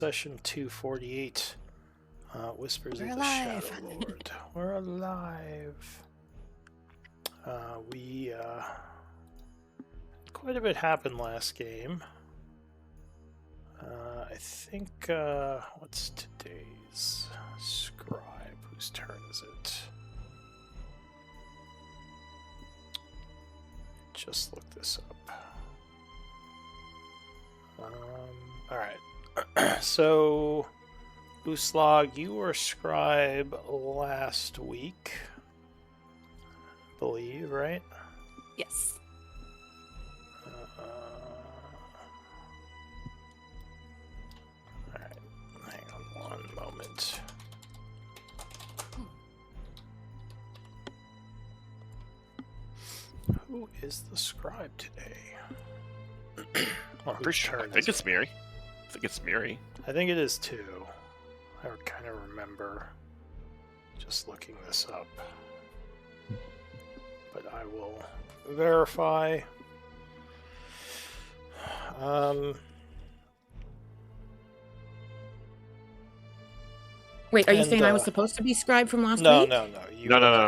Session 248. Whispers We're of alive. the Shadowlord. We're alive. Quite a bit happened last game. I think, what's today's scribe? Whose turn is it? Just look this up. Alright. So, Uslog, you were scribe last week, I believe, right? Yes. Alright, hang on one moment. Who is the scribe today? Or whose turn I think it's Miri. I think it's Miri. I think it is too. I kind of remember just looking this up. But I will verify. Wait, are you saying I was supposed to be scribe from last week? No. No.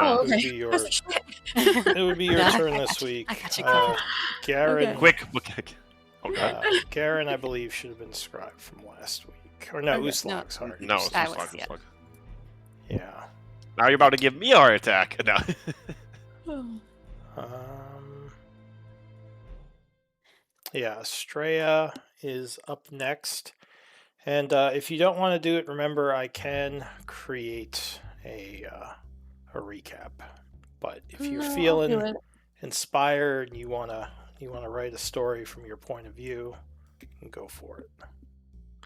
Oh, okay. It would be your turn this week. I got you covered. Garen, Okay. Quick. Okay. Garen, I believe, should have been scribe from last week. Or no, Okay. Uslog, sorry. No, it's I Uslog, was, yeah. Uslog. Yeah. Now you're about to give me a heart attack. No. Yeah, Estrella is up next. And if you don't want to do it, remember I can create a recap. But if you're No, I'll do feeling it. inspired and you wanna write a story from your point of view, you can go for it.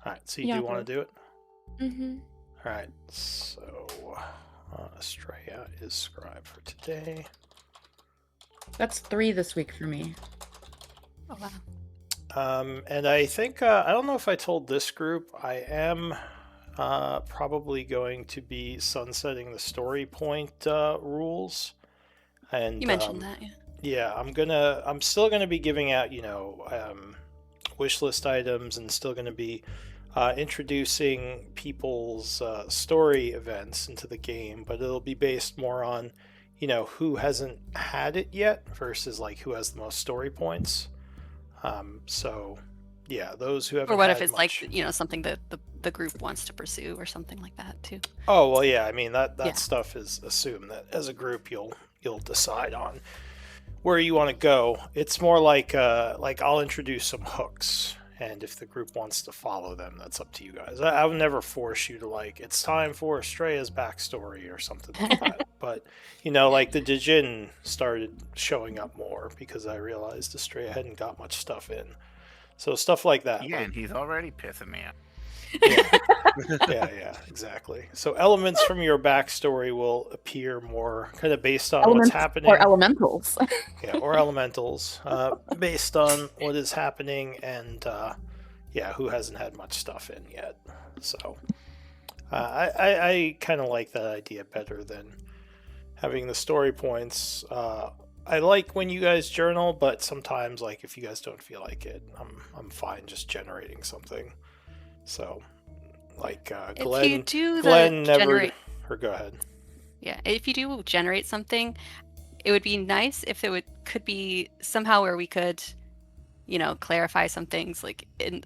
All right, so you Yeah, do want to do it? Mm-hmm. All right, so Estrella is scribe for today. That's 3 this week for me. Oh, wow. And I think, I don't know if I told this group, I am probably going to be sunsetting the story point rules. And You mentioned that, yeah. yeah, I'm still gonna be giving out, wish list items, and still gonna be introducing people's story events into the game, but it'll be based more on, who hasn't had it yet versus like who has the most story points. So yeah, those who haven't. Or what if had it's much... like, something that the group wants to pursue or something like that too? Oh well, yeah. I mean that Yeah. stuff is assumed that as a group you'll decide on where you want to go. It's more like I'll introduce some hooks, and if the group wants to follow them, that's up to you guys. I would never force you to like it's time for Estrella's backstory or something like that. But like the Dijin started showing up more because I realized Estrella hadn't got much stuff in. So stuff like that. Yeah, and he's already pissing me off. Yeah, exactly. So elements from your backstory will appear more kind of based on what's happening. Or elementals. Yeah, or elementals, based on what is happening and, who hasn't had much stuff in yet. So I kind of like that idea better than having the story points. I like when you guys journal, but sometimes, like, if you guys don't feel like it, I'm fine just generating something. So, like, Glenn, if you do Glenn never. generate... Or go ahead. Yeah, if you do generate something, it would be nice if it could be somehow where we could, clarify some things, like in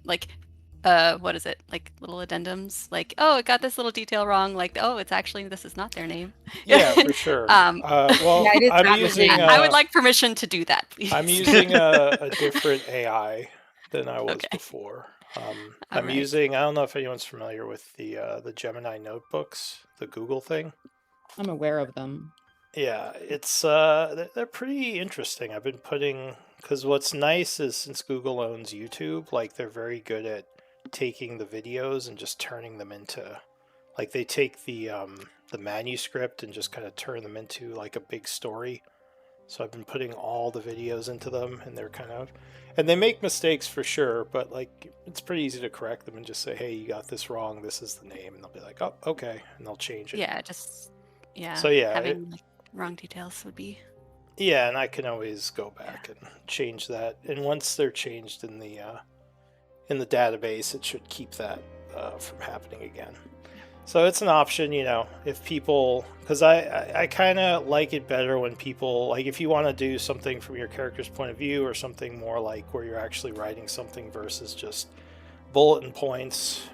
what is it, like little addendums, like, oh, it got this little detail wrong, like, oh, it's actually, this is not their name. Yeah, for sure. Well, Yeah, I'm using. I would like permission to do that, please. I'm using a different AI than I was before. I'm right. using. I don't know if anyone's familiar with the Gemini notebooks, the Google thing. I'm aware of them. Yeah, it's they're pretty interesting. I've been putting, because what's nice is since Google owns YouTube, like they're very good at taking the videos and just turning them into, like they take the manuscript and just kind of turn them into like a big story. So I've been putting all the videos into them, and they're and they make mistakes for sure, but like it's pretty easy to correct them and just say, hey, you got this wrong, this is the name, and they'll be like, oh, okay, and they'll change it. Yeah, So yeah, having wrong details would be... Yeah, and I can always go back and change that. And once they're changed in the database, it should keep that from happening again. So it's an option, if people, because I kind of like it better when people, like if you want to do something from your character's point of view or something more like where you're actually writing something versus just bulletin points.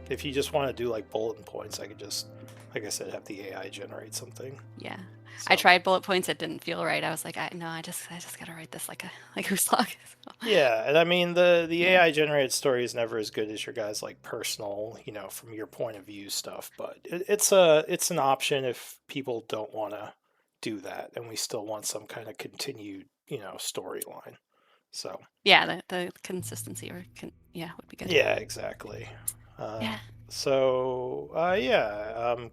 If you just want to do like bulletin points, I could just, like I said, have the AI generate something. Yeah. So, I tried bullet points. It didn't feel right. I was like, I just gotta write this like who's log. So, yeah, and I mean the Yeah. AI generated story is never as good as your guys' like personal, from your point of view stuff. But it's an option if people don't want to do that, and we still want some kind of continued, storyline. So yeah, the consistency would be good. yeah, exactly. Yeah.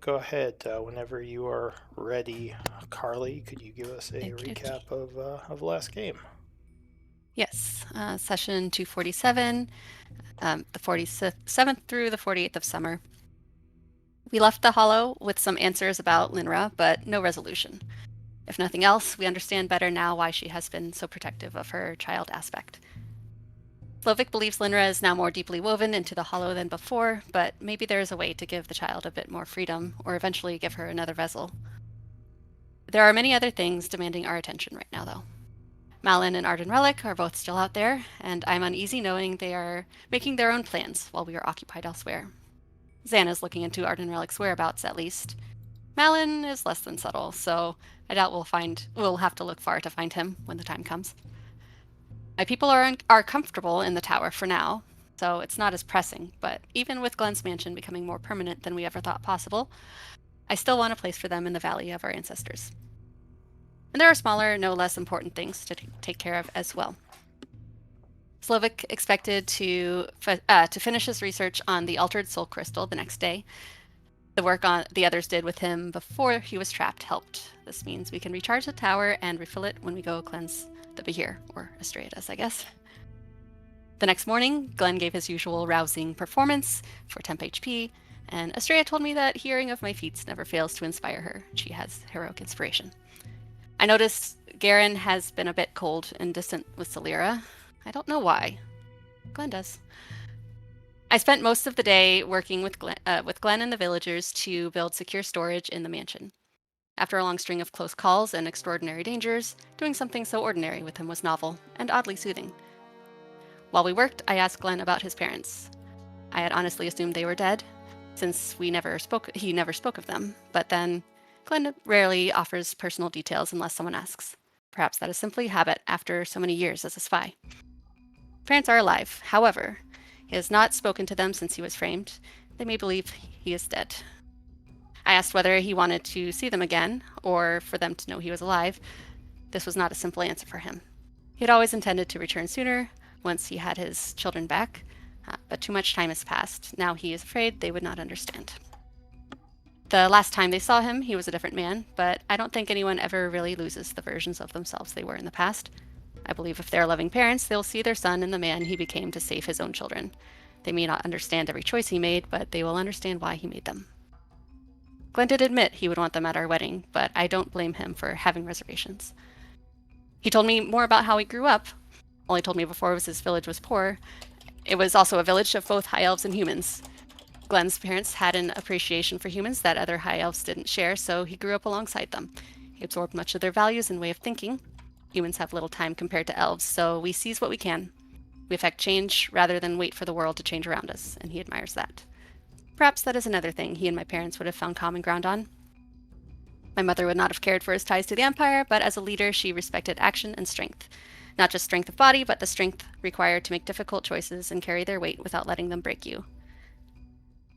Go ahead whenever you are ready, Carly. Could you give us a Okey-dokey. recap of last game? Yes. Session 247, the 47th through the 48th of summer. We left the Hollow with some answers about Linra, but no resolution. If nothing else, we understand better now why she has been so protective of her child aspect. Slovik believes Linra is now more deeply woven into the Hollow than before, but maybe there is a way to give the child a bit more freedom, or eventually give her another vessel. There are many other things demanding our attention right now, though. Malin and Arden Relic are both still out there, and I'm uneasy knowing they are making their own plans while we are occupied elsewhere. Xana's looking into Arden Relic's whereabouts, at least. Malin is less than subtle, so I doubt we'll have to look far to find him when the time comes. My people are comfortable in the tower for now, so it's not as pressing, but even with Glenn's mansion becoming more permanent than we ever thought possible, I still want a place for them in the Valley of our ancestors. And there are smaller, no less important things to take care of as well. Slovik expected to finish his research on the altered soul crystal the next day. The work the others did with him before he was trapped helped. This means we can recharge the tower and refill it when we go cleanse the Behir, or Estrella does, I guess. The next morning, Glenn gave his usual rousing performance for temp HP, and Estrella told me that hearing of my feats never fails to inspire her. She has heroic inspiration. I noticed Garen has been a bit cold and distant with Salira. I don't know why. Glenn does. I spent most of the day working with Glenn and the villagers to build secure storage in the mansion. After a long string of close calls and extraordinary dangers, doing something so ordinary with him was novel and oddly soothing. While we worked, I asked Glenn about his parents. I had honestly assumed they were dead, since he never spoke of them, but then Glenn rarely offers personal details unless someone asks. Perhaps that is simply habit after so many years as a spy. Parents are alive, however. He has not spoken to them since he was framed. They may believe he is dead. I asked whether he wanted to see them again, or for them to know he was alive. This was not a simple answer for him. He had always intended to return sooner, once he had his children back, but too much time has passed. Now he is afraid they would not understand. The last time they saw him, he was a different man, but I don't think anyone ever really loses the versions of themselves they were in the past. I believe if they're loving parents, they'll see their son in the man he became to save his own children. They may not understand every choice he made, but they will understand why he made them. Glenn did admit he would want them at our wedding, but I don't blame him for having reservations. He told me more about how he grew up. All he told me before was his village was poor. It was also a village of both high elves and humans. Glenn's parents had an appreciation for humans that other high elves didn't share, so he grew up alongside them. He absorbed much of their values and way of thinking. Humans have little time compared to elves, so we seize what we can. We affect change rather than wait for the world to change around us, and he admires that. Perhaps that is another thing he and my parents would have found common ground on. My mother would not have cared for his ties to the Empire, but as a leader, she respected action and strength. Not just strength of body, but the strength required to make difficult choices and carry their weight without letting them break you.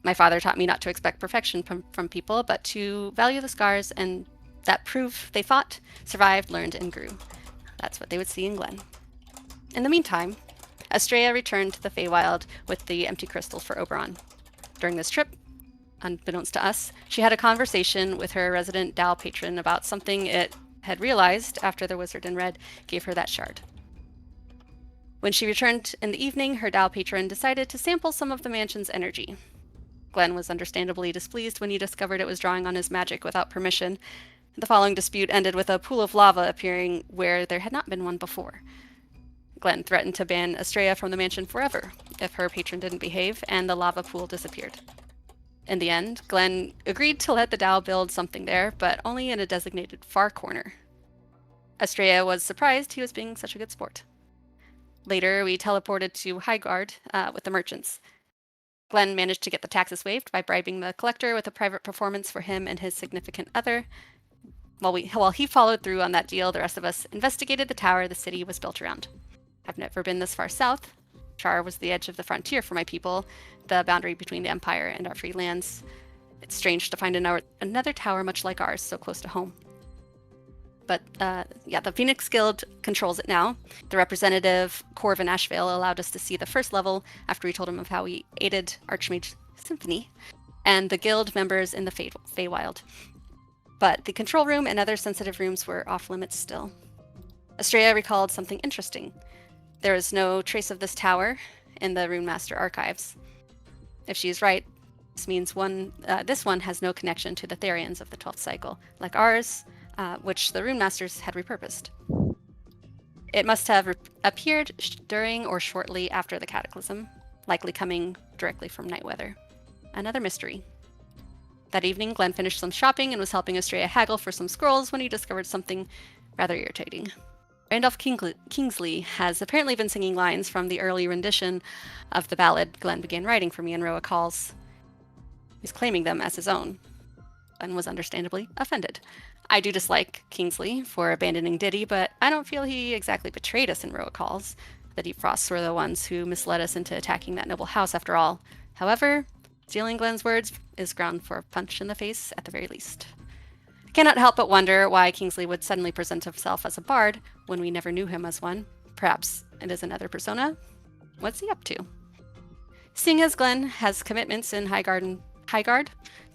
My father taught me not to expect perfection from people, but to value the scars and that prove they fought, survived, learned, and grew. That's what they would see in Glenn. In the meantime, Estrella returned to the Feywild with the empty crystals for Oberon. During this trip, unbeknownst to us, she had a conversation with her resident Dal patron about something it had realized after the Wizard in Red gave her that shard. When she returned in the evening, her Dal patron decided to sample some of the mansion's energy. Glenn was understandably displeased when he discovered it was drawing on his magic without permission. The following dispute ended with a pool of lava appearing where there had not been one before. Glenn threatened to ban Estrella from the mansion forever if her patron didn't behave, and the lava pool disappeared. In the end, Glenn agreed to let the Dao build something there, but only in a designated far corner. Estrella was surprised he was being such a good sport. Later, we teleported to Highguard with the merchants. Glenn managed to get the taxes waived by bribing the collector with a private performance for him and his significant other. While he followed through on that deal, the rest of us investigated the tower the city was built around. I've never been this far south. Char was the edge of the frontier for my people, the boundary between the Empire and our free lands. It's strange to find another tower much like ours so close to home. But the Phoenix Guild controls it now. The representative, Corvin Ashvale, allowed us to see the first level after we told him of how we aided Archmage Symphony and the guild members in the Feywild. But the control room and other sensitive rooms were off limits still. Estrella recalled something interesting. There is no trace of this tower in the Runemaster archives. If she is right, this means this one has no connection to the Therians of the 12th cycle, like ours, which the Runemasters had repurposed. It must have appeared during or shortly after the Cataclysm, likely coming directly from Nightweather. Another mystery. That evening, Glenn finished some shopping and was helping Estrella haggle for some scrolls when he discovered something rather irritating. Randolph Kingsley has apparently been singing lines from the early rendition of the ballad Glenn began writing for me in Roa Calls. He's claiming them as his own, and was understandably offended. I do dislike Kingsley for abandoning Diddy, but I don't feel he exactly betrayed us in Roa Calls. The Deep Frosts were the ones who misled us into attacking that noble house after all. However, stealing Glenn's words is ground for a punch in the face at the very least. I cannot help but wonder why Kingsley would suddenly present himself as a bard when we never knew him as one. Perhaps it is another persona? What's he up to? Seeing as Glenn has commitments in Highguard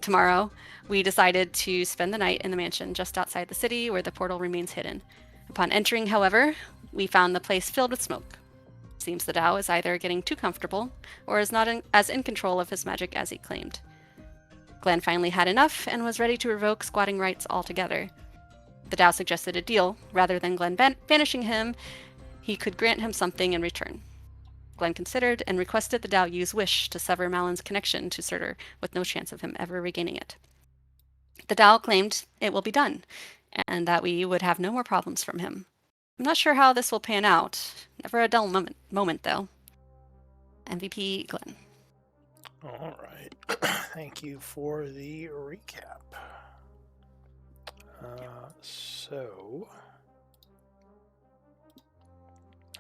tomorrow, we decided to spend the night in the mansion just outside the city where the portal remains hidden. Upon entering, however, we found the place filled with smoke. Seems the Dao is either getting too comfortable or is not as in control of his magic as he claimed. Glenn finally had enough and was ready to revoke squatting rights altogether. The Dao suggested a deal. Rather than Glenn banishing him, he could grant him something in return. Glenn considered and requested the Dao use Wish to sever Malin's connection to Surtur, with no chance of him ever regaining it. The Dao claimed it will be done, and that we would have no more problems from him. I'm not sure how this will pan out. Never a dull moment though. MVP Glenn. All right. Thank you for the recap. So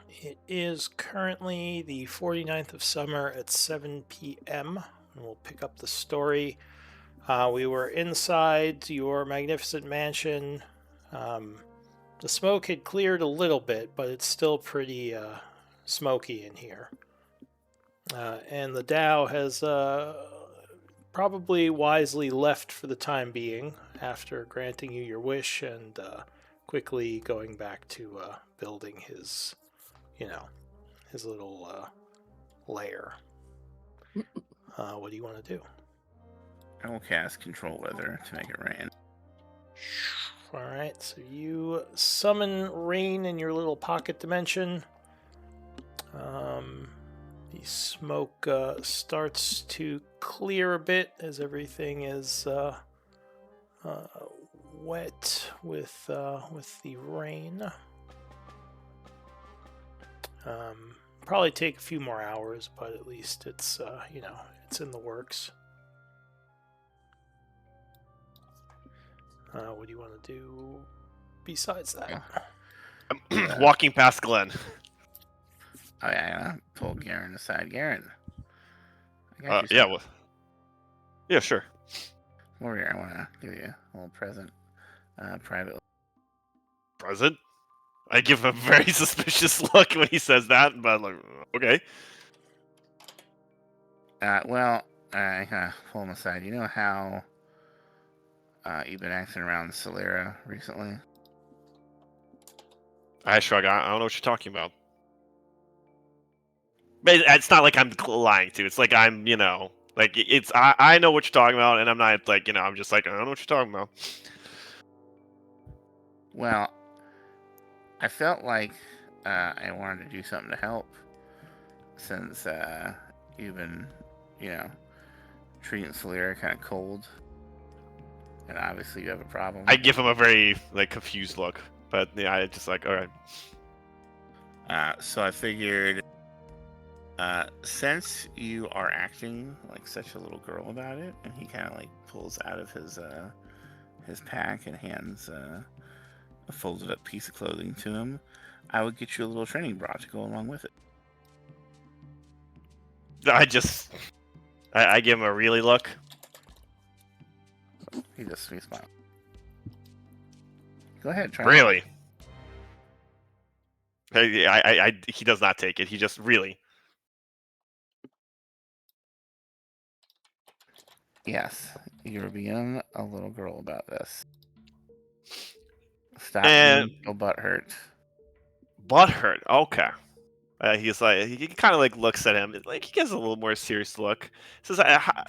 it is currently the 49th of summer at 7 p.m. and we'll pick up the story. We were inside your magnificent mansion. The smoke had cleared a little bit, but it's still pretty smoky in here. And the Dao has probably wisely left for the time being after granting you your wish and quickly going back to building his little lair. What do you want to do? I will cast Control Weather to make it rain. Alright, so you summon rain in your little pocket dimension. The smoke starts to clear a bit as everything is wet with the rain. Probably take a few more hours, but at least it's it's in the works. What do you want to do besides that? I'm walking past Glenn. Oh yeah, I pulled Garen aside. Garen. Yeah, sure. Warrior, I want to give you a little present. Privately. Present? I give a very suspicious look when he says that, but like, okay. Well, I kind of pull him aside. You know how you've been acting around Solera recently? I shrug. I don't know what you're talking about. But it's not like I'm lying to. It's like I'm, like it's. I know what you're talking about, and I'm not like, I'm just like, I don't know what you're talking about. Well, I felt like I wanted to do something to help, since you've been, you know, treating Solera kind of cold, and obviously you have a problem. I give him a very like confused look, but yeah, I just like, all right. So I figured, since you are acting like such a little girl about it, and he kind of like pulls out of his pack and hands a folded up piece of clothing to him, I would get you a little training bra to go along with it. I give him a really look. He just smiles. Go ahead, try it. Really? He does not take it. He just really. Yes, you're being a little girl about this. Stop And being so butthurt. butthurt. Okay. He's like, he kind of like looks at him, like he gives a little more serious look. Says,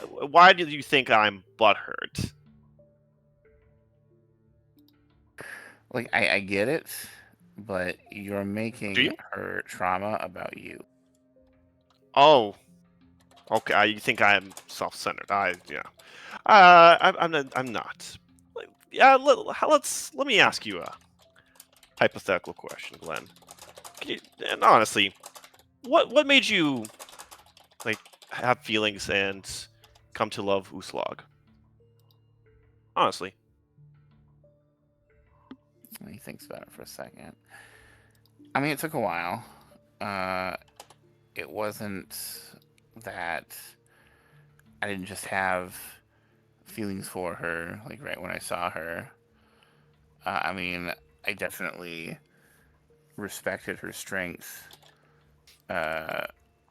"Why do you think I'm butthurt?" Like, I get it, but you're Do making you? her trauma about you. Oh, okay. You think I'm self-centered? Yeah. I'm not. Yeah. Let me ask you a hypothetical question, Glenn. And honestly, what made you like have feelings and come to love Uslog? Honestly. He thinks about it for a second. I mean, it took a while. It wasn't that I didn't just have feelings for her, like, right when I saw her. I mean, I definitely respected her strength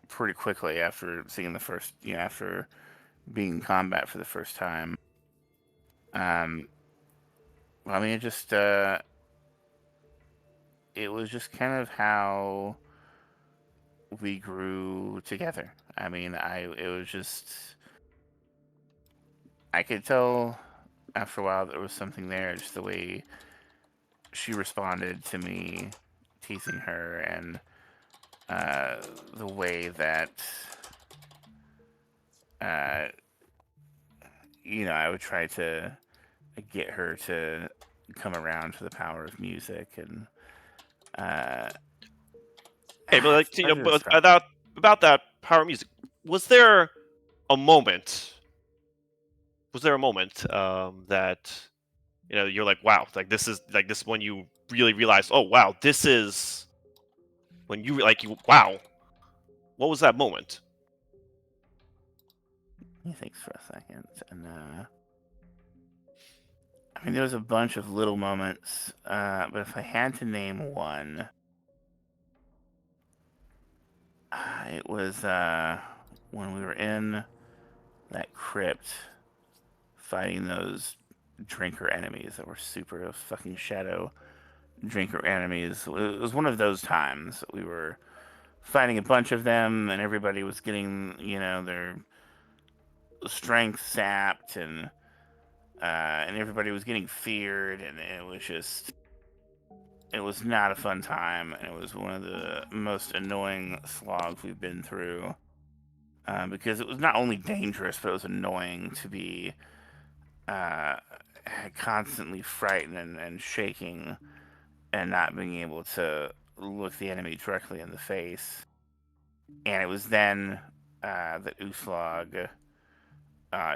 pretty quickly after seeing the first, after being in combat for the first time. I mean, it was just kind of how we grew together. I mean, it was just, I could tell after a while there was something there, just the way she responded to me teasing her, and the way that I would try to get her to come around to the power of music, and Hey, but like it's hard to but describe. about that power music, was there a moment? Was there a moment that you're like, wow, like this when you really realized, oh wow, this is when wow, what was that moment? He thinks for a second, and I mean, there was a bunch of little moments, but if I had to name one, it was when we were in that crypt fighting those drinker enemies that were super fucking shadow drinker enemies. It was one of those times that we were fighting a bunch of them, and everybody was getting, their strength sapped, and everybody was getting feared, and it was not a fun time, and it was one of the most annoying slogs we've been through, because it was not only dangerous, but it was annoying to be constantly frightened and shaking, and not being able to look the enemy directly in the face. And it was then that Uslog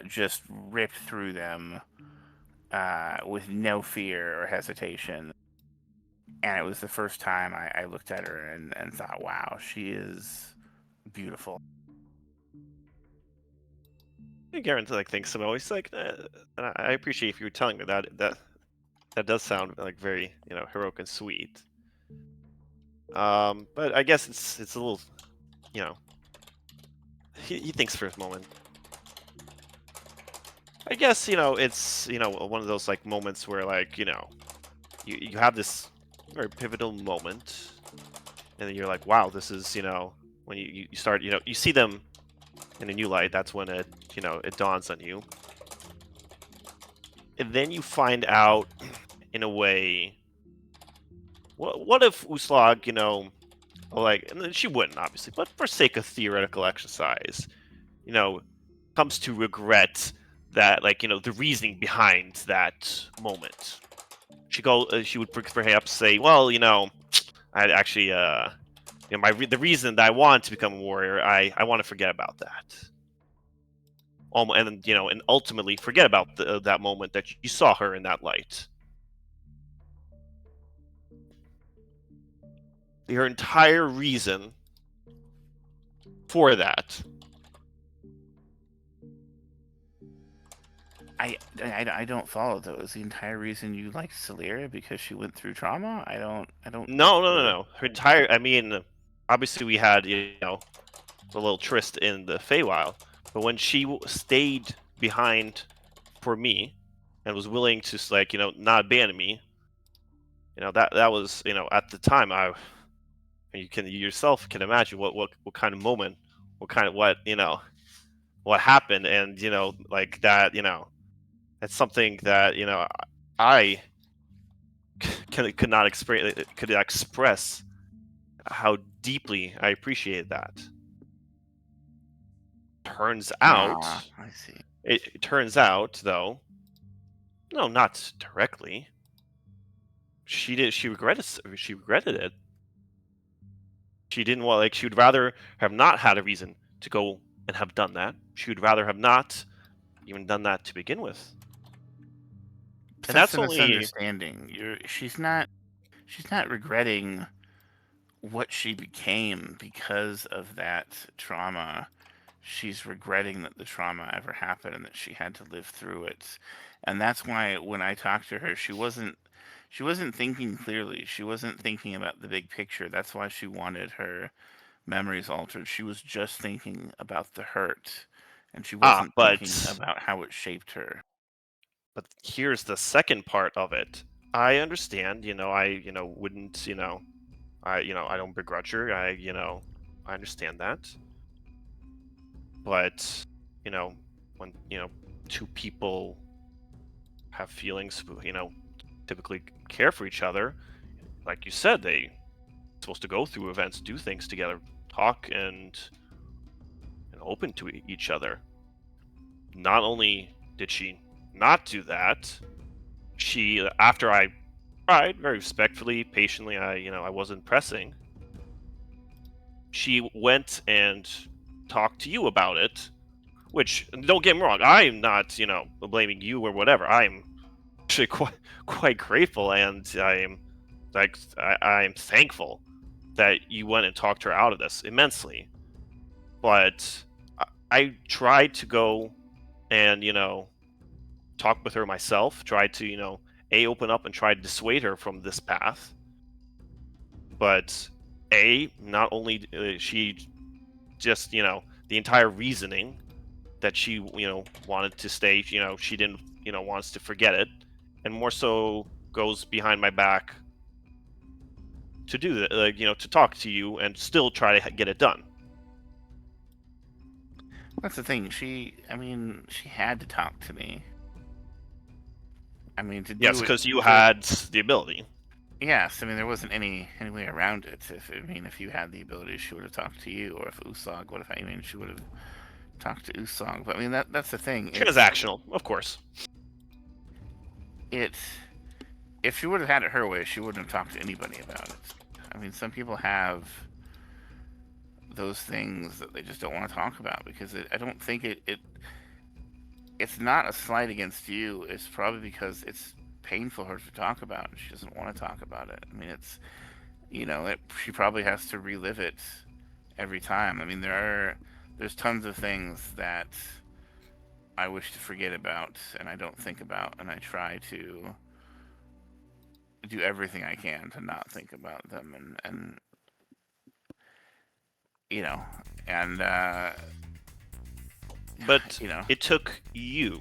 just ripped through them with no fear or hesitation. And it was the first time I looked at her and thought, wow, she is beautiful. I think Aaron like thinks about. He's like, and I appreciate if you were telling me that does sound like very heroic and sweet. But I guess it's a little, he thinks for a moment. I guess it's one of those like moments where like you have this very pivotal moment, and then you're like, wow, this is when you start you see them in a new light. That's when it dawns on you, and then you find out in a way, what if Uslag like, and then she wouldn't obviously, but for sake of theoretical exercise, you know, comes to regret that, like, the reasoning behind that moment. She would perhaps say, well, I actually, the reason that I want to become a warrior, I want to forget about that. And ultimately forget about that moment that you saw her in that light. Her entire reason for that. I don't follow though. Is the entire reason you like Celera because she went through trauma? I don't. No. Her entire. I mean, obviously we had a little tryst in the Feywild, but when she stayed behind for me and was willing to not abandon me, that was at the time you yourself can imagine what kind of moment, what happened, and like that, that's something that I could express how deeply I appreciated that. Turns out, Ah, I see. it turns out though, no, not directly. She did. She regretted. She regretted it. She didn't want. Like, she would rather have not had a reason to go and have done that. She would rather have not even done that to begin with. And That's that's a only misunderstanding. She's not regretting what she became because of that trauma. She's regretting that the trauma ever happened and that she had to live through it. And that's why when I talked to her, she wasn't thinking clearly. She wasn't thinking about the big picture. That's why she wanted her memories altered. She was just thinking about the hurt, and she wasn't thinking but about how it shaped her. here's the second part of it. I understand. I wouldn't. I don't begrudge her. I understand that. But when two people have feelings, typically care for each other, like you said, they supposed to go through events, do things together, talk, and open to each other. Not only did she not do that, she, after I tried very respectfully, patiently, I wasn't pressing, she went and talked to you about it. Which, don't get me wrong, I'm not blaming you or whatever. I'm actually quite grateful, and I'm thankful that you went and talked her out of this immensely. But I tried to go and talk with her myself, tried to open up and try to dissuade her from this path. But not only she just the entire reasoning that she wanted to stay, she didn't want us to forget it, and more so goes behind my back to do that, to talk to you and still try to get it done. That's the thing. She had to talk to me. To do Yes, it. because you had the ability. Yes, there wasn't any way around it. If you had the ability, she would have talked to you, or if Usog would have, she would have talked to Usog. But that's the thing. Transactional, of course. If she would have had it her way, she wouldn't have talked to anybody about it. Some people have those things that they just don't want to talk about because I don't think it's not a slight against you. It's probably because it's painful for her to talk about. She doesn't want to talk about it. She probably has to relive it every time. There's tons of things that I wish to forget about and I don't think about, and I try to do everything I can to not think about them, and But it took you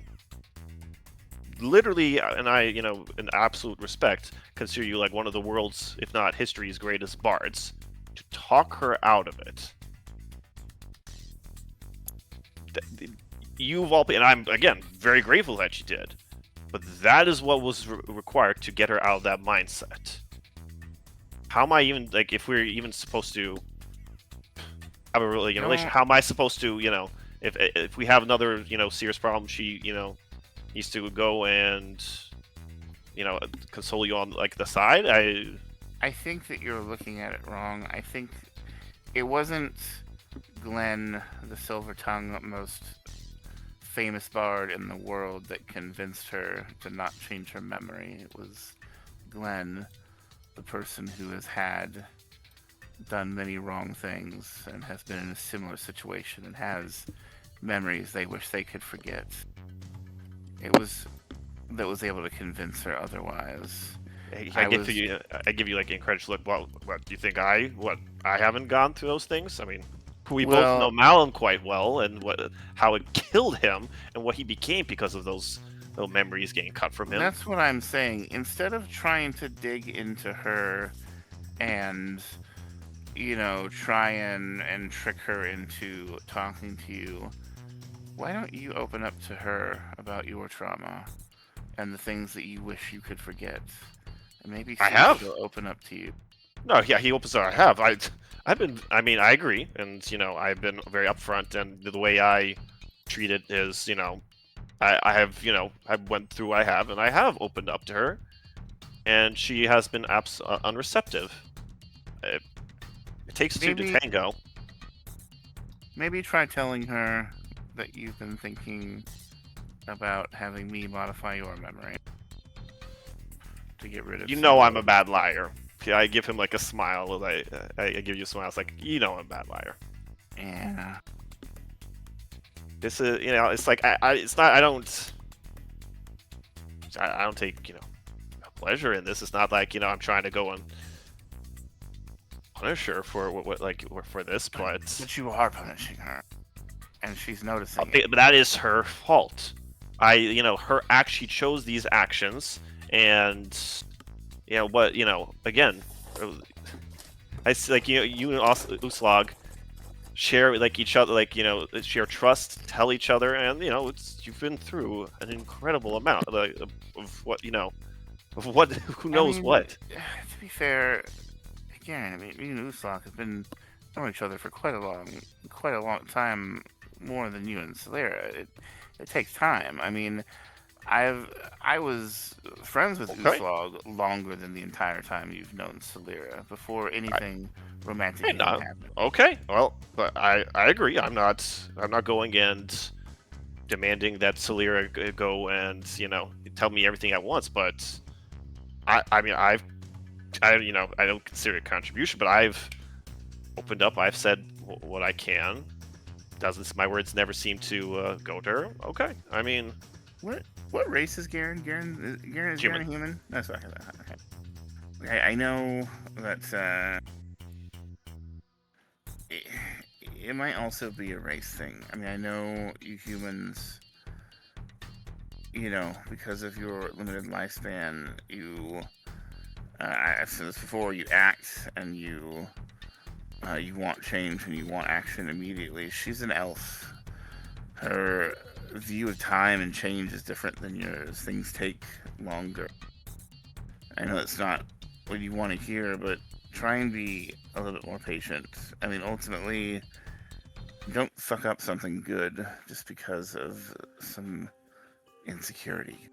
literally, and I, in absolute respect, consider you like one of the world's, if not history's greatest bards, to talk her out of it. You've all, and I'm again very grateful that you did, but that is what was required to get her out of that mindset. how am I even like if we're even supposed to have a really No. relationship? How am I supposed to if we have another serious problem? She needs to go and console you on like the side. I think that you're looking at it wrong. I think it wasn't Glenn, the Silver Tongue, most famous bard in the world, that convinced her to not change her memory. It was Glenn, the person who has done many wrong things and has been in a similar situation and has memories they wish they could forget. It was that was able to convince her otherwise. I give you like an encouraged look. Well, what do you think? I haven't gone through those things. I mean, we both know Malum quite well, and how it killed him, and what he became because of those memories getting cut from him. That's what I'm saying. Instead of trying to dig into her and try and trick her into talking to you, why don't you open up to her about your trauma and the things that you wish you could forget? And maybe she'll open up to you. No, yeah, he opens up. I have. I've been. I mean, I agree, and I've been very upfront, and the way I treat it is, I have, I went through what I have, and I have opened up to her, and she has been unreceptive. It takes two to tango. Maybe try telling her that you've been thinking about having me modify your memory to get rid of. I'm a bad liar. I give him like a smile. I give you a smile. It's like I'm a bad liar. Yeah. This is it's like it's not. I don't take pleasure in this. It's not like I'm trying to go and punish her for for this, but you are punishing her, and she's noticing. But that is her fault. Her she chose these actions, and again, I see like you and Uslag share like each other, like share trust, tell each other, and you've been through an incredible amount of what of what who knows what. To be fair, again, I mean, me and Uslag have been knowing each other for quite a long time, more than you and Celera. It takes time. I mean, I was friends with Uslag longer than the entire time you've known Celera, before anything romantic happened. Okay, well, but I agree. I'm not going and demanding that Celera go and tell me everything at once. But I mean I don't consider it a contribution, but I've opened up. I've said what I can. My words never seem to go to her. Okay, I mean, what race is Garen? Garen is Garen a human? That's okay. Okay, I know that it might also be a race thing. I mean, I know you humans, because of your limited lifespan, I've said this before, you act and you want change and you want action immediately. She's an elf. Her view of time and change is different than yours. Things take longer. I know it's not what you want to hear, but try and be a little bit more patient. I mean, ultimately, don't fuck up something good just because of some insecurity.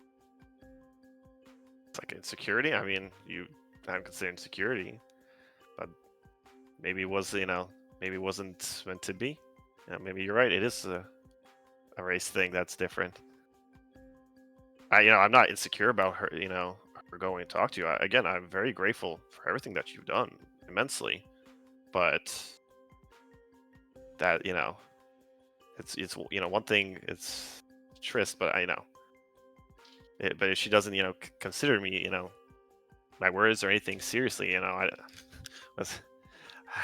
It's like insecurity. I mean, I haven't considered insecurity, but maybe it was maybe it wasn't meant to be. Maybe you're right. It is a race thing that's different. I'm not insecure about her. Her going and talk to you. Again, I'm very grateful for everything that you've done immensely, but that it's one thing. It's Tris, but but if she doesn't consider me my words or anything seriously, I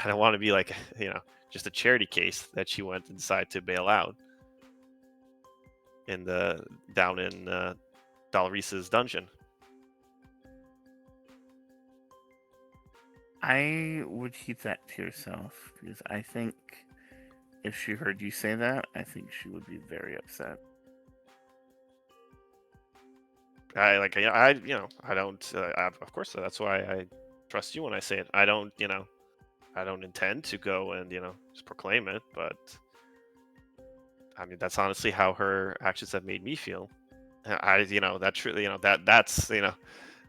don't want to be like just a charity case that she went and decided to bail out down in Dalrice's dungeon. I would keep that to yourself, because I think if she heard you say that, I think she would be very upset. I don't. Of course, that's why I trust you when I say it. I don't, I don't intend to go and just proclaim it, but I mean that's honestly how her actions have made me feel. That's really,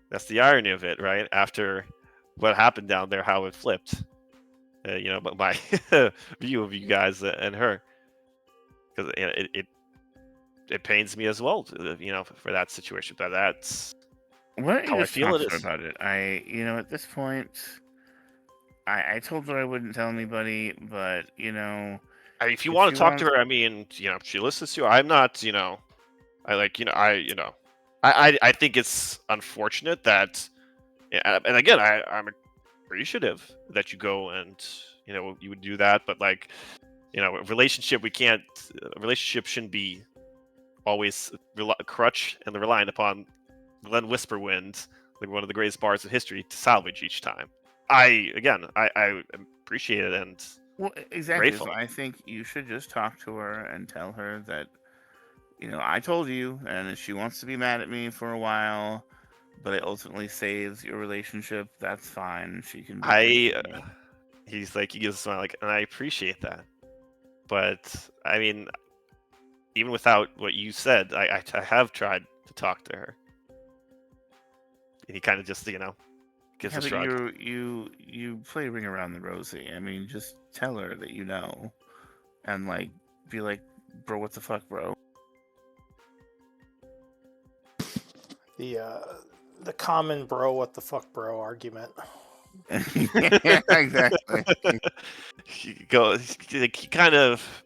that's the irony of it, right? After what happened down there, how it flipped. But my view of you guys and her, because it pains me as well, for that situation. But that's Why don't you how I just feel talk it to her is. about it? At this point, I told her I wouldn't tell anybody, but I mean, if you if want she to talk to wants, her, I mean, if she listens to you, I'm not, I like, I think it's unfortunate that, yeah, and again, I'm appreciative that you go and you would do that, but like, a relationship a relationship shouldn't be always crutch and reliant upon Glenn Whisperwind, like one of the greatest bards in history, to salvage each time. I appreciate it and well, exactly. So grateful. I think you should just talk to her and tell her that I told you, and if she wants to be mad at me for a while, but it ultimately saves your relationship, that's fine. She can be pissed I at me. He's like, he gives a smile, like, and I appreciate that. But I mean, even without what you said, I have tried to talk to her. And he kind of just gives Yeah, a but shrug. you play Ring Around the Rosie. I mean, just tell her that and like be like, bro, what the fuck, bro? The common bro, what the fuck, bro argument. Yeah, exactly. He kind of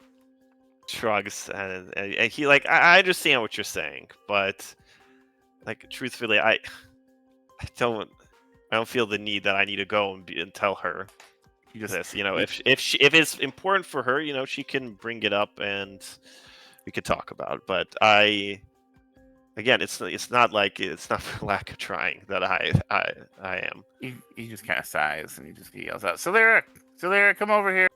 shrugs and he like, I understand what you're saying, but like truthfully, don't I don't feel the need that I need to go and tell her You just this. If it's important for her, she can bring it up and we could talk about it. But again, it's not like it's not for lack of trying that I am. he just kind of sighs and he yells out, Solera, come over here.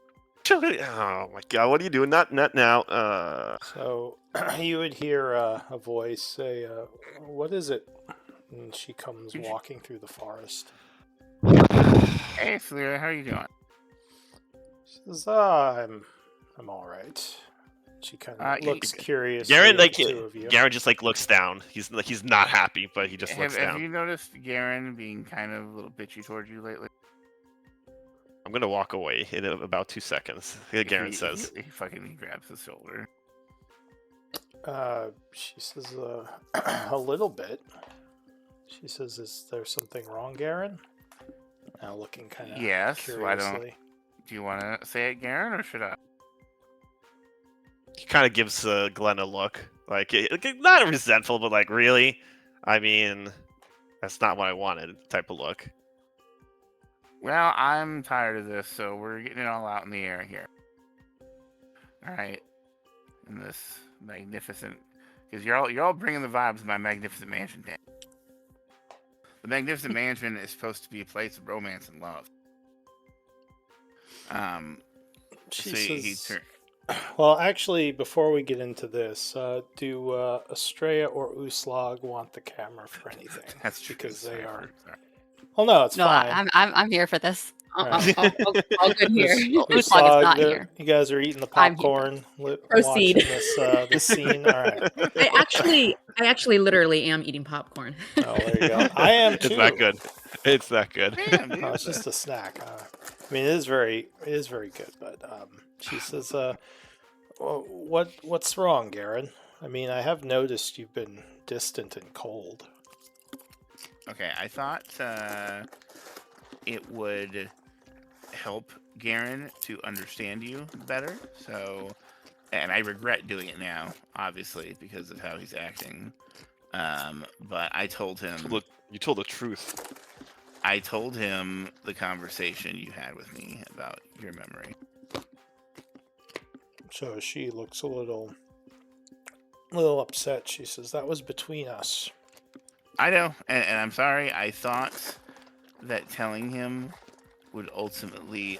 Oh my god, what are you doing? Not now. So you would hear a voice say, "What is it?" And she comes You sh- walking through the forest. Hey, Solera, how are you doing? She says, I'm all right." She kind Uh, of y- looks curiously Garen at the two of you. Garen just like looks down. He's not happy, but he just looks have down. you noticed Garen being kind of a little bitchy towards you lately? I'm gonna walk away in about 2 seconds. Garen says. He fucking grabs his shoulder. She says, a little bit. She says, "Is there something wrong, Garen?" Now looking kind of Yes. Why don't? curiously. Do you want to say it, Garen, or should I? He kind of gives Glenn a look, like not resentful, but like, really? I mean, that's not what I wanted. Type of look. Well, I'm tired of this, so we're getting it all out in the air here. All right, in this magnificent, because you're all bringing the vibes of my magnificent mansion. Dan. The magnificent mansion is supposed to be a place of romance and love. She So he says, turned. "Well, actually, before we get into this, do Estrella or Uslag want the camera for anything?" That's true. Because they Sorry, are. sorry. Well, no, it's No, fine. I'm here for this. Right. All good here. Uslag is not Uslag, here. you guys are eating the I'm here. popcorn, Proceed. watching this scene. All right. I actually literally am eating popcorn. Oh, there you go. I am too. It's that good. It's that good. Damn, dude. Oh, it's just a snack. I mean, it is very good. But she says, well, what's wrong, Garen? I mean, I have noticed you've been distant and cold." Okay, I thought it would help Garen to understand you better. So, and I regret doing it now, obviously, because of how he's acting. But I told him. You told the truth. I told him the conversation you had with me about your memory. So she looks a little upset. She says, "That was between us." I know, and I'm sorry. I thought that telling him would ultimately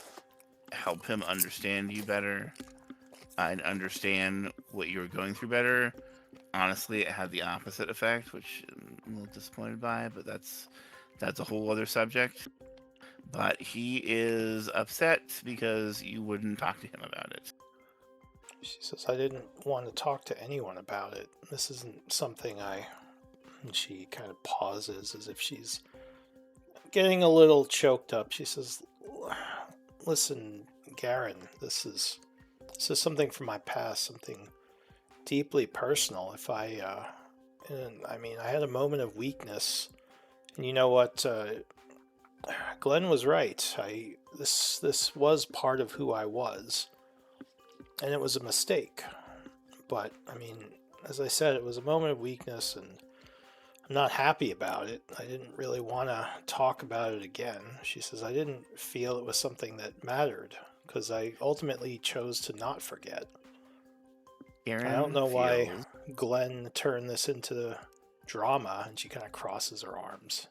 help him understand you better and understand what you were going through better. Honestly, it had the opposite effect, which I'm a little disappointed by, but that's a whole other subject. but he is upset because you wouldn't talk to him about it. She says, I didn't want to talk to anyone about it. This isn't something I... And she kind of pauses as if she's getting a little choked up. She says, listen, Garen, this is something from my past, something deeply personal. If I, and I mean, I had a moment of weakness, and you know what, Glenn was right. This was part of who I was, and it was a mistake. But I mean, as I said, it was a moment of weakness, and I'm not happy about it. I didn't really want to talk about it again. She says, I didn't feel it was something that mattered because I ultimately chose to not forget. Aaron I don't know why feels- Glenn turned this into drama, and she kind of crosses her arms.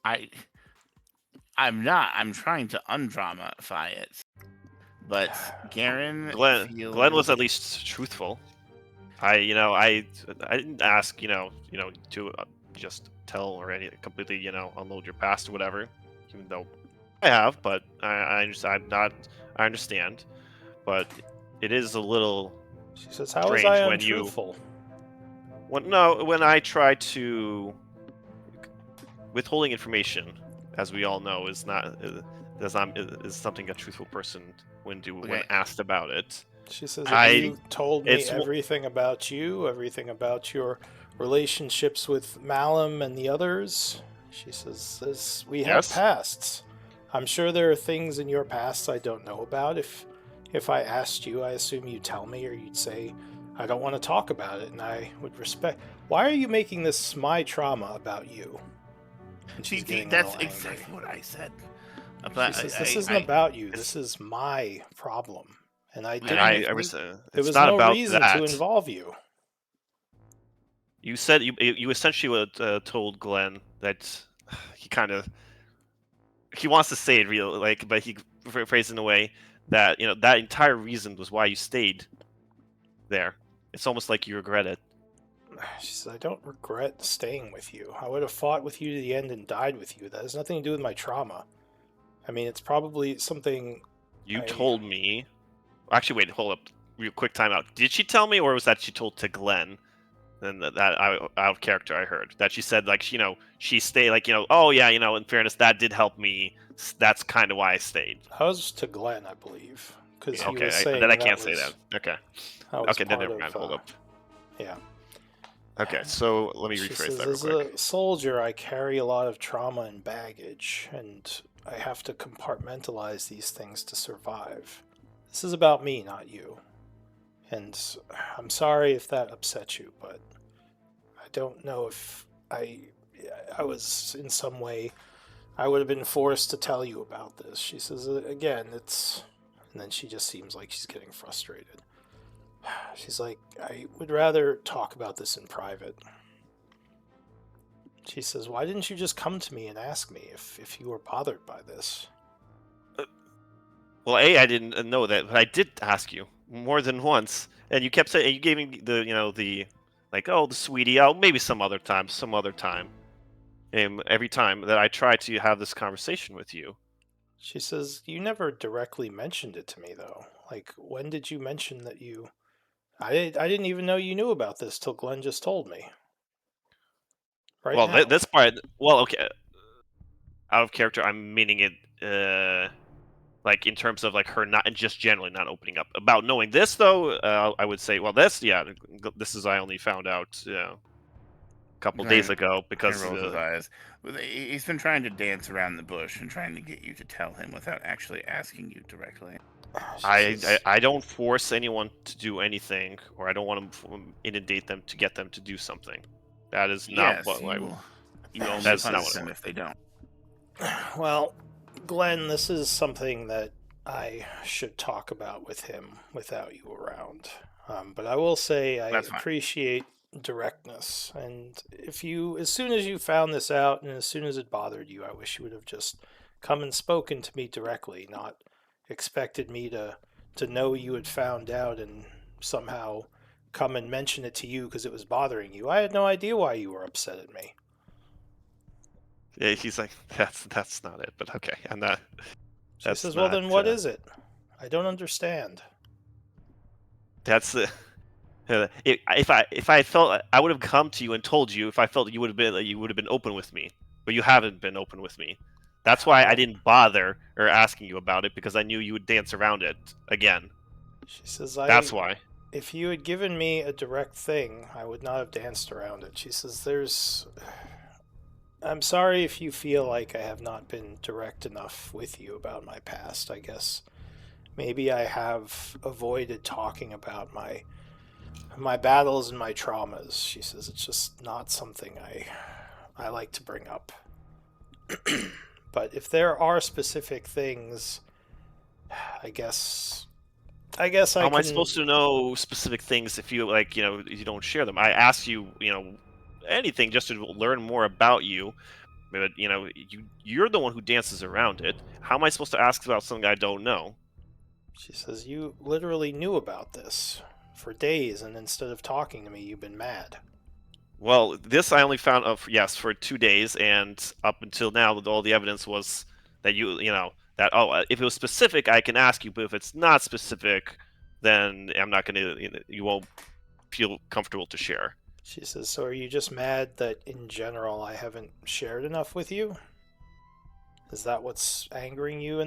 I'm not. I'm trying to undramify it. But Garen Glenn feels... was at least truthful. I didn't ask to just tell or completely unload your past or whatever, even though I have, but I understand, but it is a little She says, how was strange I when untruthful? when I try to withholding information, as we all know, is something a truthful person when asked about it. She says, if I- you told me it's- everything about you, everything about your relationships with Malum and the others, she says, we have Yes. pasts. I'm sure there are things in your past I don't know about. If I asked you, I assume you'd tell me, or you'd say, I don't want to talk about it, and I would respect. Why are you making this my trauma about you? And she's getting a that's little angry. exactly what I said. She But says, this isn't about you. This is my problem. And I didn't. there there it's was not no about reason that. to involve you. You said you essentially told Glenn that he wants to say it real but he phrased it in a way that that entire reason was why you stayed there. It's almost like you regret it. She says, I don't regret staying with you. I would have fought with you to the end and died with you. That has nothing to do with my trauma. I mean, it's probably something... You told me. Actually, wait, hold up. Real quick time out. Did she tell me, or was that she told to Glenn? And that out of character, I heard that she said she stayed oh yeah, in fairness, that did help me. That's kind of why I stayed. That was to Glenn, I believe. Because he Okay, was saying then I can't say that. Okay. Okay, then never mind. Hold up. Yeah. Okay, so let me She rephrase says, that real as quick. a soldier, I carry a lot of trauma and baggage, and I have to compartmentalize these things to survive. This is about me, not you. And I'm sorry if that upset you, but I don't know if I was in some way, I would have been forced to tell you about this. She says, again, it's... And then she just seems like she's getting frustrated. She's like, I would rather talk about this in private. She says, why didn't you just come to me and ask me if you were bothered by this? Well, I didn't know that, but I did ask you more than once, and you kept saying, you gave me the oh, the sweetie, oh, maybe some other time. And every time that I tried to have this conversation with you. She says, you never directly mentioned it to me, though. Like, when did you mention that you... I didn't even know you knew about this till Glenn just told me. Right Well, now. this part, well, okay, out of character, I'm meaning it, in terms of her not just generally not opening up about knowing this, though. I would say, well, this is I only found out a couple days ago because he rolls his eyes. He's been trying to dance around the bush and trying to get you to tell him without actually asking you directly. I don't force anyone to do anything, or I don't want to inundate them to get them to do something. That is not what you only that's not punish what them if they don't. Well, Glenn, this is something that I should talk about with him without you around. But I will say I appreciate directness. And as soon as you found this out and as soon as it bothered you, I wish you would have just come and spoken to me directly, not expected me to know you had found out and somehow come and mention it to you because it was bothering you. I had no idea why you were upset at me. Yeah, he's like, that's not it. But okay, I'm not. She That's says, "Well, not. then what is it? I don't understand." That's the. If I felt I would have come to you and told you if I felt you would have been open with me, but you haven't been open with me. That's why I Well, didn't bother or asking you about it because I knew you would dance around it again. she says, That's why. If you had given me a direct thing, I would not have danced around it." She says, I'm sorry if you feel like I have not been direct enough with you about my past. I guess maybe I have avoided talking about my battles and my traumas." She says, "It's just not something I like to bring up." But if there are specific things, I guess How I am I can. supposed to know specific things if you you don't share them? I ask you, anything just to learn more about you. But you're the one who dances around it. How am I supposed to ask about something I don't know? She says, "You literally knew about this for days, and instead of talking to me, you've been mad." Well, this I only found of yes for 2 days, and up until now, all the evidence was that that if it was specific, I can ask you, but if it's not specific, then I'm not gonna. You won't feel comfortable to share. She says, "So are you just mad that in general I haven't shared enough with you? Is that what's angering you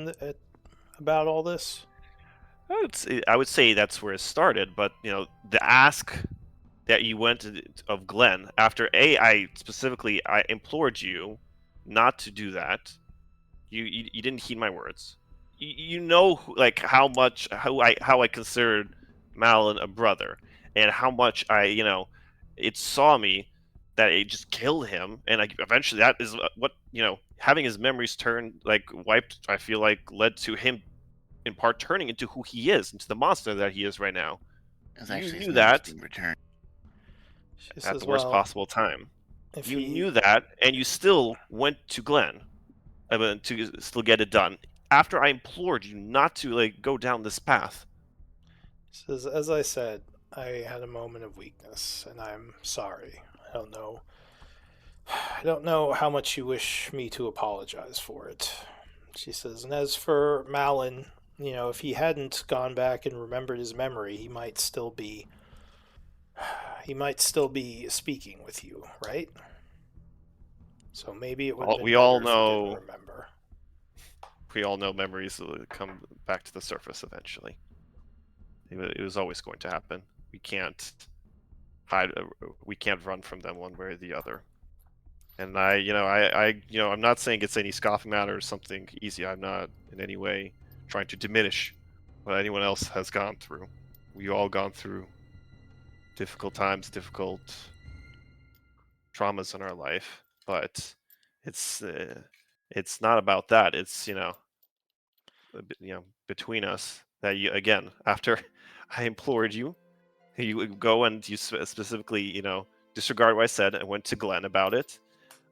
about all this?" I would say that's where it started, but the ask that you went of Glenn after I implored you not to do that. You didn't heed my words. You know like how I considered Malin a brother, and how much it saw me that it just killed him, and like eventually that is what having his memories turned like wiped. I feel like led to him in part turning into who he is, into the monster that he is right now. It was You actually his knew memories that being returned. She at says, the worst "Well, possible time. if You he knew that, and you still went to Glenn to still get it done after I implored you not to go down this path. says, as I said, I had a moment of weakness, and I'm sorry. I don't know. I don't know how much you wish me to apologize for it." She says, "And as for Malin, if he hadn't gone back and remembered his memory, he might still be speaking with you, right? So maybe it would have been We all better if he didn't know. remember." We all know memories will come back to the surface eventually. It was always going to happen. We can't hide. We can't run from them one way or the other. And I'm not saying it's any scoffing matter or something easy. I'm not in any way trying to diminish what anyone else has gone through. We all gone through difficult times, difficult traumas in our life, but it's uh, it's not about that. It's between us that you again after I implored you, you would go and you specifically disregard what I said and went to Glenn about it.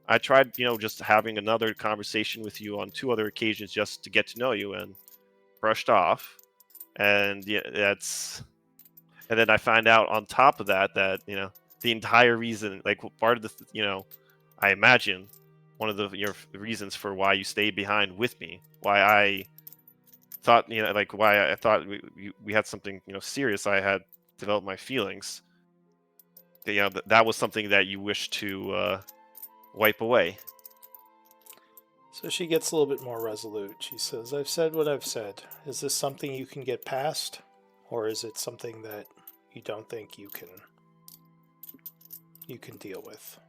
I tried just having another conversation with you on 2 other occasions just to get to know you and brushed off, and yeah, that's and then I find out on top of that that the entire reason, like part of the I imagine one of the your reasons for why you stayed behind with me, why I thought like why I thought we had something serious. I had developed my feelings. That was something that you wish to wipe away. So she gets a little bit more resolute. She says, "I've said what I've said. Is this something you can get past? Or is it something that you don't think you can deal with?"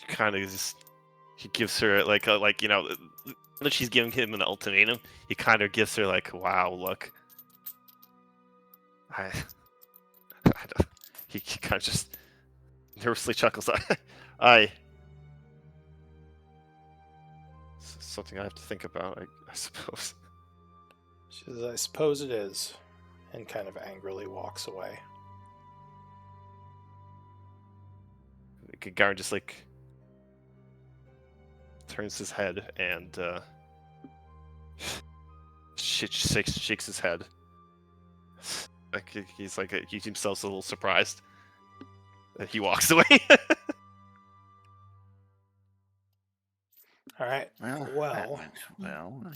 Kind of just he gives her like that she's giving him an ultimatum. He kind of gives her like, wow, look, I, I don't, he kind of just nervously chuckles. I something I have to think about, I suppose. She says, "I suppose it is," and kind of angrily walks away. Garen just turns his head and shakes his head. Like he's himself a little surprised. And he walks away. All right. Well, that Well, went well.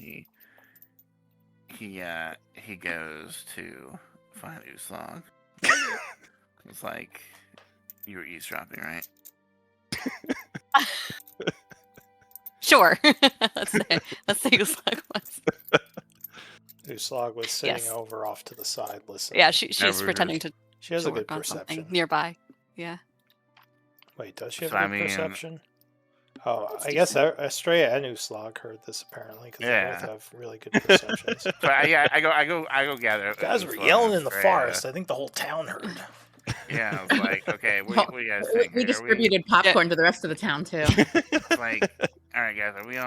He goes to find Uslog. It's like you were eavesdropping, right? Sure. let's say Uslag was. Uslag was sitting Yes. over off to the side listening. Yeah, she's Never pretending to She has a good work on something perception. nearby. Yeah. Wait, does she have So, a I good mean, perception? Oh, It's I guess decent. Estrella and Uslag heard this apparently because they Yeah. both have really good perceptions. So I go gather. You guys were Uslog yelling and in the Freya. forest. I think the whole town heard. Yeah, I was like, okay, what do you guys think? We distributed popcorn to the rest of the town too. It's like, all right, guys, are we all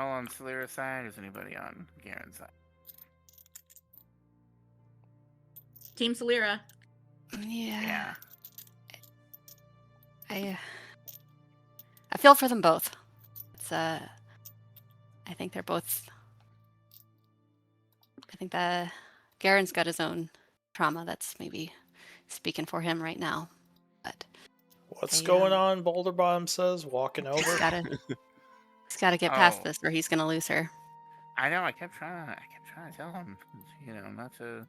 on Solera's side? Or is anybody on Garen's side? Team Solera. Yeah. I feel for them both. It's I think they're both. I think that Garen's got his own trauma that's maybe speaking for him right now. But What's going on? Boulder Bottom says, walking he's over. gotta get past Oh. this, or he's gonna lose her. I know. I kept trying to tell him, not to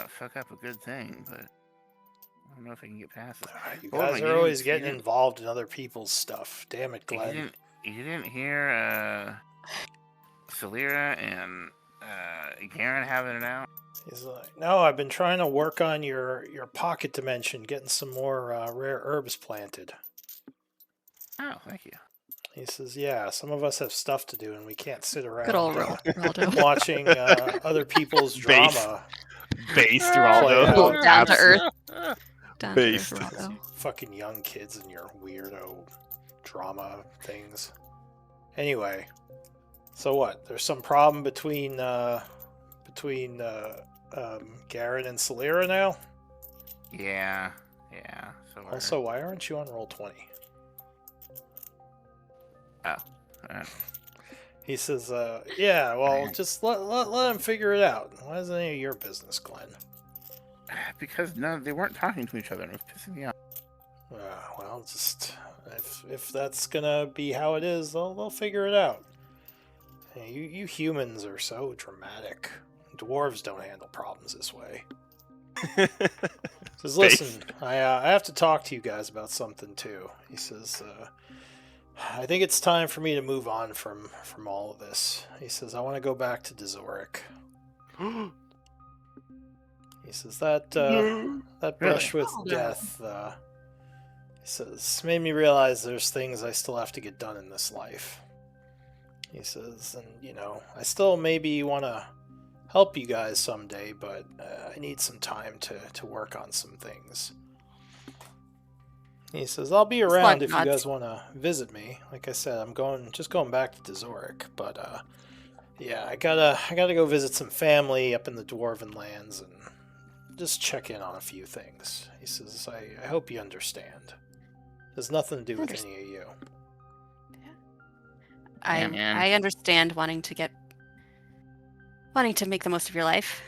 fuck up a good thing, but I don't know if I can get past this. You Hold on, guys you are always didn't- getting you didn't- involved in other people's stuff. Damn it, Glenn. You didn't hear Solera and Garen having it out? He's like, no, I've been trying to work on your pocket dimension, getting some more rare herbs planted. Oh, thank you. He says, yeah, some of us have stuff to do and we can't sit around Good old Roldo. watching other people's drama. Based Play Roldo. out. Down to earth. Down to Based. earth, Roldo. Fucking young kids and your weirdo drama things. Anyway, so what? There's some problem between Garen and Solera now? Yeah. So Also, why aren't you on roll 20? He says, yeah, well, just let him figure it out. Why is it any of your business, Glenn? because they weren't talking to each other, and it was pissing me off. Well, just if that's gonna be how it is, they'll figure it out. Hey, you humans are so dramatic. Dwarves don't handle problems this way. Says, listen, I have to talk to you guys about something too. He says, I think it's time for me to move on from all of this. He says, I want to go back to Dezoric. He says that brush with death. He says, made me realize there's things I still have to get done in this life. He says, and I still maybe want to help you guys someday, but I need some time to work on some things. He says, I'll be around if you guys want to visit me. Like I said, I'm just going back to Dezoric, but yeah, I gotta go visit some family up in the Dwarven lands and just check in on a few things. He says, I hope you understand. There's nothing to do with any of you. I understand wanting to make the most of your life,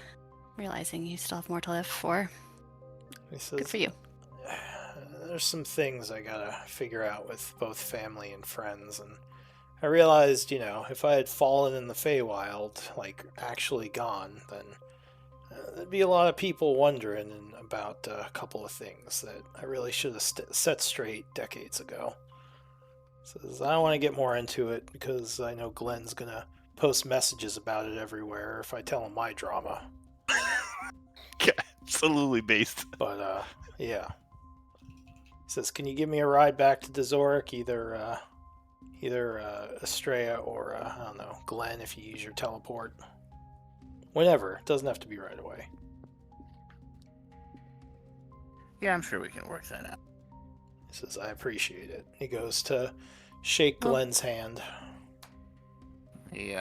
realizing you still have more to live for. He says, good for you. There's some things I gotta figure out with both family and friends, and I realized, if I had fallen in the Feywild, like actually gone, then there'd be a lot of people wondering about a couple of things that I really should have set straight decades ago. Says, I don't want to get more into it because I know Glenn's gonna post messages about it everywhere if I tell him my drama. Absolutely based. But yeah. He says, can you give me a ride back to Dezoric, either Estrella or I don't know, Glenn, if you use your teleport. Whenever. It doesn't have to be right away. Yeah, I'm sure we can work that out. He says, I appreciate it. He goes to shake Glenn's hand. He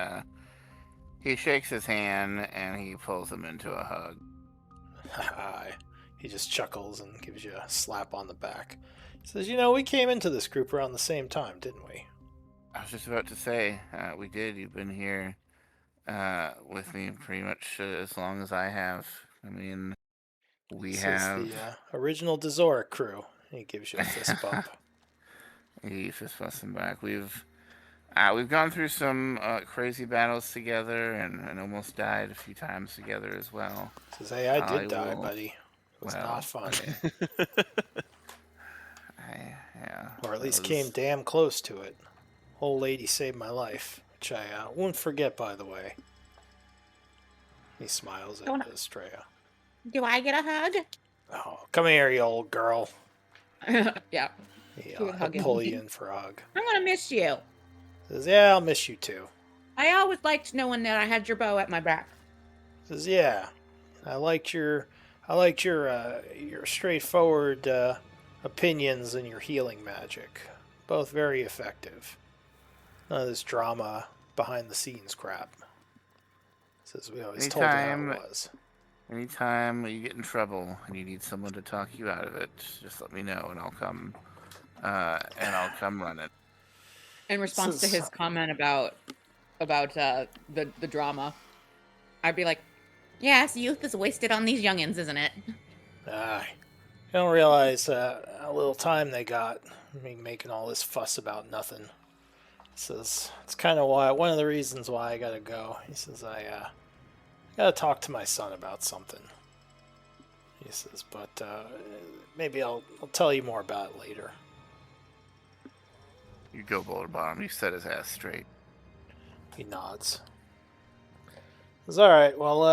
shakes his hand and he pulls him into a hug. He just chuckles and gives you a slap on the back. He says, we came into this group around the same time, didn't we? I was just about to say, we did. You've been here with me pretty much as long as I have. I mean, This is the original Dezoric crew. He gives you a fist bump. He fist bumps him back. We've We've gone through some crazy battles together and almost died a few times together as well. Says, hey, I did I die, will- buddy. It was well, not fun. Yeah. Or at that least was- came damn close to it. Old lady saved my life, which I won't forget, by the way. He smiles Don't- at Estrella. Do I get a hug? Oh, come here, you old girl. Yeah. She would He'll hug him. pull you in for a hug. I'm gonna miss you. Says, yeah, I'll miss you too. I always liked knowing that I had your bow at my back. Says, yeah, I liked your straightforward opinions and your healing magic. Both very effective. None of this drama behind the scenes crap. Says we always told you how it was. Anytime you get in trouble and you need someone to talk you out of it, just let me know and I'll come. Run it. In response to his comment about the drama, I'd be like, "Yes, youth is wasted on these youngins, isn't it?" I don't realize how little time they got. Making all this fuss about nothing. He says it's kind of one of the reasons why I gotta go. He says I gotta talk to my son about something. He says, but maybe I'll tell you more about it later. You go, Boulder Bottom. You set his ass straight. He nods. Says, all right. Well,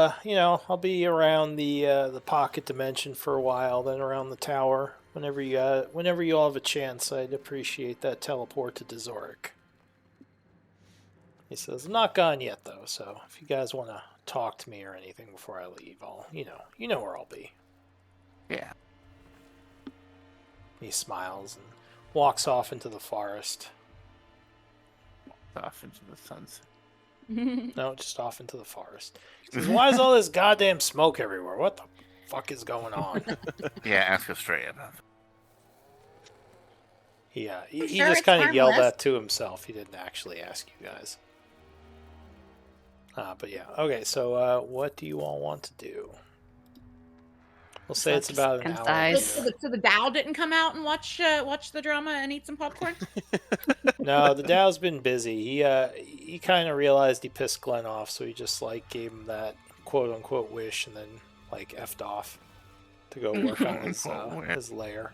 I'll be around the pocket dimension for a while. Then around the tower. Whenever you all have a chance, I'd appreciate that teleport to Dezoric. He says, I'm not gone yet though. So if you guys want to talk to me or anything before I leave, I'll you know where I'll be. Yeah. He smiles and walks off into the forest. Off into the sunset. No, just off into the forest. He says, why is all this goddamn smoke everywhere? What the fuck is going on? Yeah, ask Australia about that. Yeah, he sure just it's kind of yelled harmless. that to himself. He didn't actually ask you guys. But yeah, okay. So what do you all want to do? We'll say it's Just about an hour. concise. So the Dow didn't come out and watch the drama and eat some popcorn. No, the Dow's been busy. He kind of realized he pissed Glenn off, so he just gave him that quote unquote wish and then effed off to go work on his lair.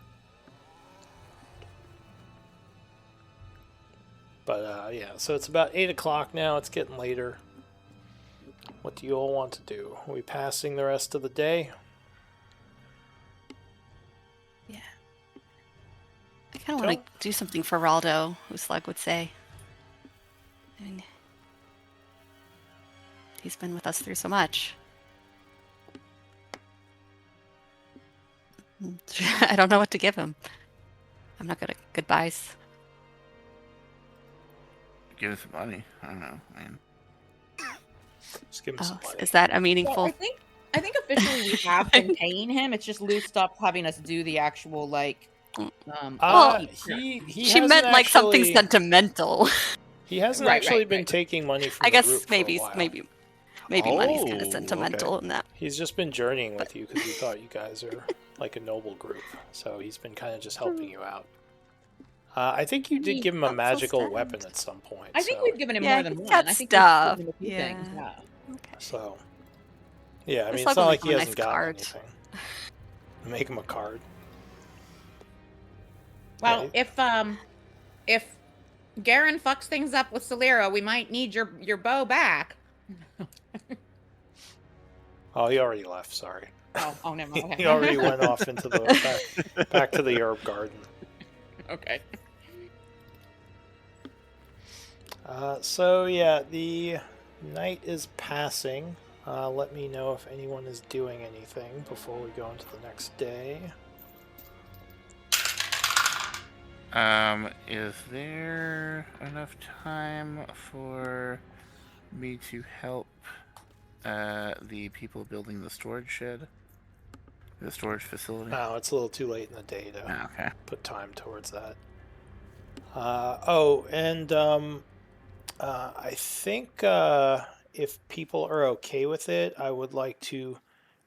But yeah, so it's about 8 o'clock now. It's getting later. What do you all want to do? Are we passing the rest of the day? Yeah. I kind of want to do something for Raldo, who Slug would say. I mean, he's been with us through so much. I don't know what to give him. I'm not good at goodbyes. Give him some money. I don't know, man. Just give him some Oh, money. is that a meaningful? Well, I think officially we have been paying him. It's just Lou stopped having us do the actual Well, he she meant like something actually- sentimental. He hasn't Right, actually right, been right. taking money from I the guess group for maybe a while. maybe money's kind Oh, of sentimental in that. He's just been journeying with you because he thought you guys are like a noble group. So he's been kind of just helping you out. I think you did give him a That's so magical sad. weapon at some point. I think so, we've given him Yeah, more than he's one. got I think stuff. we've given him a few Yeah. things. Yeah. Okay. So, yeah, I This mean, Slug it's not will like make he him a hasn't nice gotten card. anything. Make him a card. Well, Yeah. if Garen fucks things up with Solera, we might need your bow back. Oh, he already left. Sorry. Oh, never mind. Okay. He already went off into the back to the herb garden. Okay. So yeah, the night is passing. Let me know if anyone is doing anything before we go into the next day. Is there enough time for me to help the people building the storage shed? The storage facility? No, it's a little too late in the day to Ah, okay. put time towards that. I think if people are okay with it, I would like to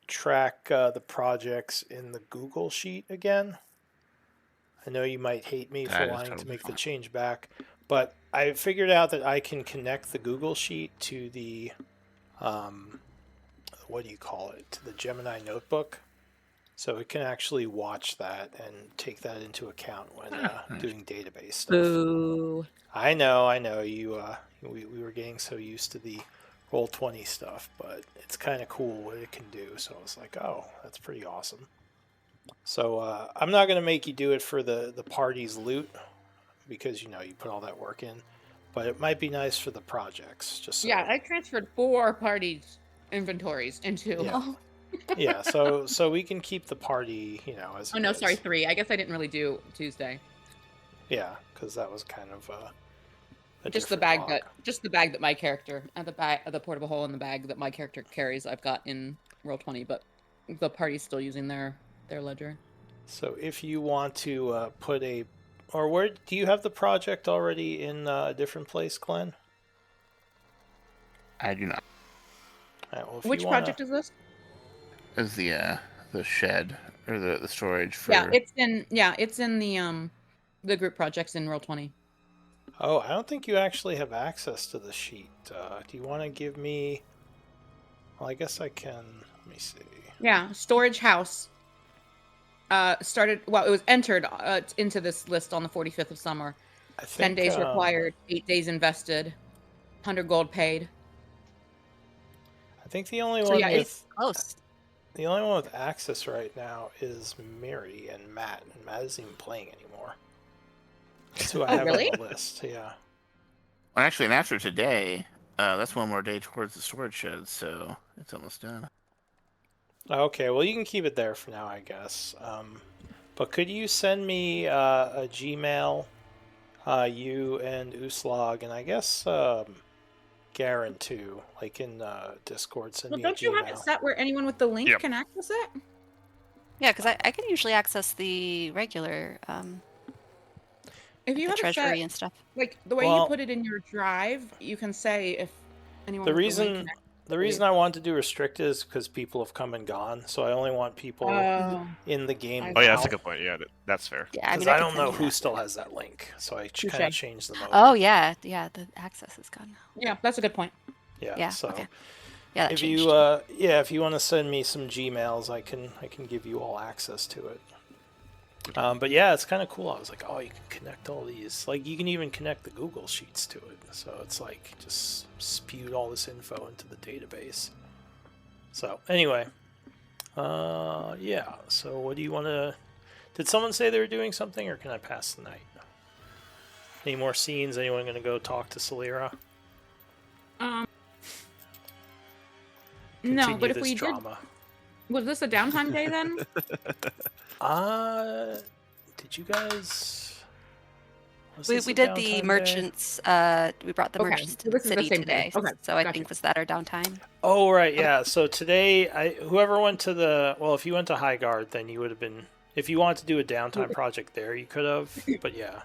track the projects in the Google Sheet again. I know you might hate me That for is wanting to totally make the fine. change back, But I figured out that I can connect the Google Sheet to the, what do you call it, to the Gemini notebook. So it can actually watch that and take that into account when Nice. doing database stuff. Boo. I know. We were getting so used to the Roll20 stuff, but it's kind of cool what it can do. So I was like, oh, that's pretty awesome. So I'm not going to make you do it for the party's loot because you put all that work in, but it might be nice for the projects. Just so. Yeah, I transferred 4 parties inventories into. Yeah. Oh, Yeah, so we can keep the party, as. Oh it no, is. sorry, 3. I guess I didn't really do Tuesday. Yeah, because that was kind of a Just the different bag log. the bag that my character, the portable hole in the bag that my character carries. I've got in Roll20, but the party's still using their ledger. So if you want to put or where do you have the project already in a different place, Glenn? I do not. All right, well, if Which you wanna, project is this? Is the shed or the storage for? Yeah, it's in the group projects in Roll20. Oh, I don't think you actually have access to the sheet. Do you want to give me? Well, I guess I can. Let me see. Yeah, storage house. Started. Well, it was entered into this list on the 45th of summer. I think 10 days required, 8 days invested, 100 gold paid. I think the only So, one yeah, it's close. the only one with access right now is Mary and Matt, and Matt isn't even playing anymore. That's who I have really? on the list. Yeah. Well, actually, and after today, that's one more day towards the storage shed, so it's almost done. Okay, well, you can keep it there for now, I guess. But could you send me a Gmail, you and Uslog, and I guess Garen too, like in Discord, send Well, me a don't you have it Gmail. set where anyone with the link Yep. can access it? Yeah, because I can usually access the regular If you the have it set, treasury and stuff. like the way Well- you put it in your drive, you can say if anyone The with the link reason can the reason I want to do restricted is because people have come and gone, so I only want people Oh, in the game I Oh yeah, now. that's a good point. Yeah, that's fair. Yeah, I Because mean, I can don't send know you who that. still has that link, so I Touche. kind of changed them over. Oh yeah, the access is gone now. yeah, that's a good point. Yeah. So okay. Yeah, that if changed. you if you want to send me some Gmails, I can give you all access to it. But yeah, it's kind of cool. I was like, oh, you can connect all these. Like, you can even connect the Google Sheets to it. So it's like just spewed all this info into the database. So anyway, yeah. So what do you want to? Did someone say they were doing something, or can I pass the night? Any more scenes? Anyone going to go talk to Salira? No, Continue but if this we drama. was this a downtime day then? Did you guys? Was We this a did downtime the day? merchants. We brought the Okay, merchants so to the this is the city same thing. today. Okay, So I gotcha. think was that our downtime? Oh right, yeah. So today, whoever went to if you went to Highguard, then you would have been. If you wanted to do a downtime project there, you could have. But yeah,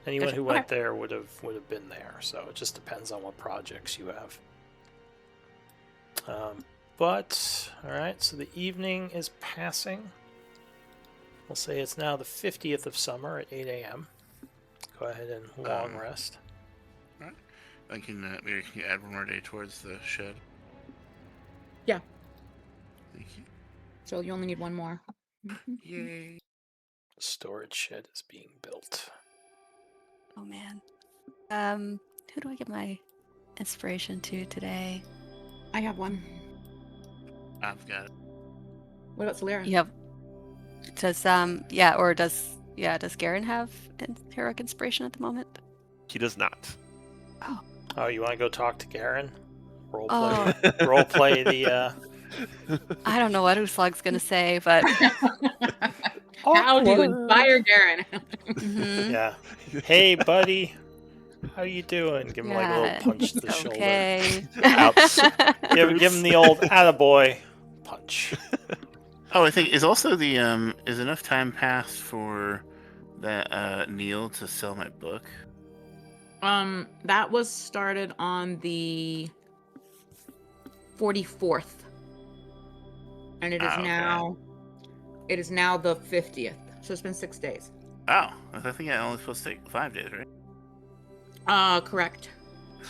anyone Gotcha. who went Okay. there would have been there. So it just depends on what projects you have. But all right, so the evening is passing. We'll say it's now the 50th of summer at 8 a.m. Go ahead and long rest. I can maybe can you add one more day towards the shed? Yeah. Thank you. So you only need one more. Yay! Storage shed is being built. Oh man. Who do I give my inspiration to today? I have one. I've got it. What about Solera? You have. Does does Garen have heroic inspiration at the moment? He does not. Oh, you want to go talk to Garen? Role play. Oh. Role play the. I don't know what Uslug's gonna say, but How do you Awkward. inspire Garen? mhm. Yeah. Hey, buddy. How you doing? Give him like a Yeah, little punch to the shoulder. okay. Ouch. Give him the old attaboy punch. Oh, I think is also the is enough time passed for that Neil to sell my book. That was started on the 44th. And it is Okay. now the 50th. So it's been 6 days. Oh, I think I only supposed to take 5 days, right? Correct.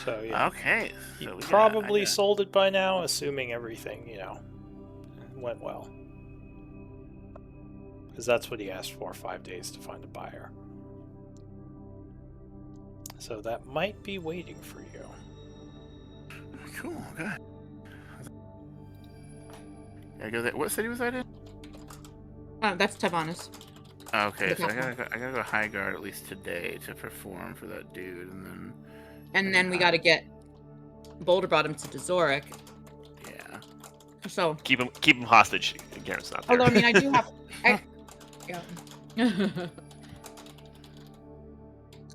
So yeah, Okay. you So probably sold it by now, assuming everything went well. Because that's what he asked for, 5 days to find a buyer. So that might be waiting for you. Cool. Good. I go there. What city was that in? That's Tavanis. Okay, The so I capital. gotta go high guard at least today to perform for that dude, And then we got to get Boulder Bottom to Dezoric. Yeah. So, Keep him hostage. Garen's not there. although I mean, I do have. Yeah.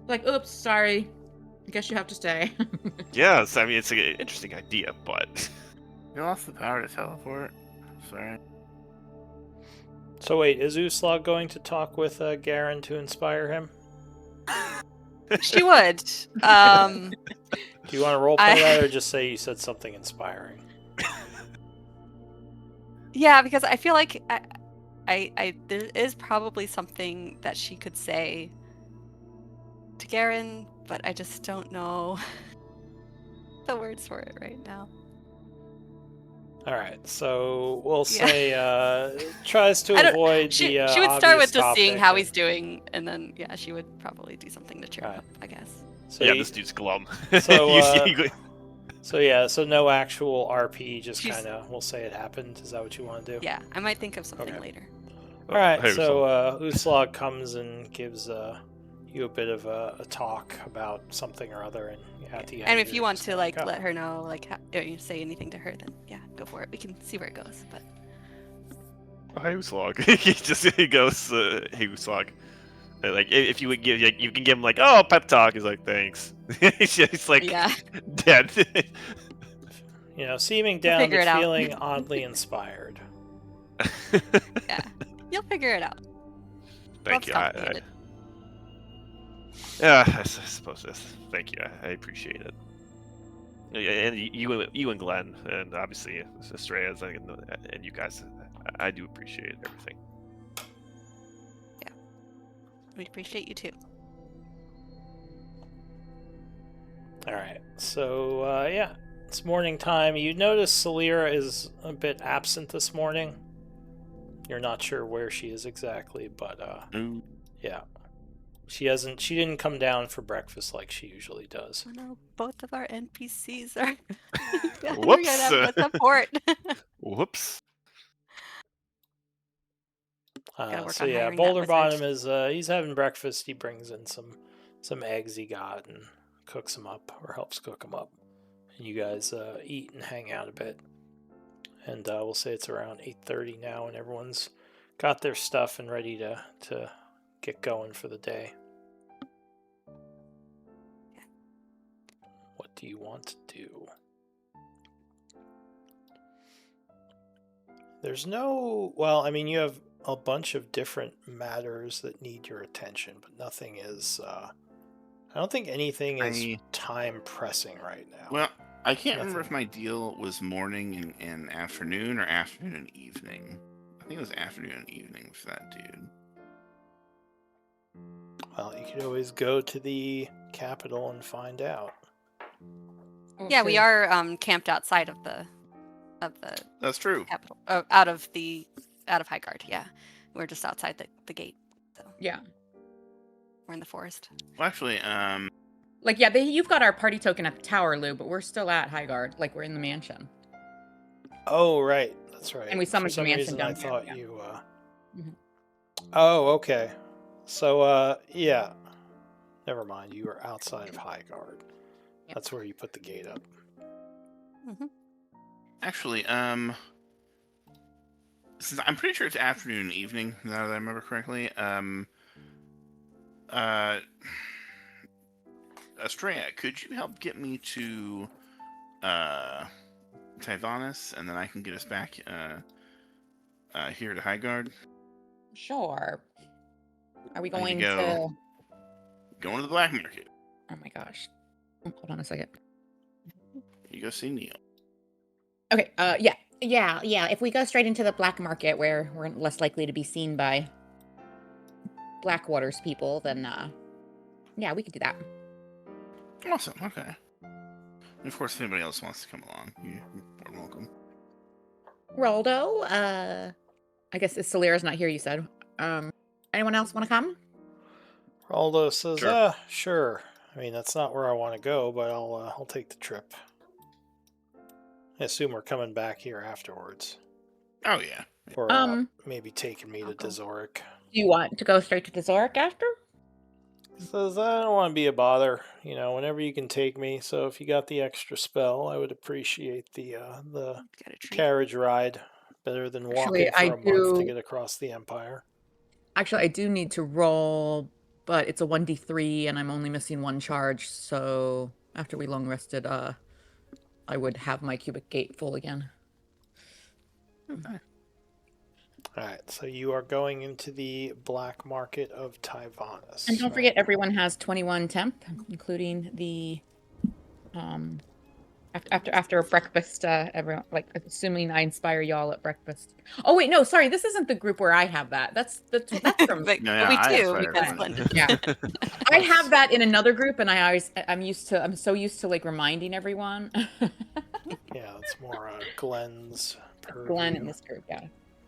Like, oops, sorry. I guess you have to stay. Yes, I mean it's an interesting idea, but You lost the power to teleport. Sorry. So wait, is Uslog going to talk with Garen to inspire him? She would. Do you want to roleplay I- that, or just say you said something inspiring? Yeah, because I feel like I there is probably something that she could say to Garen, but I just don't know the words for it right now. All right, so we'll Yeah. say I tries to don't- avoid She the would start obvious with just seeing topic how and- he's doing, and then yeah, she would probably do something to cheer him Alright. up, I guess. So yeah, you- this dude's glum. So so no actual RP, just She's- kind of we'll say it happened. Is that what you want to do? Yeah, I might think of something Okay. later. All right, Hey, so Uslog comes and gives you a bit of a talk about something or other, and at the end. And if you're you want just to like oh. let her know, like or you say anything to her, then yeah, go for it. We can see where it goes. But Hey, Uslog. he goes, hey, Uslog. Like, if you would give, like, you can give him like, oh, pep talk. He's like, thanks. He's like, yeah, dead. Seeming down figure but it out. feeling oddly inspired. yeah, you'll figure it out. Thank Love's you. complicated. Yeah, I suppose this. Thank you. I appreciate it. Yeah, and you and Glenn, and obviously Estrella, and you guys, I do appreciate everything. We appreciate you too. All right, so yeah, it's morning time. You notice Salira is a bit absent this morning. You're not sure where she is exactly, but Ooh. yeah, she didn't come down for breakfast like she usually does. Oh no, both of our NPCs are. We're Whoops. gonna have no support. Whoops. Gotta work So on yeah, hiring that Boulder wizard. Bottom is he's having breakfast. He brings in some eggs he got and cooks them up, or helps cook them up. And you guys eat and hang out a bit. And we'll say it's around 8:30 now, and everyone's got their stuff and ready to get going for the day. What do you want to do? There's no... Well, I mean, you have a bunch of different matters that need your attention, but nothing is... I don't think anything is time pressing right now. Well, I can't remember Nothing. if my deal was morning and afternoon or afternoon and evening. I think it was afternoon and evening for that dude. Well, you could always go to the capital and find out. Yeah, we are camped outside of the That's true. capital, out of High Guard. Yeah, we're just outside the gate. So Yeah. we're in the forest. Well, actually, Like, yeah, you've got our party token at the tower, Lou, but we're still at High Guard. Like, we're in the mansion. Oh, right. That's right. And we summoned For some the mansion reason, down I here, thought yeah. you... Mhm. Oh, okay. So, yeah. Never mind. You were outside of High Guard. Yep. That's where you put the gate up. actually, since I'm pretty sure it's afternoon and evening, now that I remember correctly. Estrella, could you help get me to Tyvanis, and then I can get us back here to High Guard? Sure. Are we I need going to to... go. Going to the black market. Oh my gosh. Oh, hold on a second. You go see Neil. Okay, yeah. If we go straight into the black market where we're less likely to be seen by Blackwater's people, then, yeah, we could do that. Awesome. Okay. And of course, if anybody else wants to come along, you're more than welcome. Roldo, I guess Celera's not here, you said. Anyone else want to come? Aldo says, Sure. Sure. I mean, that's not where I want to go, but I'll take the trip. I assume we're coming back here afterwards. Oh yeah. Or maybe taking me to Dazoric. Do you want to go straight to Dazoric after? He says, I don't want to be a bother, whenever you can take me. So if you got the extra spell, I would appreciate the Got a treat. carriage ride. Better than walking Actually, for a month to get across the Empire. Actually, I do need to roll, but it's a 1d3 and I'm only missing one charge. So after we long rested, I would have my cubic gate full again. Okay. Alright, so you are going into the black market of Tyvanus. And don't forget, everyone has 21 temp, including the after breakfast. Everyone, like, assuming I inspire y'all at breakfast. Oh wait, no, sorry, this isn't the group where I have that. That's from but, No, but we yeah, I do inspire because everyone. Splendid. yeah. I have that in another group, and I'm so used to like reminding everyone. Yeah, it's more Glenn's purview. Glenn in this group, yeah.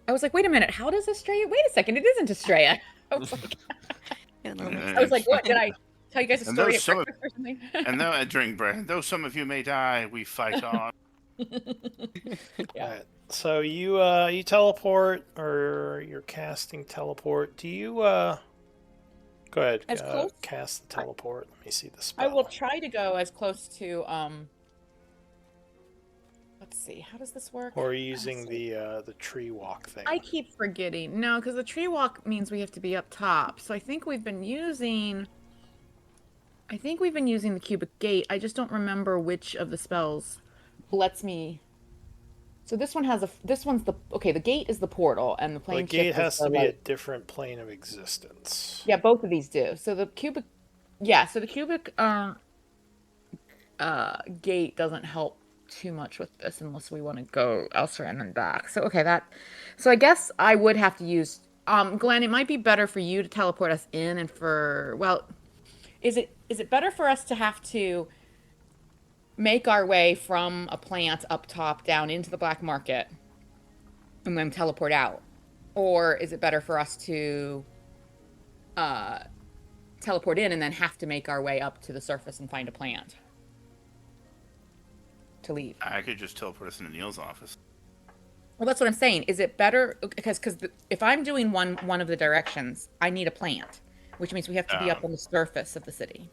I was like, wait a minute, how does Estrella? Wait a second, it isn't Estrella. I was like, what? Did I tell you guys a And story those at breakfast or something? And though during break, though some of you may die, we fight on. Yeah. Alright, so you teleport, or you're casting teleport. Do you go ahead, As close- cast the teleport. Let me see the spell. I will try to go as close to let's see, how does this work? Or using the tree walk thing. I keep forgetting. No, because the tree walk means we have to be up top. So I think we've been using the cubic gate. I just don't remember which of the spells lets me. So this one has the gate is the portal, and the plane The gate shift is has the to be a light. different plane of existence. Yeah, both of these do. So the cubic gate doesn't help too much with this unless we want to go elsewhere and then back. So I guess I would have to use Glenn, it might be better for you to teleport us in, and is it better for us to have to make our way from a plant up top down into the black market and then teleport out? Or is it better for us to teleport in and then have to make our way up to the surface and find a plant to leave? I could just teleport us into Neil's office. Well, that's what I'm saying. Is it better because if I'm doing one of the directions, I need a plant, which means we have to be up on the surface of the city.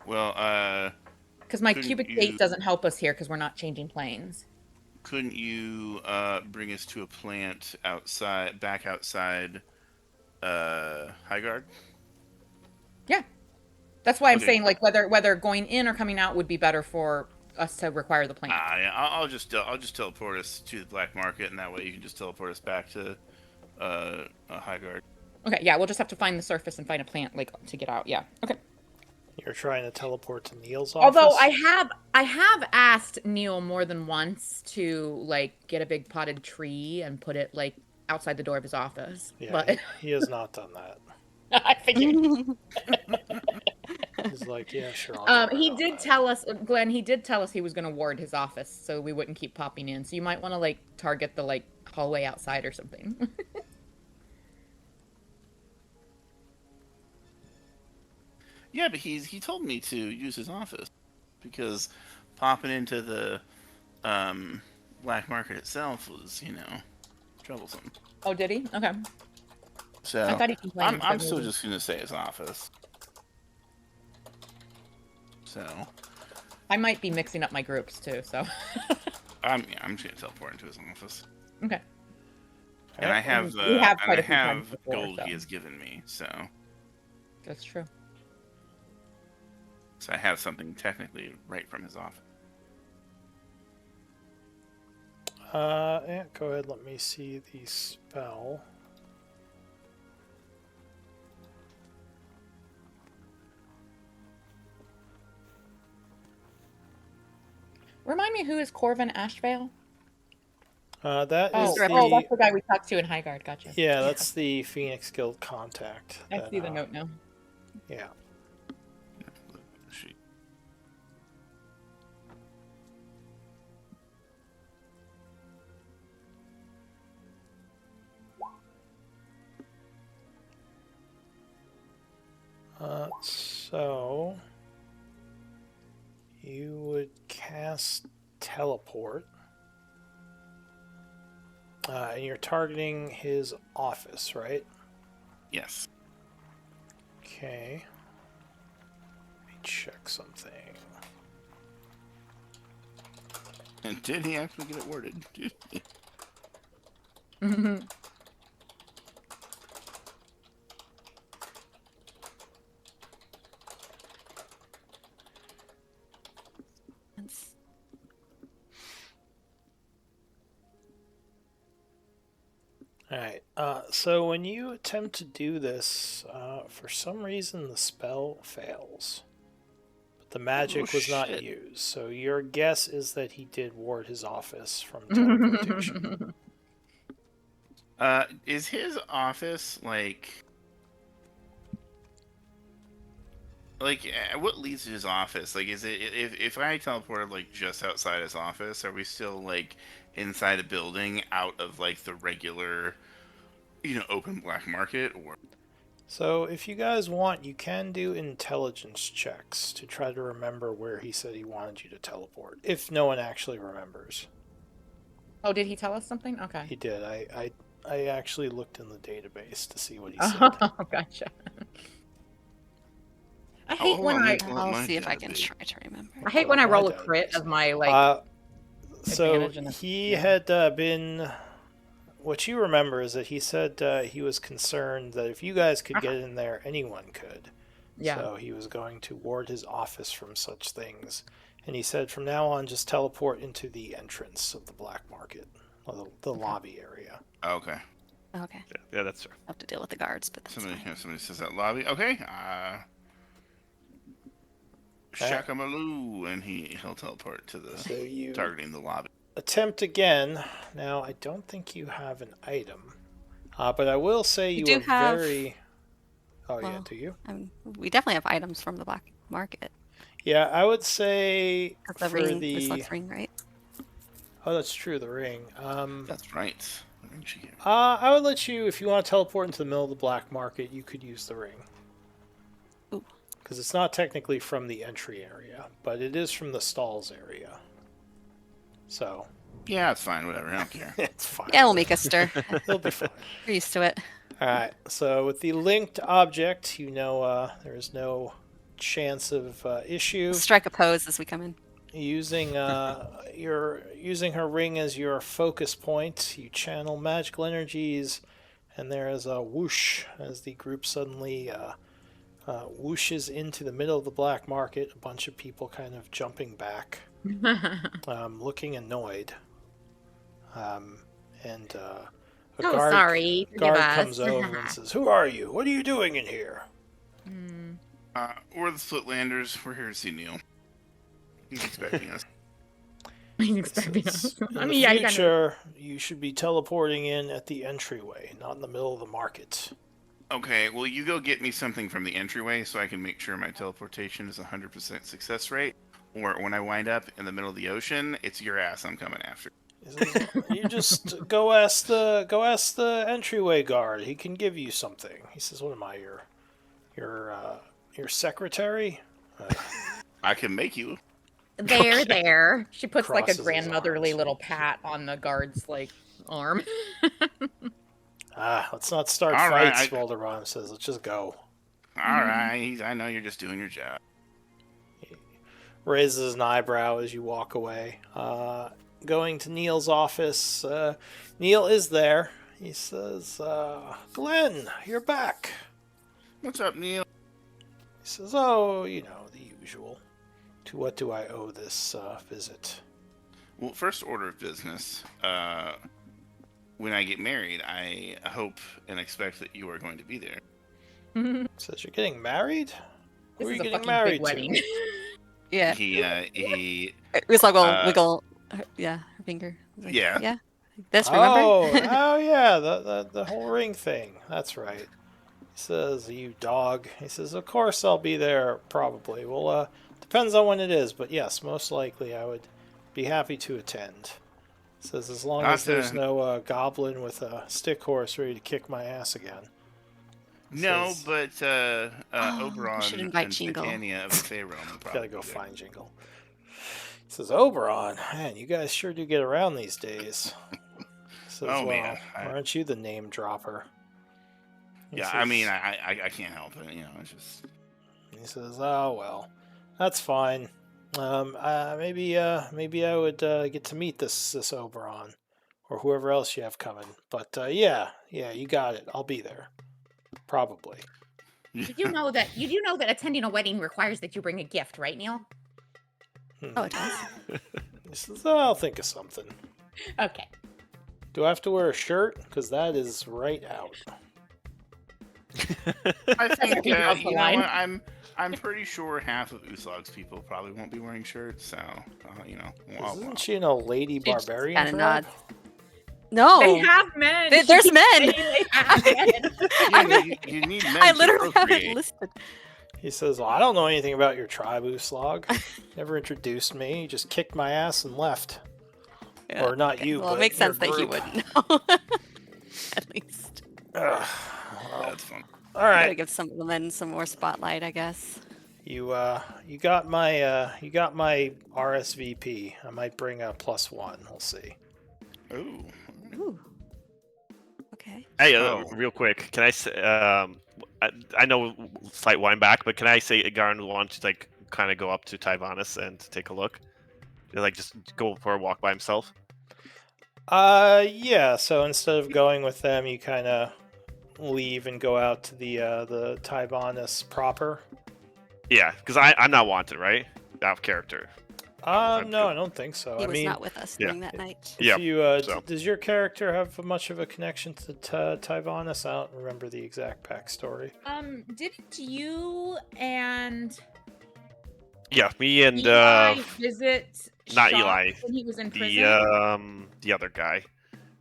Well, because my couldn't cubic you- gate doesn't help us here because we're not changing planes. couldn't you bring us to a plant back outside Highguard? Yeah, that's why I'm Okay. saying like whether going in or coming out would be better for us to require the plant. Yeah, I'll just teleport us to the black market, and that way you can just teleport us back to Highguard. Okay, yeah, we'll just have to find the surface and find a plant like to get out. Yeah, okay. You're trying to teleport to Neil's office? Although I have asked Neil more than once to like get a big potted tree and put it like outside the door of his office. Yeah, But he has not done that. I figured. He's like, yeah, sure. I'll get He around did that. tell us, Glenn. He did tell us he was going to ward his office so we wouldn't keep popping in. So you might want to like target the like hallway outside or something. Yeah, but he told me to use his office because popping into the black market itself was, troublesome. Oh, did he? Okay. So I thought he complained. I'm still just gonna say his office. So I might be mixing up my groups too. So. I'm just gonna teleport into his office. Okay. And I have We have quite a few times before, gold so. he has given me, so That's true. I have something technically right from his office. Yeah, go ahead. Let me see the spell. Remind me, who is Corvin Ashvale? That is Oh, that's the guy we talked to in Highguard. Gotcha. yeah, that's the Phoenix Guild contact. I see the note now. Yeah. She. So you would cast teleport, and you're targeting his office, right? Yes. Okay. Let me check something. And did he actually get it worded? It's- Alright, so when you attempt to do this, for some reason the spell fails. But the magic was not shit. used, so your guess is that he did ward his office from teleportation. Is his office like what leads to his office? Like, is it if I teleported like just outside his office, are we still like inside a building out of like the regular, open black market? Or So if you guys want, you can do intelligence checks to try to remember where he said he wanted you to teleport, if no one actually remembers. Oh, did he tell us something? Okay. He did. I actually looked in the database to see what he Oh, said. gotcha. I hate hold when on, I let I'll my see if I data can be. try to remember. I hate Go when I on my roll a crit database. of my like. So advantage in a- he yeah. had been. What you remember is that he said he was concerned that if you guys could get in there, anyone could. Yeah. So he was going to ward his office from such things. And he said from now on, just teleport into the entrance of the black market, or the lobby area. Oh, okay. Okay. Yeah, that's fair. I have to deal with the guards, but that's Somebody fine. says that lobby. Okay. Shakamaloo, and he'll teleport to the So you targeting the lobby. attempt again. Now, I don't think you have an item. But I will say We you do are have- very... Oh, yeah, well, do you? We definitely have items from the black market. Yeah, I would say Because the for ring, the... this looks ring, right? Oh, that's true, the ring. That's right. The ring she gave me. I would let you, if you want to teleport into the middle of the black market, you could use the ring. Ooh. Because it's not technically from the entry area, but it is from the stalls area. So, Yeah, it's fine. Whatever. I don't care. it's fine. Yeah, we'll make a stir. It'll be fine. We're used to it. Alright, so with the linked object, there is no chance of issue. Strike a pose as we come in. Using using her ring as your focus point, you channel magical energies, and there is a whoosh as the group suddenly whooshes into the middle of the black market. A bunch of people kind of jumping back, looking annoyed, and a Oh, guard, sorry. Forgive guard us. comes over and says, "Who are you? What are you doing in here?" We're the Splitlanders. We're here to see Neil. He's expecting us. He's expecting us. Says, I in mean, the yeah, he kind of. future, you should be teleporting in at the entryway, not in the middle of the market. Okay, well, you go get me something from the entryway so I can make sure my teleportation is 100% success rate. Or when I wind up in the middle of the ocean, it's your ass I'm coming after. He says, you just go ask the entryway guard. He can give you something. He says, "What am I, your secretary?" I can make you. There. She puts like a Crosses his grandmotherly arms. little pat on the guard's like arm. Let's not start All right, fights. Valderon says, "Let's just go." All right, I know you're just doing your job. Raises an eyebrow as you walk away. Going to Neil's office. Neil is there. He says, "Glenn, you're back." What's up, Neil? He says, "Oh, the usual. To what do I owe this visit?" Well, first order of business. When I get married, I hope and expect that you are going to be there. Says, "You're getting married? Who This are is you a getting fucking married big wedding. to?" Yeah. He It's like uh, wiggle. Yeah, her finger. Like, Yeah. Yeah. This, remember? Oh, yeah, the whole ring thing. That's right. He says, "You dog." He says, "Of course I'll be there, probably. Well, depends on when it is, but yes, most likely I would be happy to attend." He says, "As long Not as there's to- no goblin with a stick horse ready to kick my ass again." No, Says- but Oh, we should Oberon invite and Jingle. Titania of the Fey Realm will probably Gotta go be there. find Jingle. He says, "Oberon, man, you guys sure do get around these days." He says, Oh, "Well, man, why aren't you the name dropper?" He Yeah, I mean, I can't help it. You know, it's just. He says, "Oh well, that's fine. Maybe I would get to meet this Oberon, or whoever else you have coming. But yeah, you got it. I'll be there, probably." Did you know that attending a wedding requires that you bring a gift, right, Neil? Oh, it does. He says, "Oh, I'll think of something. Okay. Do I have to wear a shirt? Because that is right out." I think okay, that's you know fine. what, I'm pretty sure half of Uslog's people probably won't be wearing shirts, so you know. Isn't she in a lady just barbarian kinda tribe? nods. No, They have men. there's men. They have men. Yeah, you need men I to literally have it procreate. listed. He says, "Well, I don't know anything about your tribe, Uslog. Never introduced me. You just kicked my ass and left. Yeah, Or not okay. you, Well, but it makes your sense that he group." wouldn't know. At least. Ugh, well, That's fun. all Gotta right. give some of the men some more spotlight, I guess. You got my RSVP. I might bring a +1. We'll see. Ooh. Ooh. Okay. Hey, Oh. real quick, can I say? I know slight wind back, but can I say Garn wants to like kind of go up to Tyvanis and take a look, like just go for a walk by himself? Yeah. So instead of going with them, you kind of leave and go out to the Tyvanis proper. Yeah, because I'm not wanted, right? Out of character. I'm No, good. I don't think so. He I was mean, not with us yeah. during that night. if Yeah, you so. does your character have much of a connection to Tyvanis? I don't remember the exact backstory. Didn't you and Yeah, me and Eli visit not Shock Eli, when he was in prison? the other guy.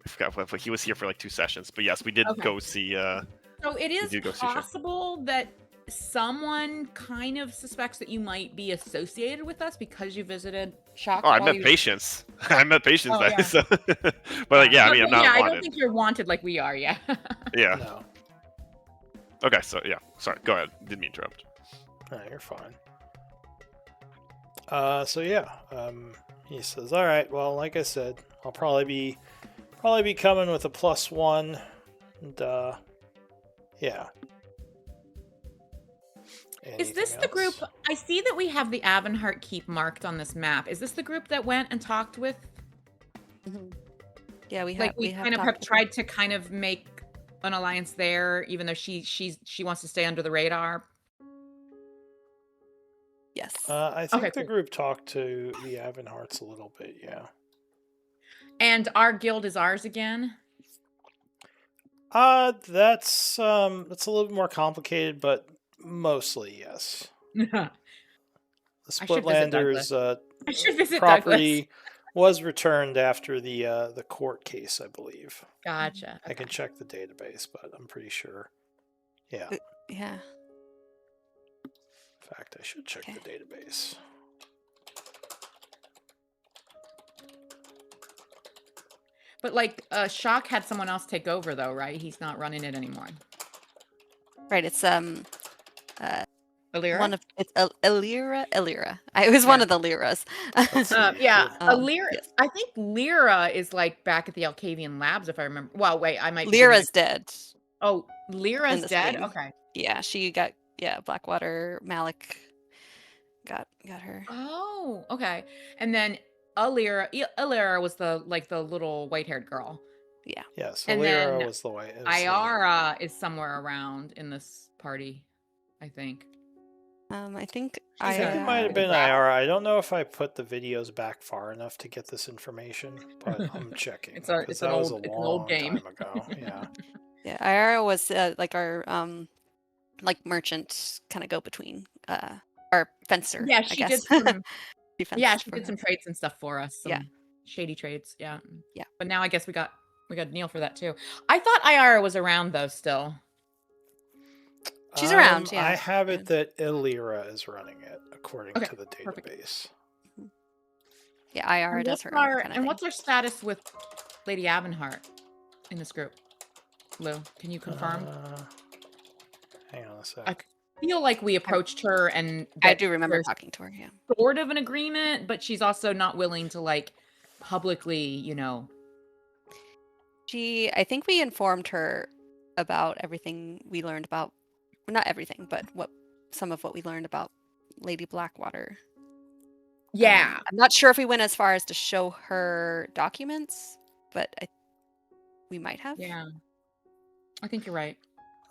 I forgot, but he was here for like 2 sessions. But yes, we did Okay. go see. So it is did go see Shock. possible that someone kind of suspects that you might be associated with us because you visited Shock. Oh, I while met you- Patience. I met Patience. Oh, there, yeah. so. But yeah, I mean, I'm not I wanted. don't think you're wanted like we are. Yeah. Yeah. No, Okay. So yeah. Sorry. Go ahead. Didn't mean to interrupt. no, you're fine. So yeah, he says, "All right, well, like I said, I'll probably be coming with a +1, and yeah." Is this Anything the group? else? I see that we have the Avonheart Keep marked on this map. Is this the group that went and talked with? Mhm. Yeah, we have. Like we have kind of talked have with tried to kind of make an alliance there, even though she wants to stay under the radar. Yes. I think Okay, the cool. group talked to the Avonhearts a little bit, yeah. And our guild is ours again. That's a little bit more complicated, but mostly yes. I The should visit Douglas. Splitlanders should visit property was returned after the court case, I believe. Gotcha. I can check the database, but I'm pretty sure. Yeah. Yeah. In fact, I should check Okay. the database. But like, Shock had someone else take over though, right? He's not running it anymore. Right. It's Alira? one of it's Elira. It was one Yeah. of the Lyras. Let's see. Yeah, Um, Alira. yes. I think Lyra is like back at the Alcavian Labs, if I remember. Well, wait, I might. be Lyra's getting dead. Oh, in Lyra's this dead. game. Okay. Yeah, she got Blackwater Malik got her. Oh, okay. And then Alira was the little white-haired girl. Yes, And Alira then was the way. Iara is somewhere around in this party, I think. I think I think it might have been Iara. I don't know if I put the videos back far enough to get this information, but I'm checking. It's an 'cause that was old- a it's an old long game. time ago. Yeah. Yeah, Iara was like our like merchant kind of go between our fencer. Yeah, I she guess. did some. She fenced Yeah, she for did some us. trades and stuff for us. Some Yeah. shady trades. Yeah. Yeah. But now I guess we got Neil for that too. I thought Iara was around though still. She's around, yeah. I have it that Illyra is running it, according Okay, to the perfect. database. Yeah, IR And does what's her own our kind of and thing. what's our status with Lady Avonheart in this group? Lou, can you confirm? Hang on a sec. I feel like we approached her and I that do remember there's talking to her, yeah. sort of an agreement, but she's also not willing to like publicly, I think we informed her about everything we learned about, well, not everything, but some of what we learned about Lady Blackwater. Yeah. I'm not sure if we went as far as to show her documents, but we might have. Yeah. I think you're right.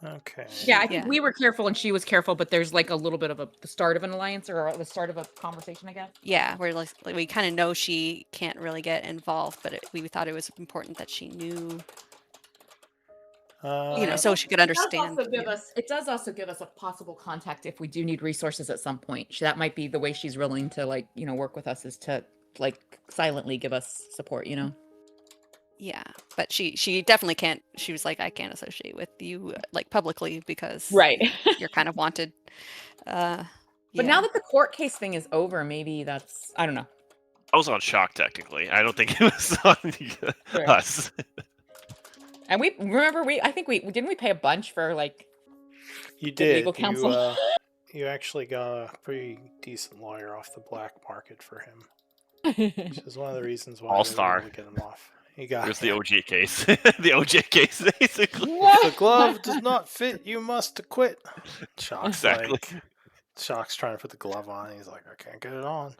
Okay. Yeah, I think Yeah. we were careful and she was careful, but there's like a little bit of the start of an alliance or the start of a conversation, I guess. Yeah, we're like we kind of know she can't really get involved, but we thought it was important that she knew, so she could understand. It does also give us a possible contact if we do need resources at some point. That might be the way she's willing to work with us, is to silently give us support, Yeah, but she definitely can't. She was like, I can't associate with you publicly because Right. you're kind of wanted. But Yeah. now that the court case thing is over, maybe that's, I don't know. I was on shock technically. I don't think it was on Sure. us. And I think we didn't pay a bunch for You the did. legal counsel. You actually got a pretty decent lawyer off the black market for him, which is one of the reasons why we were All-star. able to get him off. He got It was the OJ case. The OJ case, basically. If the glove does not fit, you must acquit. Shock's Exactly. Shock's trying to put the glove on. He's like, I can't get it on.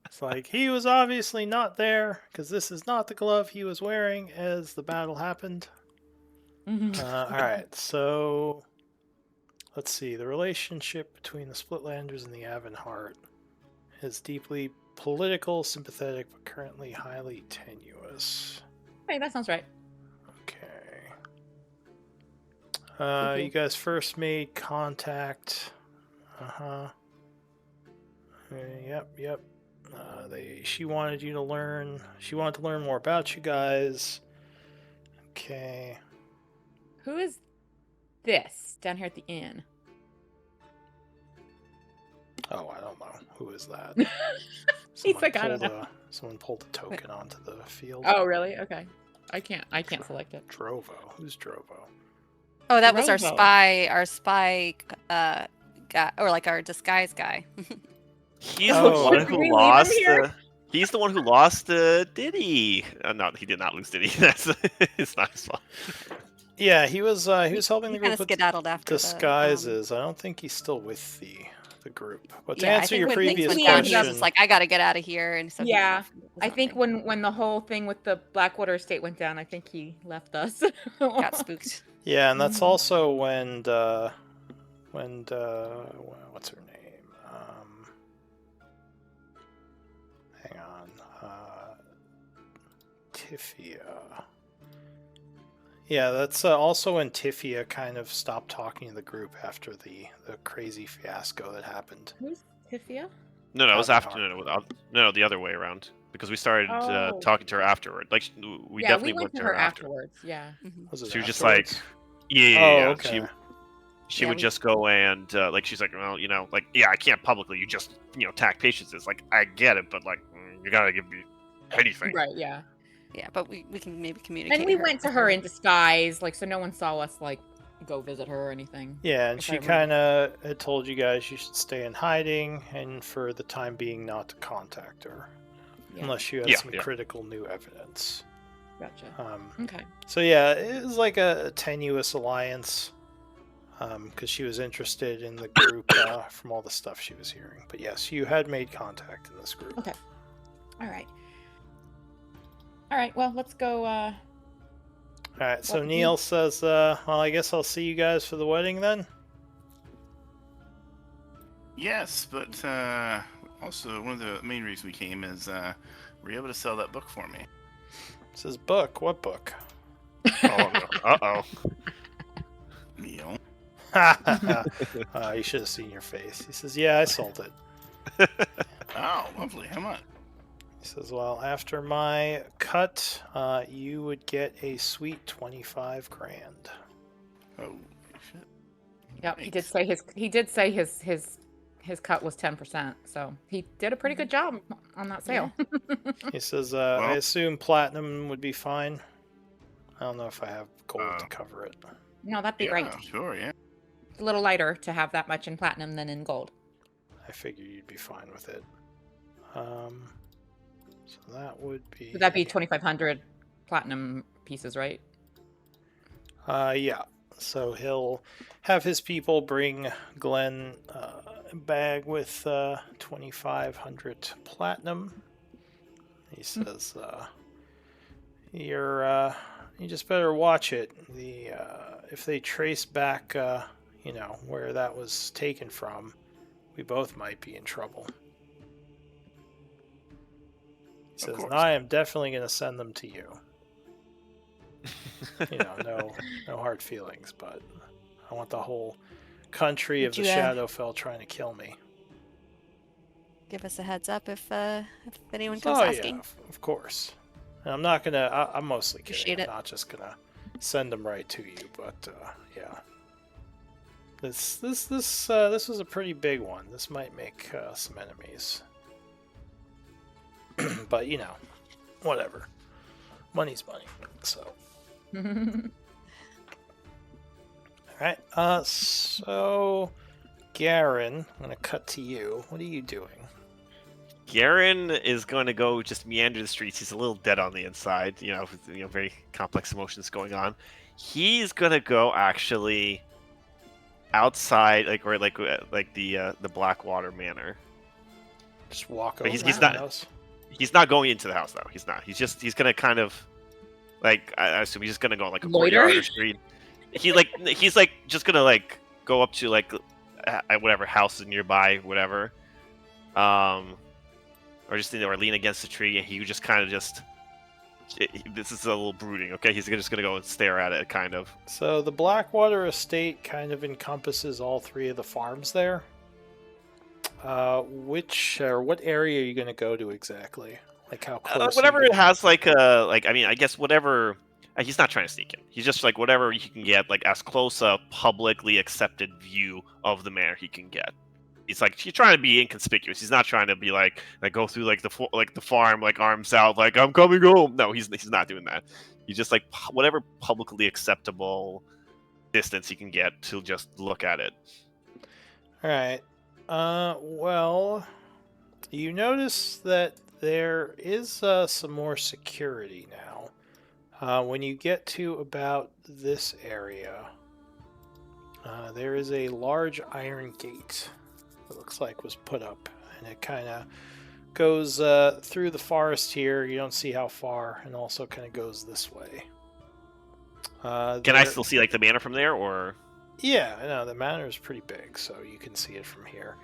It's like, he was obviously not there because this is not the glove he was wearing as the battle happened. All right, so let's see. The relationship between the Splitlanders and the Avonheart is deeply political, sympathetic, but currently highly tenuous. Hey, that sounds right. Okay. You guys first made contact. Yep. She wanted you to learn. She wanted to learn more about you guys. Okay. Who is this down here at the inn? Oh, I don't know. Who is that? He's like, I don't know. Someone pulled a token onto the field. Oh, really? Okay. I can't select it. Drovo. Who's Drovo? Oh, that was our Robo. spy guy, or our disguise guy. He's Oh, the one should who we leave him lost here? He's the one who lost Diddy. No, he did not lose Diddy. It's not his fault. Yeah, he was helping He the kind group of with skedaddled after disguises. I don't think he's still with the group. But to I answer think your when things previous went down, he question, was just like, I gotta get out of here, and so Yeah, he I think when the whole thing with the Blackwater estate went down, I think he left us. got spooked. yeah, and that's also when what's her name? Hang on, Tifia. Yeah, that's also when Tifia kind of stopped talking to the group after the crazy fiasco that happened. Who's Tifia? No, it was after. Avonheart. No, the other way around. Because we started Oh. talking to her afterward. We definitely went to her afterwards. Yeah. Was it She was just like, afterwards? yeah. Oh, okay. She Yeah, would we- just go and she's like, well, I can't publicly. You just attack patients. It's like, I get it, but you gotta give me anything. Right. Yeah. Yeah, but we can maybe communicate. And we went to her in disguise, so no one saw us go visit her or anything. Yeah, and if I she remember. kind of had told you guys you should stay in hiding and for the time being not to contact her. Yeah. Unless you had Yeah, some yeah. critical new evidence. Gotcha. Um, Okay. so yeah, it was like a tenuous alliance because she was interested in the group from all the stuff she was hearing. But yes, you had made contact in this group. Okay. All right. Well, let's go. All right, so Well, Neil says, well, I guess I'll see you guys for the wedding then? Yes, but also one of the main reasons we came is were you able to sell that book for me? Says book. What book? Oh no. Uh-oh. Neil. You should have seen your face. He says, yeah, I sold it. Oh, lovely. How much? He says, well, after my cut, you would get a sweet 25 grand. Oh, shit. Yep, he did Thanks. say his cut was 10%, so he did a pretty good job on that sale. He says, I Well- assume platinum would be fine. I don't know if I have gold to cover it. No, that'd be Yeah, great. sure, yeah. It's a little lighter to have that much in platinum than in gold. I figure you'd be fine with it. So that would be... Would that be 2,500 platinum pieces, right? Yeah. So he'll have his people bring Glenn a bag with 2,500 platinum. He says, you just better watch it. If they trace back, where that was taken from, we both might be in trouble. He says, and I am definitely going to send them to you. No hard feelings, but I want the whole country of the Shadowfell trying to kill me. Give us a heads up if anyone comes asking. Yeah, of course. And I'm not gonna. I'm mostly kidding. Appreciate it. I'm not just gonna send them right to you, but yeah. This was a pretty big one. This might make some enemies, but whatever. Money's money. So. Alright, so Garen, I'm gonna cut to you. What are you doing? Garen is going to go just meander the streets. He's a little dead on the inside, with very complex emotions going on. He's going to go actually outside, like the Blackwater Manor. Just walk But over he's to the not- house? He's not going into the house though. He's not. He's going to kind of I assume he's just going to go on, like a Loiter? courtyard or street. He's just going to go up to whatever house is nearby, whatever. Or just or lean against a tree, and he just kind of this is a little brooding, okay? He's just gonna go and stare at it, kind of. So the Blackwater estate kind of encompasses all three of the farms there. What area are you gonna go to exactly? Like how close? Whatever it has, I guess whatever. He's not trying to sneak in. He's just whatever he can get, as close a publicly accepted view of the manor he can get. He's trying to be inconspicuous. He's not trying to be go through the farm arms out I'm coming home. No, he's not doing that. He's just whatever publicly acceptable distance he can get to just look at it. All right. Well, you notice that there is some more security now. When you get to about this area, there is a large iron gate. It looks like was put up, and it kind of goes through the forest here. You don't see how far, and also kind of goes this way. Can I still see the manor from there, or? Yeah, no, the manor is pretty big, so you can see it from here.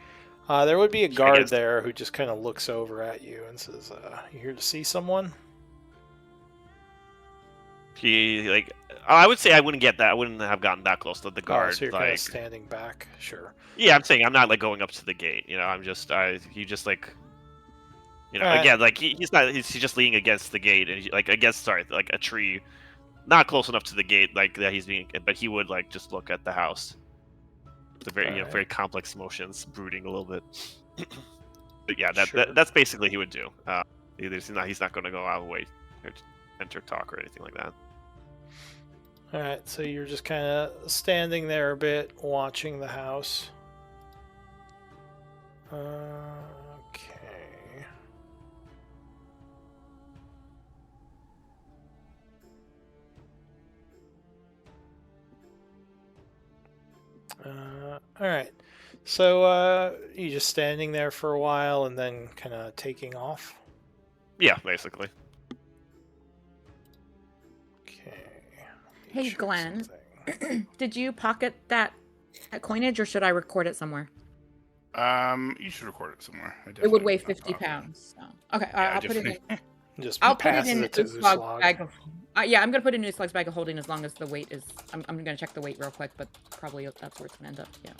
There would be a guard there who just kind of looks over at you and says, "You here to see someone?" I would say I wouldn't get that. I wouldn't have gotten that close to the guard. So you're kind of standing back. Sure. Yeah, I'm saying I'm not going up to the gate. I'm just again, he's not. He's just leaning against the gate and against a tree, not close enough to the gate that he's being. But he would just look at the house. The very very complex emotions brooding a little bit. But yeah, that's basically what he would do. He's not going to go out of the way to enter, talk, or anything like that. Alright, so you're just kind of standing there a bit, watching the house. Okay. Alright. So, you just standing there for a while and then kind of taking off? Yeah, basically. Hey, Glenn, did you pocket that coinage, or should I record it somewhere? You should record it somewhere. It would weigh 50 pounds. So. Okay, I'll put it in. I'll put it in a Uslog's bag of. Yeah, I'm gonna put it in Uslog's bag of holding as long as the weight is. I'm gonna check the weight real quick, but probably that's where it's gonna end up. Yeah.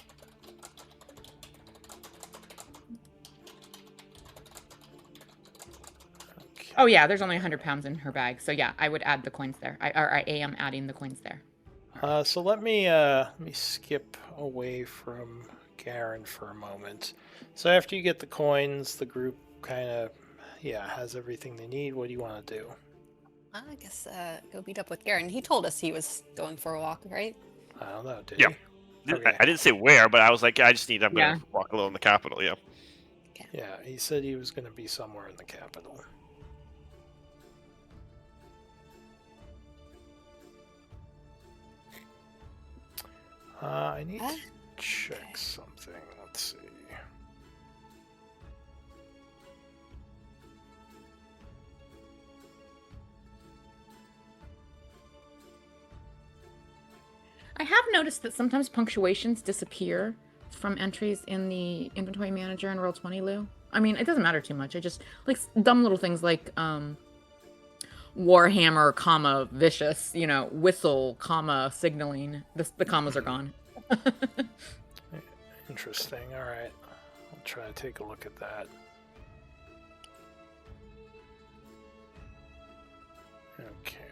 Oh yeah, there's only 100 pounds in her bag, so yeah, I would add the coins there. I am adding the coins there. So let me skip away from Garen for a moment. So after you get the coins, the group kind of has everything they need. What do you want to do? I guess go meet up with Garen. He told us he was going for a walk, right? I don't know. Did Yeah. he? Okay. I didn't say where, but I was like, I'm Yeah. gonna walk alone in the capital. Yeah. Yeah, he said he was going to be somewhere in the capital. I need to check something. Let's see. I have noticed that sometimes punctuations disappear from entries in the inventory manager in Roll20, Lou. I mean, it doesn't matter too much. I just like dumb little things like Warhammer, comma, vicious, whistle, comma, signaling. The commas are gone. Interesting. All right. I'll try to take a look at that. Okay.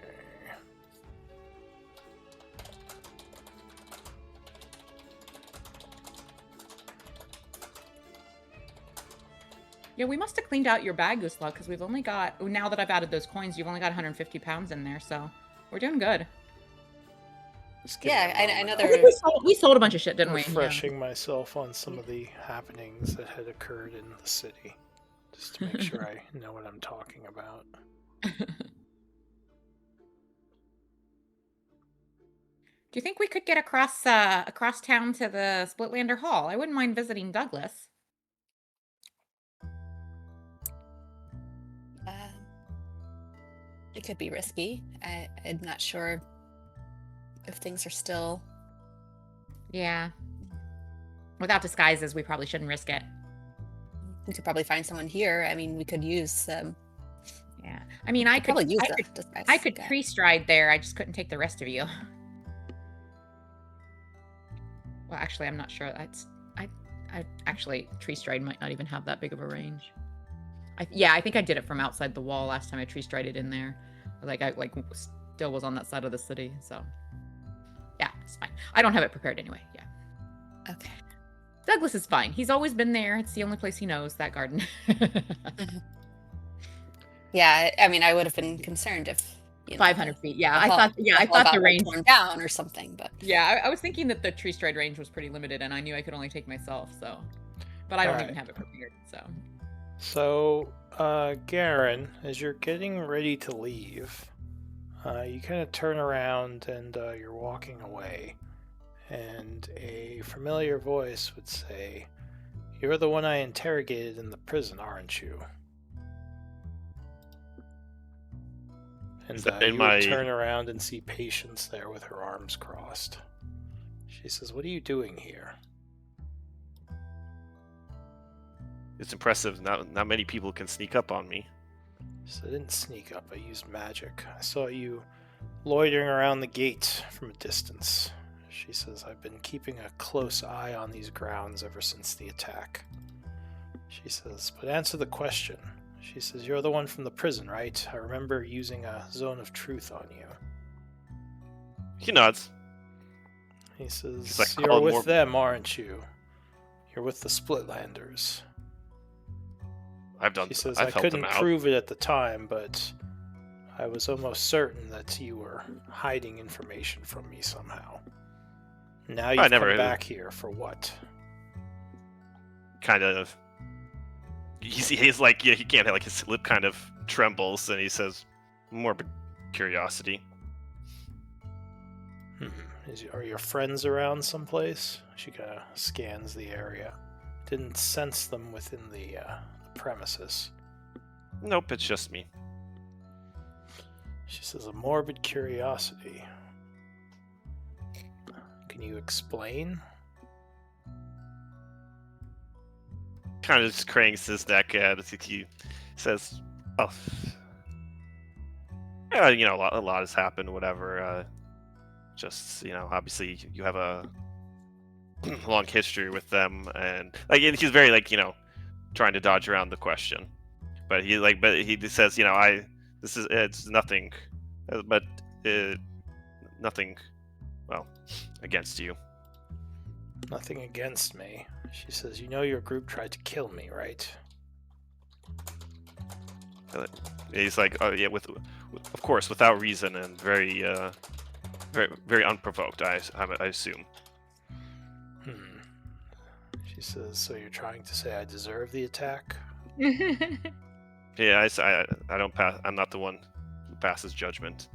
Yeah, we must have cleaned out your bag, Gusla, because we've only got, now that I've added those coins, you've only got 150 pounds in there, so we're doing good. Just give me Yeah, a moment. another. We sold a bunch of shit, didn't we? Refreshing myself on some of the happenings that had occurred in the city, just to make sure I know what I'm talking about. Do you think we could get across town to the Splitlander Hall? I wouldn't mind visiting Douglas. It could be risky. I'm not sure if things are still. Yeah. Without disguises, we probably shouldn't risk it. We could probably find someone here. I mean, we could use. Yeah. I mean, I could probably use I the could, disguise I could guy. tree stride there. I just couldn't take the rest of you. Well, actually, I'm not sure. I actually tree stride might not even have that big of a range. I think I did it from outside the wall last time I tree strided in there. I still was on that side of the city, so yeah, it's fine. I don't have it prepared anyway. Yeah. Okay. Douglas is fine. He's always been there. It's the only place he knows, that garden. Yeah, I mean, I would have been concerned if 500 feet. Yeah, I thought the range torn down or something, but yeah, I was thinking that the tree stride range was pretty limited, and I knew I could only take myself. So, but I don't even have it prepared. So, Garen, as you're getting ready to leave, you kind of turn around and you're walking away, and a familiar voice would say, "You're the one I interrogated in the prison, aren't you?" And you turn around and see Patience there with her arms crossed. She says, "What are you doing here?" It's impressive. Not many people can sneak up on me. She said, "I didn't sneak up. I used magic. I saw you loitering around the gate from a distance." She says, "I've been keeping a close eye on these grounds ever since the attack." She says, "But answer the question." She says, "You're the one from the prison, right? I remember using a zone of truth on you." He nods. He says, "You're with them, aren't you? You're with the Splitlanders." She says, "I couldn't prove it at the time, but I was almost certain that you were hiding information from me somehow. Now you've come back here for what?" Kind of. He's like, yeah, he can't, like, his lip kind of trembles, and he says, "Morbid curiosity." Are your friends around someplace? She kind of scans the area. Didn't sense them within the premises. Nope, it's just me. She says, "A morbid curiosity. Can you explain?" Kind of just cranes his neck at it. He says, "Oh, yeah, a lot has happened. Whatever. Just, obviously you have a long history with them, and he's very trying to dodge around the question, but he says, it's nothing, but nothing well, against you. Nothing against me. She says, you know your group tried to kill me, right? He's like, oh yeah, of course, without reason and very, very unprovoked. I assume. She says, so you're trying to say I deserve the attack? Yeah, I don't pass. I'm not the one who passes judgment.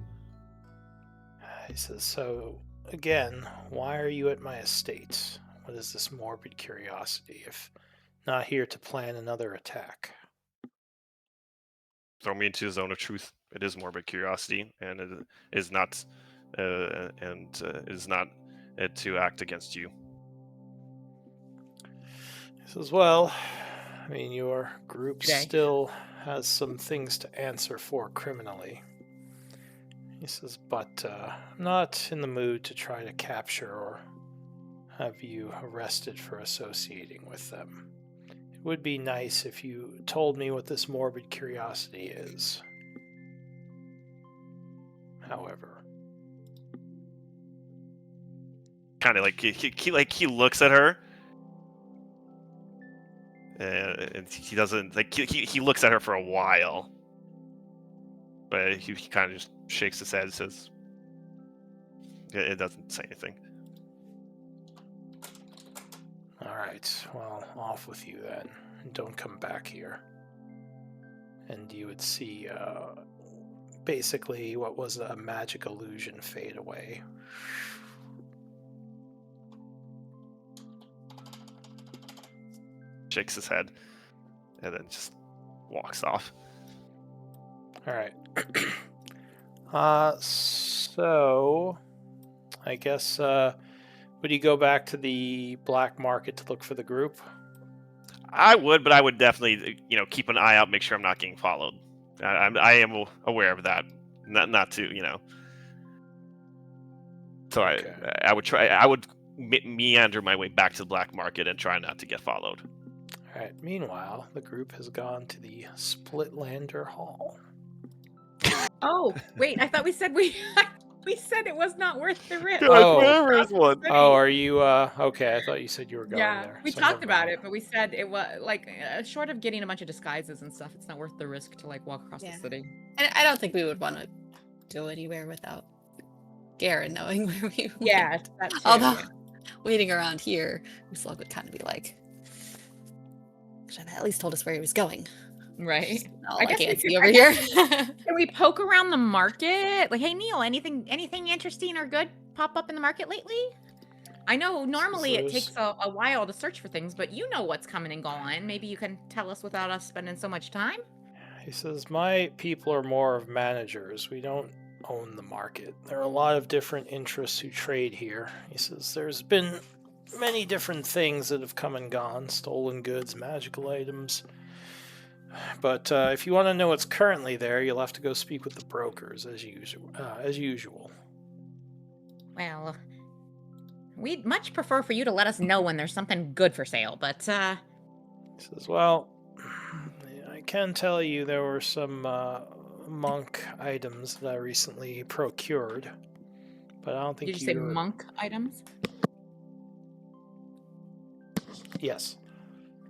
He says, so again, why are you at my estate? What is this morbid curiosity if not here to plan another attack? Throw me into the zone of truth. It is morbid curiosity, and it is not, it is not to act against you. He says, well, I mean, your group Okay. still has some things to answer for criminally. He says, but I'm not in the mood to try to capture or have you arrested for associating with them. It would be nice if you told me what this morbid curiosity is. However, Kind of like he looks at her, and he doesn't like he looks at her for a while, but he kind of just shakes his head and says, it doesn't say anything. all right, well, off with you then. Don't come back here. And you would see basically what was a magic illusion fade away. Shakes his head, and then just walks off. All right. So I guess would you go back to the black market to look for the group? I would, but I would definitely, keep an eye out, make sure I'm not getting followed. I am aware of that. Not to, So Okay. I would try. I would meander my way back to the black market and try not to get followed. All right. Meanwhile, the group has gone to the Splitlander Hall. Oh, wait, I thought we said we said it was not worth the risk. Oh. where is one? Oh, are you okay? I thought you said you were going Yeah, there. we so talked never about mind. it, but we said it was like short of getting a bunch of disguises and stuff, it's not worth the risk to like walk across Yeah. the city. And I don't think we would want to go anywhere without Garen knowing where we went. Yeah, that's true, Although yeah. waiting around here, Uslug would kind of be like, should have at least told us where he was going. Right. All I I guess we can't could- see over I here. Can we poke around the market? Like, hey Neil, anything interesting or good pop up in the market lately? I know normally it takes a while to search for things, but you know what's coming and going. Maybe you can tell us without us spending so much time. He says, my people are more of managers. We don't own the market. There are a lot of different interests who trade here. He says, there's been many different things that have come and gone. Stolen goods, magical items. But if you want to know what's currently there, you'll have to go speak with the brokers, as usual. Well, we'd much prefer for you to let us know when there's something good for sale, but He says, well, I can tell you there were some monk items that I recently procured, but I don't think did you say monk items? Yes.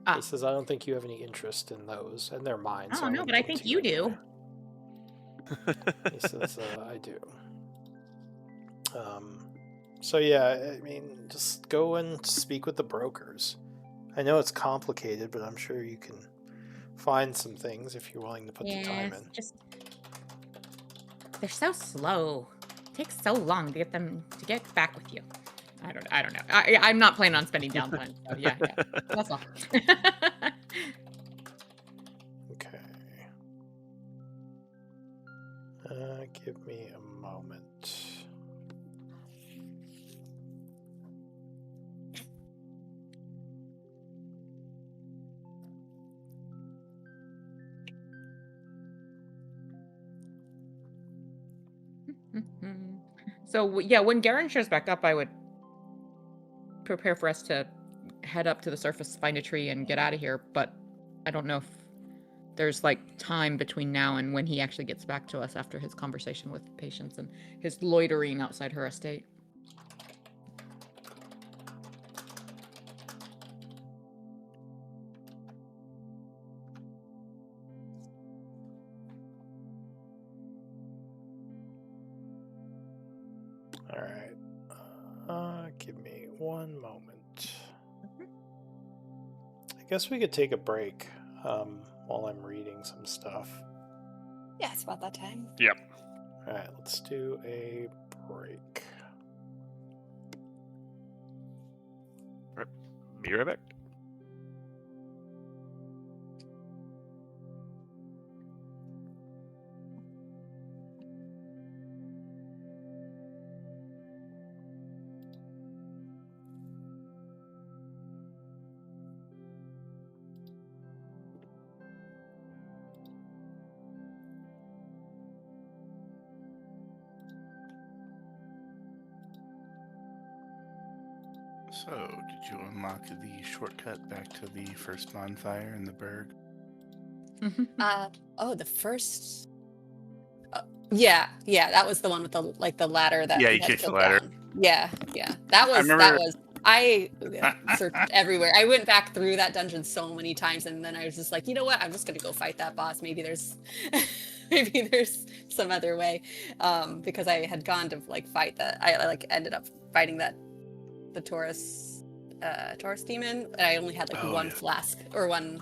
Ah. He says, I don't think you have any interest in those, and they're mine. Oh, no, but I think you do. He says, I do. So yeah, I mean, just go and speak with the brokers. I know it's complicated, but I'm sure you can find some things if you're willing to put the time in. Just they're so slow. It takes so long to get them to get back with you. I don't know. I'm not planning on spending downtime. So yeah. That's all. Okay. Give me a moment. So yeah, when Garen shows back up, I would prepare for us to head up to the surface, find a tree, and get out of here. But I don't know if there's like time between now and when he actually gets back to us after his conversation with Patience and his loitering outside her estate. one moment. I guess we could take a break while I'm reading some stuff. Yeah, it's about that time. Yep. All right, let's do a break. Be right back. So, did you unlock the shortcut back to the first bonfire in the Berg? The first. Yeah, that was the one with the ladder that Yeah, we you had to kicked the go ladder. down. Yeah, that was remember- I searched everywhere. I went back through that dungeon so many times, and then I was just like, you know what? I'm just gonna go fight that boss. Maybe there's some other way, because I had gone to fight that. I ended up fighting the Taurus demon, and I only had one flask or one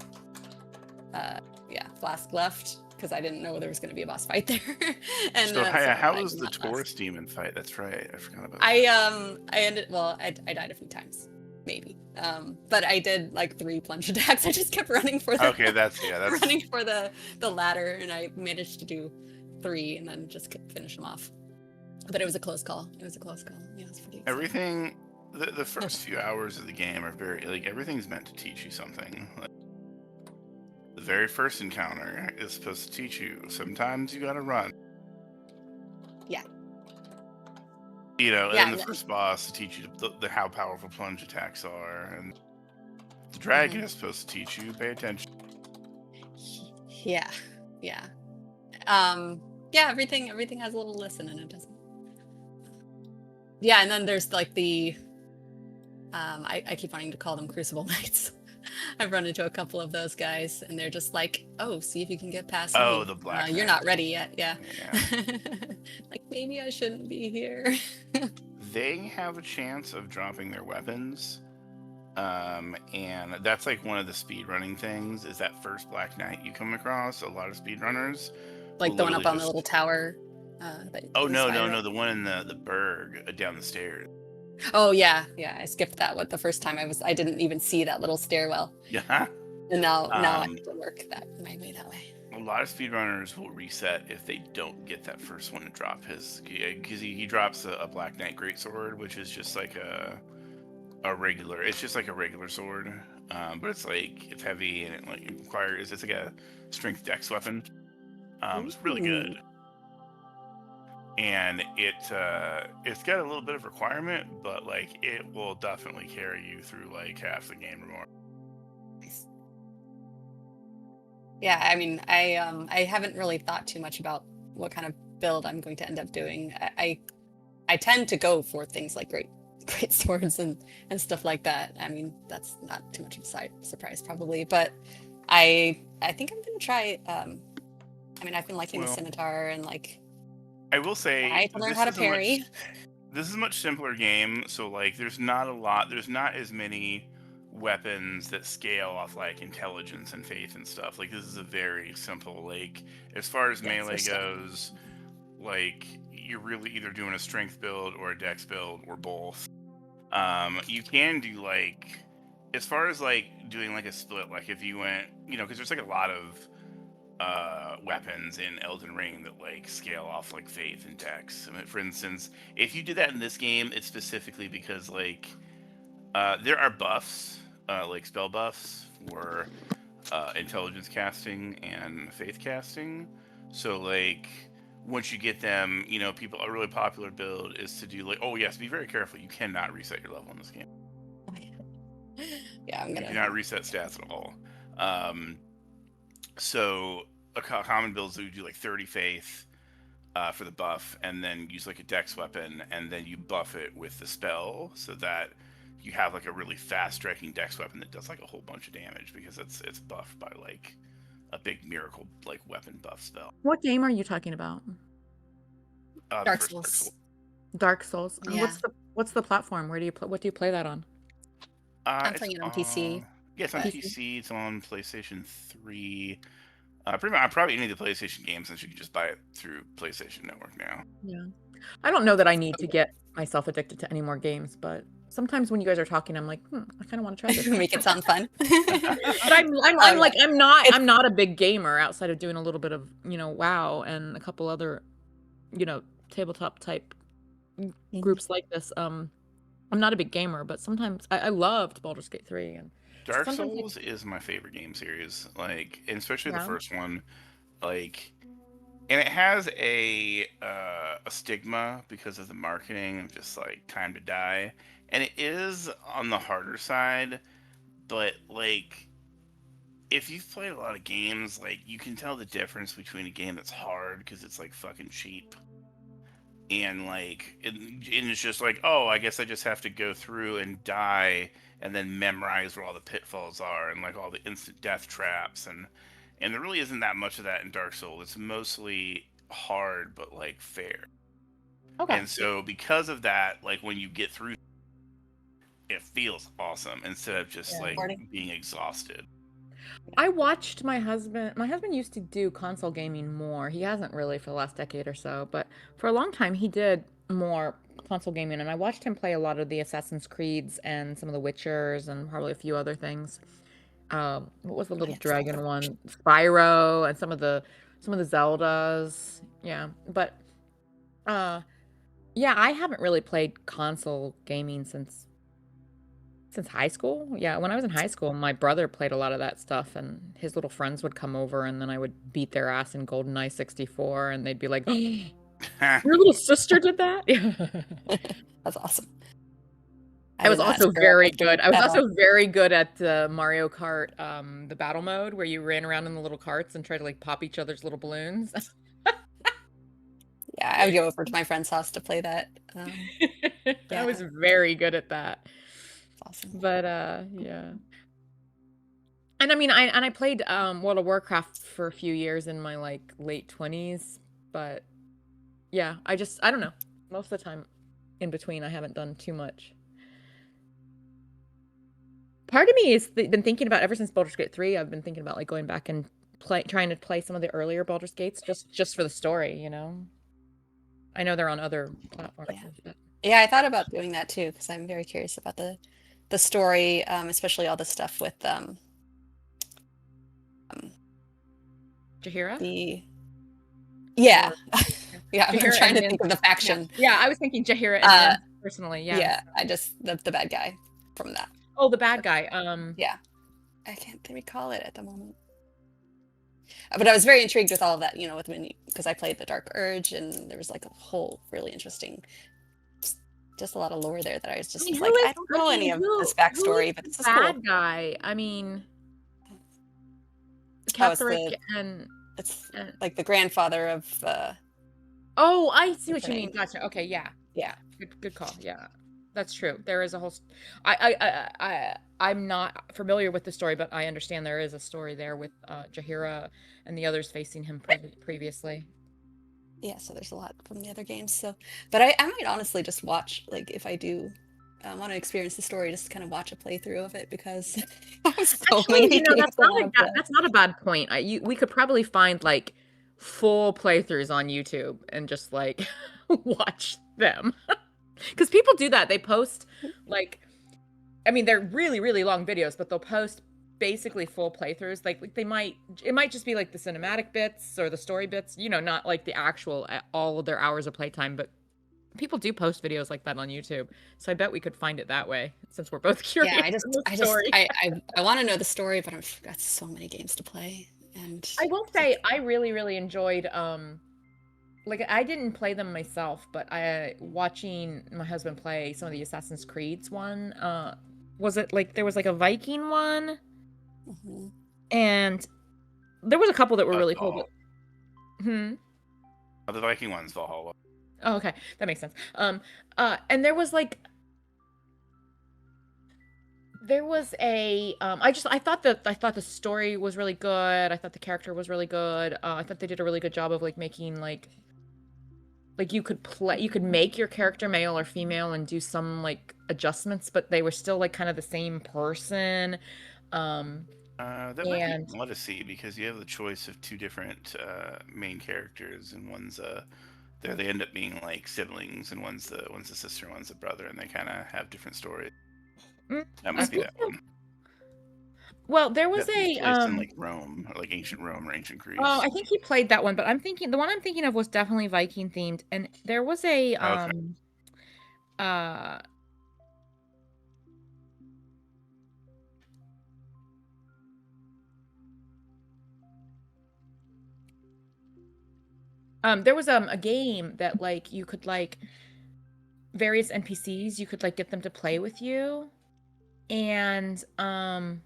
flask left because I didn't know there was going to be a boss fight there. And So, how was did the not last. Taurus demon fight? That's right. I forgot about I died a few times, maybe. But I did 3 plunge attacks. I just kept running for the that's running for the ladder, and I managed to do 3 and then just finish them off. But it was a close call. Yeah, it was pretty exciting. Everything. The first few hours of the game are very everything's meant to teach you something. The very first encounter is supposed to teach you sometimes you gotta run. Yeah. And the first boss to teach you the how powerful plunge attacks are, and the dragon is supposed to teach you pay attention. Yeah. Everything has a little lesson in it, doesn't it? Yeah, and then there's the I keep wanting to call them Crucible Knights. I've run into a couple of those guys, and they're just see if you can get past me. The black you're not ready yet. Yeah. Yeah. Maybe I shouldn't be here. They have a chance of dropping their weapons, and that's one of the speedrunning things. Is that first Black Knight you come across? A lot of speedrunners, the one up on the little tower. No, the one in the Berg down the stairs. Oh yeah, I skipped that one the first time I didn't even see that little stairwell. Yeah. And now I have to work my way that way. A lot of speedrunners will reset if they don't get that first one to drop his, because he drops a Black Knight Greatsword, which is just a regular. It's just a regular sword, but it's it's heavy and it requires. It's a strength dex weapon. It's really good. And it's got a little bit of requirement, but it will definitely carry you through half the game or more. Nice. Yeah, I mean, I haven't really thought too much about what kind of build I'm going to end up doing. I tend to go for things like great swords and stuff like that. I mean, that's not too much of a surprise probably, but I think I'm gonna try. I've been liking the scimitar and I will say, I to learn how to parry. This is a much simpler game, so there's not as many weapons that scale off intelligence and faith and stuff. This is a very simple, as far as melee goes, you're really either doing a strength build or a dex build or both. You can do as far as doing a split, if you went, because there's a lot of weapons in Elden Ring that scale off faith and dex. For instance, if you do that in this game, it's specifically because there are buffs, spell buffs for intelligence casting and faith casting. So once you get them, people, a really popular build is to do be very careful. You cannot reset your level in this game. Yeah, I'm gonna. You cannot reset stats at all. So a common build is you do 30 faith for the buff, and then use a dex weapon, and then you buff it with the spell so that you have a really fast striking dex weapon that does a whole bunch of damage because it's buffed by a big miracle weapon buff spell. What game are you talking about? Dark Souls. Dark Souls. Yeah. What's the platform? Where do you what do you play that on? I'm It's playing it on PC. Yeah, it's on but- PC. It's on PlayStation 3. Pretty much, probably any of the PlayStation games, since you can just buy it through PlayStation Network now. Yeah. I don't know that I need to get myself addicted to any more games, but sometimes when you guys are talking, I'm like, I kind of want to try this. Make it sound fun. But I'm yeah. like It's- I'm not a big gamer outside of doing a little bit of WoW and a couple other tabletop type groups like this. I'm not a big gamer, but sometimes I loved Baldur's Gate 3 and Dark sometimes Souls is my favorite game series, like, and especially the Yeah. first one, like, and it has a stigma because of the marketing of just like time to die, and it is on the harder side, but like, if you've played a lot of games, like, you can tell the difference between a game that's hard because it's like fucking cheap, and like, and it's just like, oh, I guess I just have to go through and die and then memorize where all the pitfalls are and like all the instant death traps, and there really isn't that much of that in Dark Souls. It's mostly hard but like fair. Okay. And so because of that, like, when you get through, it feels awesome instead of just like being exhausted. I watched my husband. My husband used to do console gaming more. He hasn't really for the last decade or so, but for a long time he did more console gaming, and I watched him play a lot of the Assassin's Creeds and some of the Witchers and probably a few other things. What was the little dragon one? Spyro and some of the Zeldas. Yeah, but yeah, I haven't really played console gaming since high school. Yeah, when I was in high school, my brother played a lot of that stuff, and his little friends would come over, and then I would beat their ass in GoldenEye 64, and they'd be like, "Your little sister did that?" That's awesome. I was also very good. I was also very good at Mario Kart, the battle mode, where you ran around in the little carts and tried to like pop each other's little balloons. Yeah, I would go over to my friend's house to play that. I was very good at that. Awesome. But yeah. And I mean, I played World of Warcraft for a few years in my like late 20s, but yeah, I don't know. Most of the time in between, I haven't done too much. Part of me has been thinking about, ever since Baldur's Gate 3, I've been thinking about like going back and trying to play some of the earlier Baldur's Gates just for the story, you know. I know they're on other platforms. Yeah, I thought about doing that too because I'm very curious about the story, especially all the stuff with Jahira? Yeah. Yeah, Jahira, I'm trying to think of the faction. Yeah, I was thinking Jahira and personally, yeah. Yeah, I just the bad guy from that. Oh, the bad guy. Yeah. I can't recall it at the moment. But I was very intrigued with all of that, with because I played the Dark Urge, and there was like a whole really interesting, just a lot of lore there that I was just like, I don't know any of this backstory, but this is bad cool. Guy. I mean, Catherick and it's like the grandfather of. Oh, I see what you mean. Gotcha. Okay, yeah. Yeah. Good call. Yeah, that's true. There is a whole. I'm not familiar with the story, but I understand there is a story there with Jahira and the others facing him previously. Yeah, so there's a lot from the other games. So, but I might honestly just watch, like, if I do want to experience the story, just kind of watch a playthrough of it because actually, that's not a bad point. We could probably find like full playthroughs on YouTube and just like watch them because people do that. They post like. I mean, they're really, really long videos, but they'll post basically full playthroughs. Like it might just be like the cinematic bits or the story bits, not like the actual all of their hours of playtime. But people do post videos like that on YouTube, so I bet we could find it that way. Since we're both curious. Yeah, I want to know the story, but I've got so many games to play. And I will say, I really, really enjoyed. Like I didn't play them myself, but watching my husband play some of the Assassin's Creeds one. Was it like there was like a Viking one, and there was a couple that were really cool. But... The Viking one's Valhalla. Oh, okay, that makes sense. And there was like I thought the story was really good. I thought the character was really good. I thought they did a really good job of like making like like you could make your character male or female and do some like adjustments, but they were still like kind of the same person. That might be And Odyssey because you have the choice of 2 different main characters, and one's they end up being like siblings, and one's the sister, and one's the brother, and they kind of have different stories. Mm, That I might be think that one. well, there was That takes a place in like Rome, or like ancient Rome or ancient Greece. oh, I think he played that one, but the one I'm thinking of was definitely Viking themed, and there was a Okay. uh there was a game that like you could like various NPCs, you could like get them to play with you, and I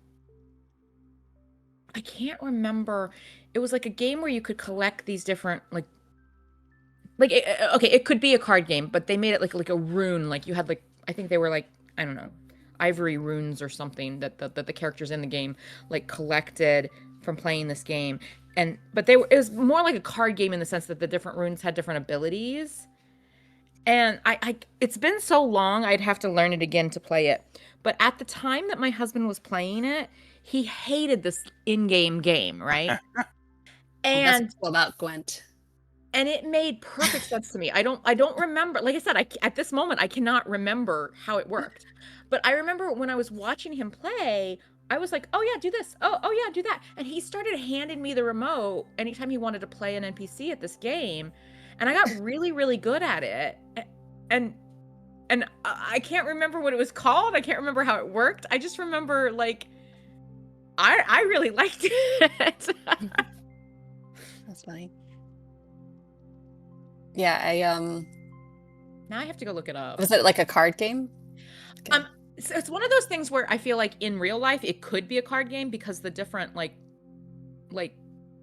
can't remember. It was like a game where you could collect these different okay, it could be a card game, but they made it like a rune. Like you had like I think they were like I don't know, ivory runes or something that the characters in the game like collected from playing this game. But it was more like a card game in the sense that the different runes had different abilities. And I it's been so long, I'd have to learn it again to play it. But at the time that my husband was playing it, he hated this in-game game, right? That's And all about Gwent. and it made perfect sense to me. I don't remember. Like I said, at this moment I cannot remember how it worked. But I remember when I was watching him play, I was like, "Oh yeah, do this. Oh yeah, do that." And he started handing me the remote anytime he wanted to play an NPC at this game, and I got really really good at it. And I can't remember what it was called. I can't remember how it worked. I just remember like I really liked it. That's funny. Yeah, Now I have to go look it up. was it like a card game? Okay. It's one of those things where I feel like in real life it could be a card game because the different like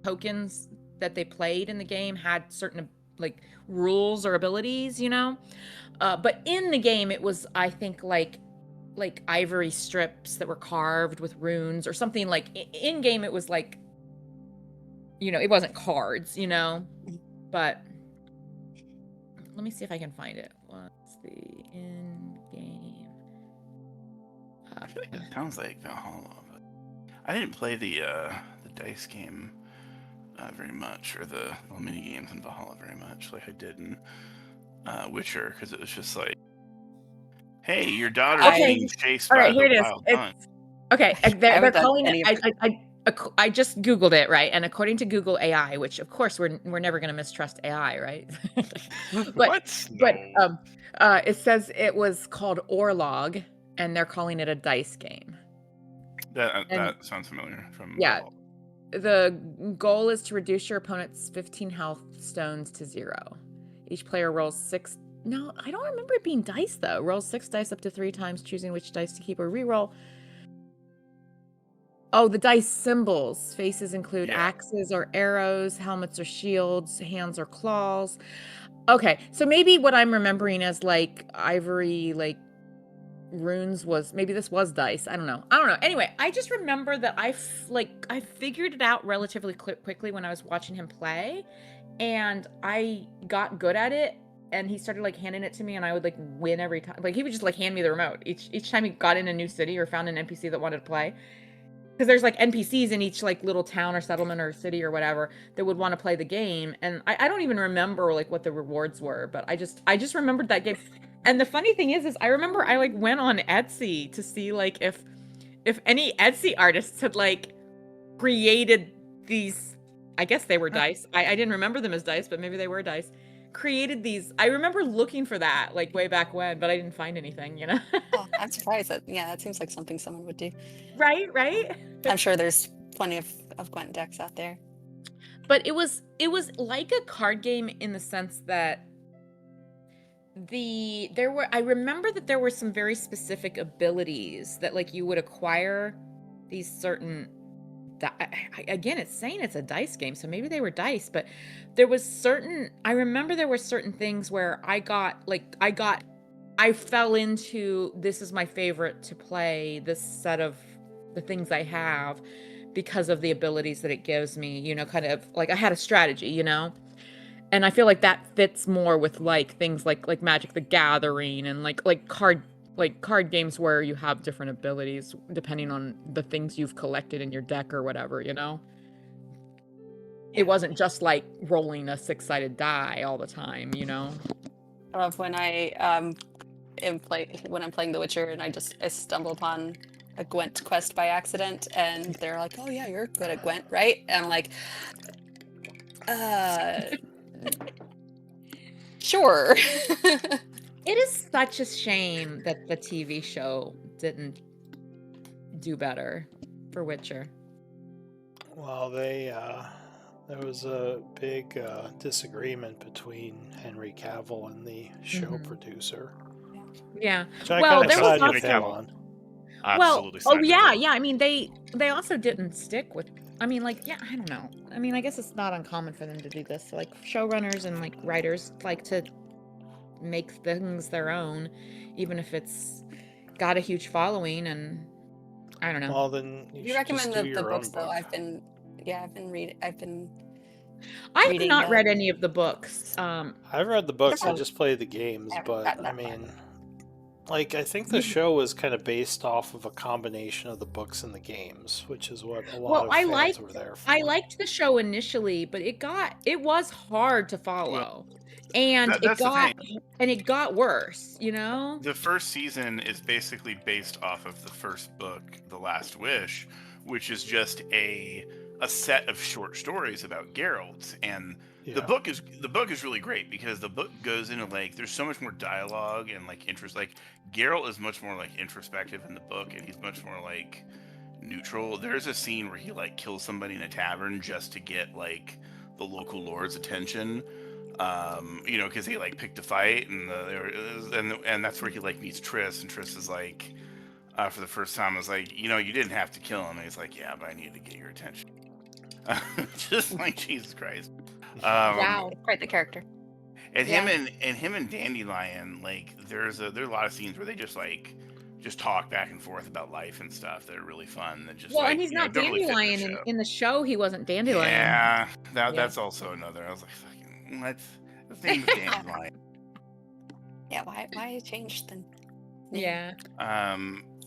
tokens that they played in the game had certain like rules or abilities, you know. But in the game it was I think like ivory strips that were carved with runes or something. Like in game it was like, you know, it wasn't cards, you know. But let me see if I can find it. What's the in-game? I feel like it sounds like Valhalla, but I didn't play the dice game very much, or the mini games in Valhalla very much, like I did in Witcher, because it was just like, hey, your daughter's Okay. being chased All by right, here the it is. wild It's hunt. okay. They're haven't done calling any it. of I just Googled it, right? And according to Google AI, which of course we're never going to mistrust AI, right? What? But No. it says it was called Orlog, and they're calling it a dice game. That sounds familiar from Yeah. Valhalla. The goal is to reduce your opponent's 15 health stones to 0. Each player rolls 6. No, I don't remember it being dice though. Rolls 6 dice up to 3 times, choosing which dice to keep or reroll. Oh, the dice symbols. Faces include Yeah. axes or arrows, helmets or shields, hands or claws. Okay, so maybe what I'm remembering as like ivory, like runes was maybe this was dice. I don't know. Anyway, I just remember that I figured it out relatively quickly when I was watching him play, and I got good at it. And he started like handing it to me, and I would like win every time. Like he would just like hand me the remote each time he got in a new city or found an NPC that wanted to play. Because there's like NPCs in each like little town or settlement or city or whatever that would want to play the game, and I don't even remember like what the rewards were, but I just remembered that game. And the funny thing is I remember I like went on Etsy to see like if any Etsy artists had like created these. I guess they were dice. I didn't remember them as dice, but maybe they were dice. Created these. I remember looking for that like way back when, but I didn't find anything, you know. Oh, I'm surprised that that seems like something someone would do. Right. I'm sure there's plenty of Gwent decks out there. But it was like a card game in the sense that I remember that there were some very specific abilities that like you would acquire these certain again, it's saying it's a dice game, so maybe they were dice, but I remember there were certain things where I fell into, this is my favorite to play, this set of the things I have because of the abilities that it gives me, you know, kind of like I had a strategy, you know. And I feel like that fits more with like things like Magic the Gathering and like card games where you have different abilities depending on the things you've collected in your deck or whatever, you know? It wasn't just like rolling a 6-sided die all the time, you know? I love when I when I'm playing The Witcher and I stumble upon a Gwent quest by accident and they're like, "Oh yeah, you're good at Gwent, right?" And I'm like, sure. It is such a shame that the TV show didn't do better for Witcher. Well, there was a big disagreement between Henry Cavill and the show producer. Yeah. Which I Well, kind of there was side with also- him on. Absolutely. Well, signed with yeah, it. yeah. I mean, they also didn't stick with. I mean, like, yeah, I don't know. I mean, I guess it's not uncommon for them to do this. Like, showrunners and like writers like to make things their own, even if it's got a huge following. And I don't know. Well, then You should recommend just do the your books own though? book. I've been I have reading not the- read any of the books. I've read the books. I Oh. just played the games, I haven't but gotten I that far. mean, like I think the show was kind of based off of a combination of the books and the games, which is what a lot Well, of I fans were there for. I liked the show initially, but it was hard to follow. And That's the thing. it got worse, you know? The first season is basically based off of the first book, The Last Wish, which is just a set of short stories about Geralt. And the book is really great because the book goes into like there's so much more dialogue and like interest. Like Geralt is much more like introspective in the book, and he's much more like neutral. There's a scene where he like kills somebody in a tavern just to get like the local lord's attention. You know, because he like picked a fight, and and that's where he like meets Triss, and Triss is like, for the first time, was like, you know, you didn't have to kill him. And he's like, yeah, but I needed to get your attention. Just like Jesus Christ. Wow. Quite the character. And Yeah. him and Dandelion, like, there's a lot of scenes where they just talk back and forth about life and stuff that are really fun. That just Well, like, and he's you know, not don't really fit Dandelion the show. in the show. He wasn't Dandelion. Yeah, that's also another. I was like, fucking, what? His name is Dandelion. Yeah, why change then? Yeah.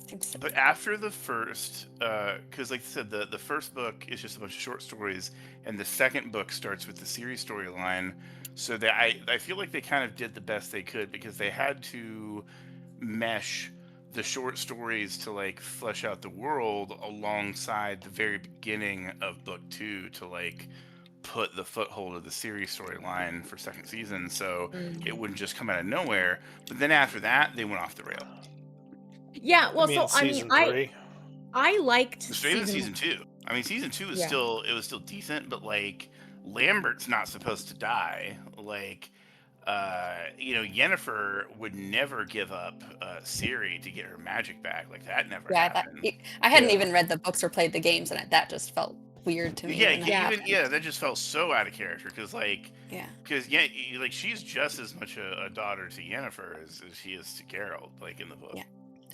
Seems But after the first, because like I said, the first book is just a bunch of short stories, and the second book starts with the series storyline. So that I feel like they kind of did the best they could because they had to mesh the short stories to like flesh out the world alongside the very beginning of book 2 to like put the foothold of the series storyline for second season, so it wouldn't just come out of nowhere. But then after that, they went off the rail. Yeah, well, season 3. I liked Straight into season 2. I mean, season 2 is Yeah. still decent, but like Lambert's not supposed to die. Like, you know, Yennefer would never give up Ciri to get her magic back. Like that never happened. I hadn't Yeah. even read the books or played the games, and that just felt weird to me. Yeah, when that even happened. that just felt so out of character because like Yeah. like she's just as much a daughter to Yennefer as she is to Geralt, like in the book. Yeah.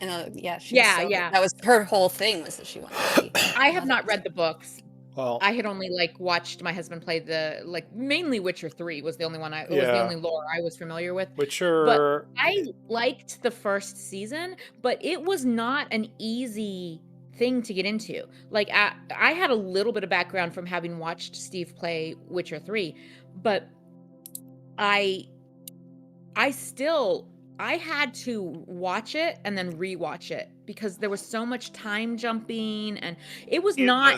And Yeah. that was her whole thing, was that she wanted to be I have not read the books. Well, I had only like watched my husband play the mainly Witcher 3 was the only one it was the Yeah. only lore I was familiar with. Witcher. I liked the first season, but it was not an easy thing to get into. Like I had a little bit of background from having watched Steve play Witcher 3, but I had to watch it and then rewatch it because there was so much time jumping and it was not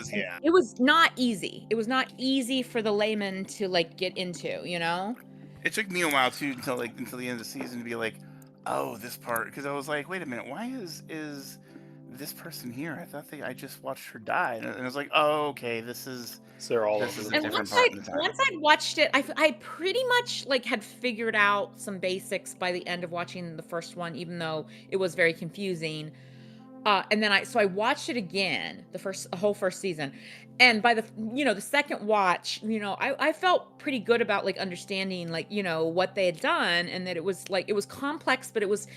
easy. It was not easy for the layman to like get into, you know? It took me a while too until the end of the season to be like, oh, this part, because I was like, wait a minute, why is this person here? I thought I just watched her die, and I was like, oh, okay, this is. They're all This over is the a And different place. part in the time. once I'd watched it, I pretty much like had figured out some basics by the end of watching the first one, even though it was very confusing. And then I watched it again, the whole first season, and by the second watch, I felt pretty good about like understanding like what they had done, and that it was complex, but it was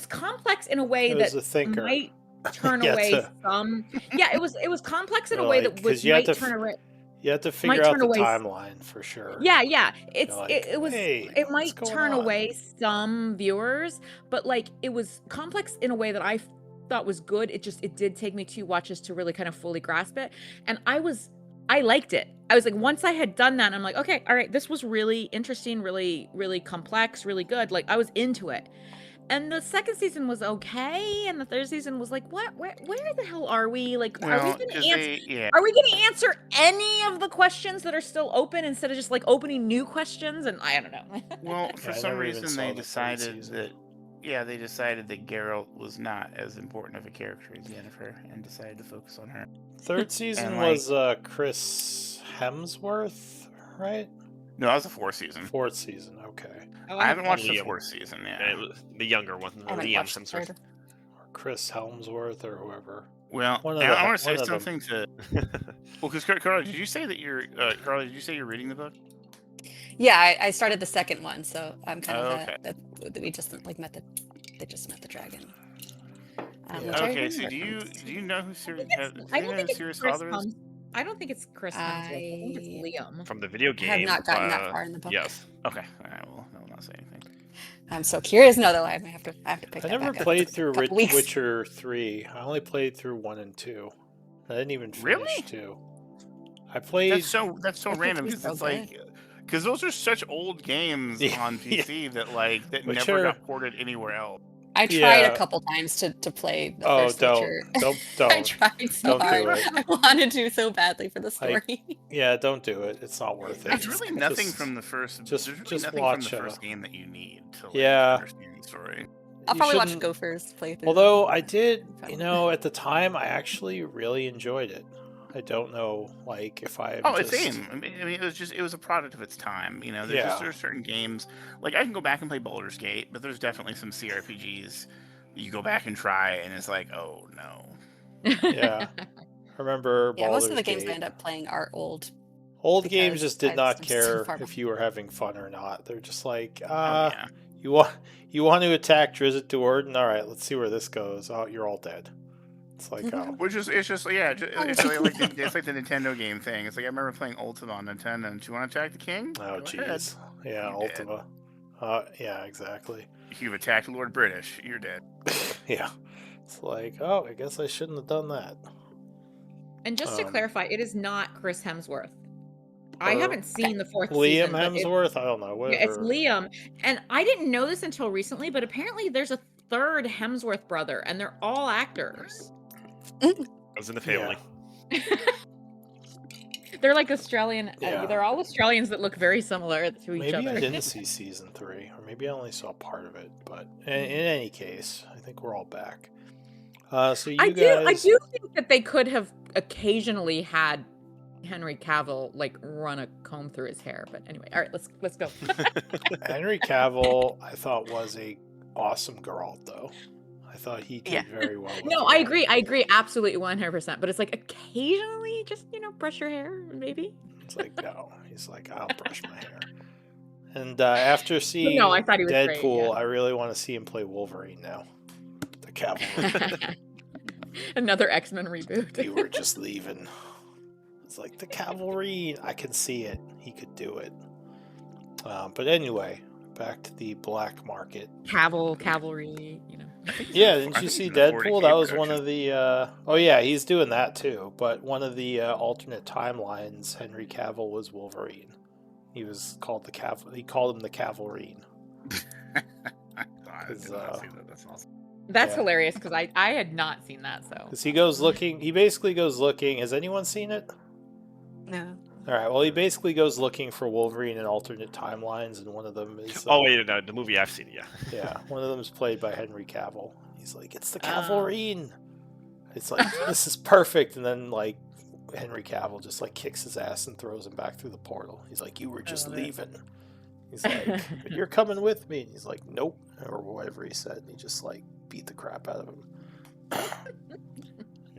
complex in a way It was that a thinker. might turn Yeah, away it's some. Yeah, it was complex in a Well, way like, that 'cause you have might to turn away. You have to figure out turn the away timeline for sure. Yeah, You're like, hey, it what's might going turn on? away some viewers, but like it was complex in a way that I thought was good. It did take me 2 watches to really kind of fully grasp it, and I liked it. I was like, once I had done that, I'm like, okay, all right, this was really interesting, really, really complex, really good. Like I was into it. And the second season was okay, and the third season was like, what? Where the hell are we? Like, are we Well, going because to answer? they, yeah. Are we going to answer any of the questions that are still open instead of just like opening new questions? And I don't know. Well, for Yeah, I some never even reason saw they the third decided season. that, yeah, they decided that Geralt was not as important of a character as Yennefer, and decided to focus on her. Third season like- was Chris Hemsworth, right? No, that was the 4th season. 4th season, okay. Oh, I haven't watched the Liam. 4th season. And Yeah. it was the younger one, I haven't Liam watched the Hemsworth. third. Or Chris Helmsworth or whoever. Well, One of I the- want to say one of them. something to. Well, because Carla, did you say that you're Carla? Did you say you're reading the book? Yeah, I started the second one, so I'm kind Oh, of okay. that we just like met the they just met the dragon. Yeah. Which I Okay, so remember do you from- do you know who Sirius? I don't think it's Sirius' Chris father is? I don't think it's Chris Hemsworth. I think it's Liam. From the video I game. have not gotten that far in the book. Yes. Okay, all right. Well, I will not say anything. I'm so curious now, though. I have to pick I that never back up. played It's a through couple weeks. Witcher 3. I only played through 1 and 2. I didn't even Really? finish 2. I played. That's so Witcher random 3 's because so it's like because those are such old games Yeah, on PC that never Witcher- got ported anywhere else. I tried Yeah. a couple times to play the Oh, first don't, Witcher. don't, I don't. tried so Don't do hard. it. I wanted to so badly for the Like, story. Yeah, don't do it. It's not worth it. There's really nothing Just- from the first. just- There's really just nothing watch, from the first game that you need to like, Yeah. understand the story. I'll you probably watch shouldn't- Gopher's playthrough. Although I did, Fun. at the time, I actually really enjoyed it. I don't know, like, if I. Oh, it's same. I mean, it was a product of its time. You know, there are certain games like I can go back and play Baldur's Gate, but there's definitely some CRPGs you go back and try, and it's like, oh no. Yeah. I remember Yeah, most of the Baldur's games I Gate. end up playing are old. Old games because just did I not just am so care far if you were having fun or not. They're just like, Oh, yeah. you want to attack Drizzt Do'Urden? All right, let's see where this goes. Oh, you're all dead. It's like, oh, Which is it's just yeah, it's like the Nintendo game thing. It's like I remember playing Ultima on Nintendo. And do you want to attack the king? oh, Go ahead. jeez, yeah, You dead. Ultima. Yeah, exactly. If you've attacked Lord British, you're dead. Yeah, it's like, oh, I guess I shouldn't have done that. And just to Um, clarify, it is not Chris Hemsworth. I Or haven't seen the 4th Liam season. but Hemsworth. I don't know. Whatever. Yeah, it's Liam. And I didn't know this until recently, but apparently there's a third Hemsworth brother, and they're all actors. I was in the family. They're like Australian. Yeah. They're all Australians that look very similar to each Maybe other. I didn't see season 3, or maybe I only saw part of it. But in any case, I think we're all back. So you I guys, do think that they could have occasionally had Henry Cavill like run a comb through his hair. But anyway, all right, let's go. Henry Cavill, I thought was a awesome Geralt, though. I thought he did Yeah. very well. with No, Geralt. I agree, absolutely 100%. But it's like occasionally, just brush your hair, maybe. It's like, no. He's like, I'll brush my hair. And after seeing No, I thought he was great, Deadpool, yeah. I really want to see him play Wolverine now. The Cavalry. Another X-Men reboot. You were just leaving. It's like the Cavalry. I can see it. He could do it. But anyway, back to the black market. Cavalry, Yeah, I didn't think you he's see in the 40K Deadpool? That was one production. of the. Oh yeah, he's doing that too. But one of the alternate timelines, Henry Cavill was Wolverine. He was called the Cav. He called him the Cavalrine. I did not see that. That's awesome. That's Yeah. hilarious because I had not seen that. So Because he goes looking. He basically goes looking. Has anyone seen it? No. All right. Well, he basically goes looking for Wolverine in alternate timelines, and one of them is. Oh wait, no, the movie I've seen, yeah. Yeah, one of them is played by Henry Cavill. He's like, it's the Oh. Cavalrine. It's like, this is perfect. And then, like, Henry Cavill just, like, kicks his ass and throws him back through the portal. He's like, you were just love it. leaving. He's like, but you're coming with me. And he's like, nope. Or whatever he said. And he just, like, beat the crap out of him.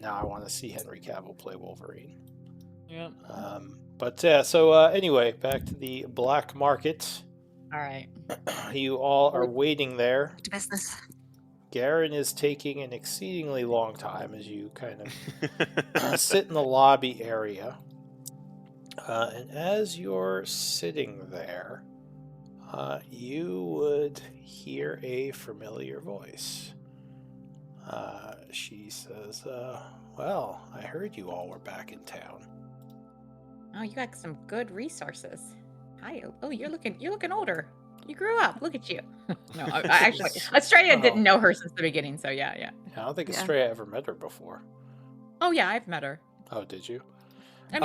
Now I want to see Henry Cavill play Wolverine. yeah. But yeah, so anyway, back to the black market. All right. You all are waiting there. To business. Garen is taking an exceedingly long time as you kind of sit in the lobby area. And as you're sitting there, you would hear a familiar voice. She says, well, I heard you all were back in town. Oh, you got some good resources. Hi. Oh, you're looking older. You grew up. Look at you. No, I actually, Australia didn't know her since the beginning, so yeah. I don't think Yeah. Estrella ever met her before. Oh yeah, I've met her. Oh, did you? I mean,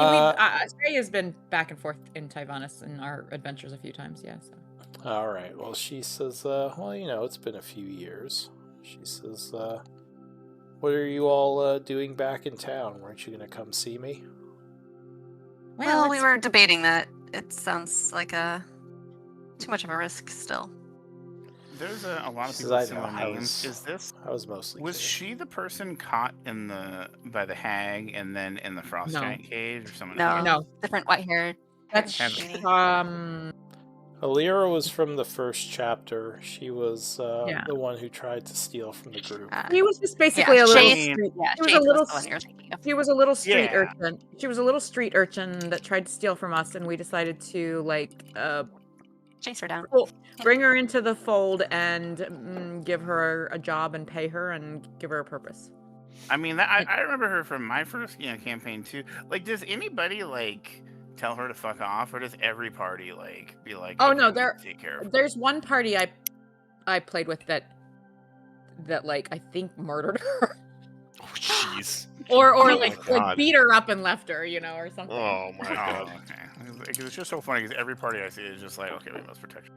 Australia's been back and forth in Taivanis in our adventures a few times, yeah. So. All right. Well, she says, well, it's been a few years. She says, what are you all doing back in town? Weren't you going to come see me? Well, we it's- were debating that. It sounds like too much of a risk still. There's a lot of She people says, with I know, similar I names. was- Is this I was mostly was kidding. she the person caught by the hag and then in the frost No. giant cage or someone? No, No. different white hair. That's lady. Alira was from the first chapter. She was Yeah. the one who tried to steal from the group. He was just basically a little Shade. street. Yeah, He was Shade a little. the one you're thinking of. She was a little street Yeah. urchin. She was a little street urchin that tried to steal from us, and we decided to Chase her down. bring her into the fold and give her a job and pay her and give her a purpose. I mean, I remember her from my first campaign too. Like, does anybody tell her to fuck off, or does every party be like, Oh, okay, no, we there- need to take care of her? There's one party I played with that I think murdered her Oh, jeez. or Oh my like God. beat her up and left her, or something. Oh my Oh, god. okay. It's just so funny because every party I see is just like, okay, we must protect her.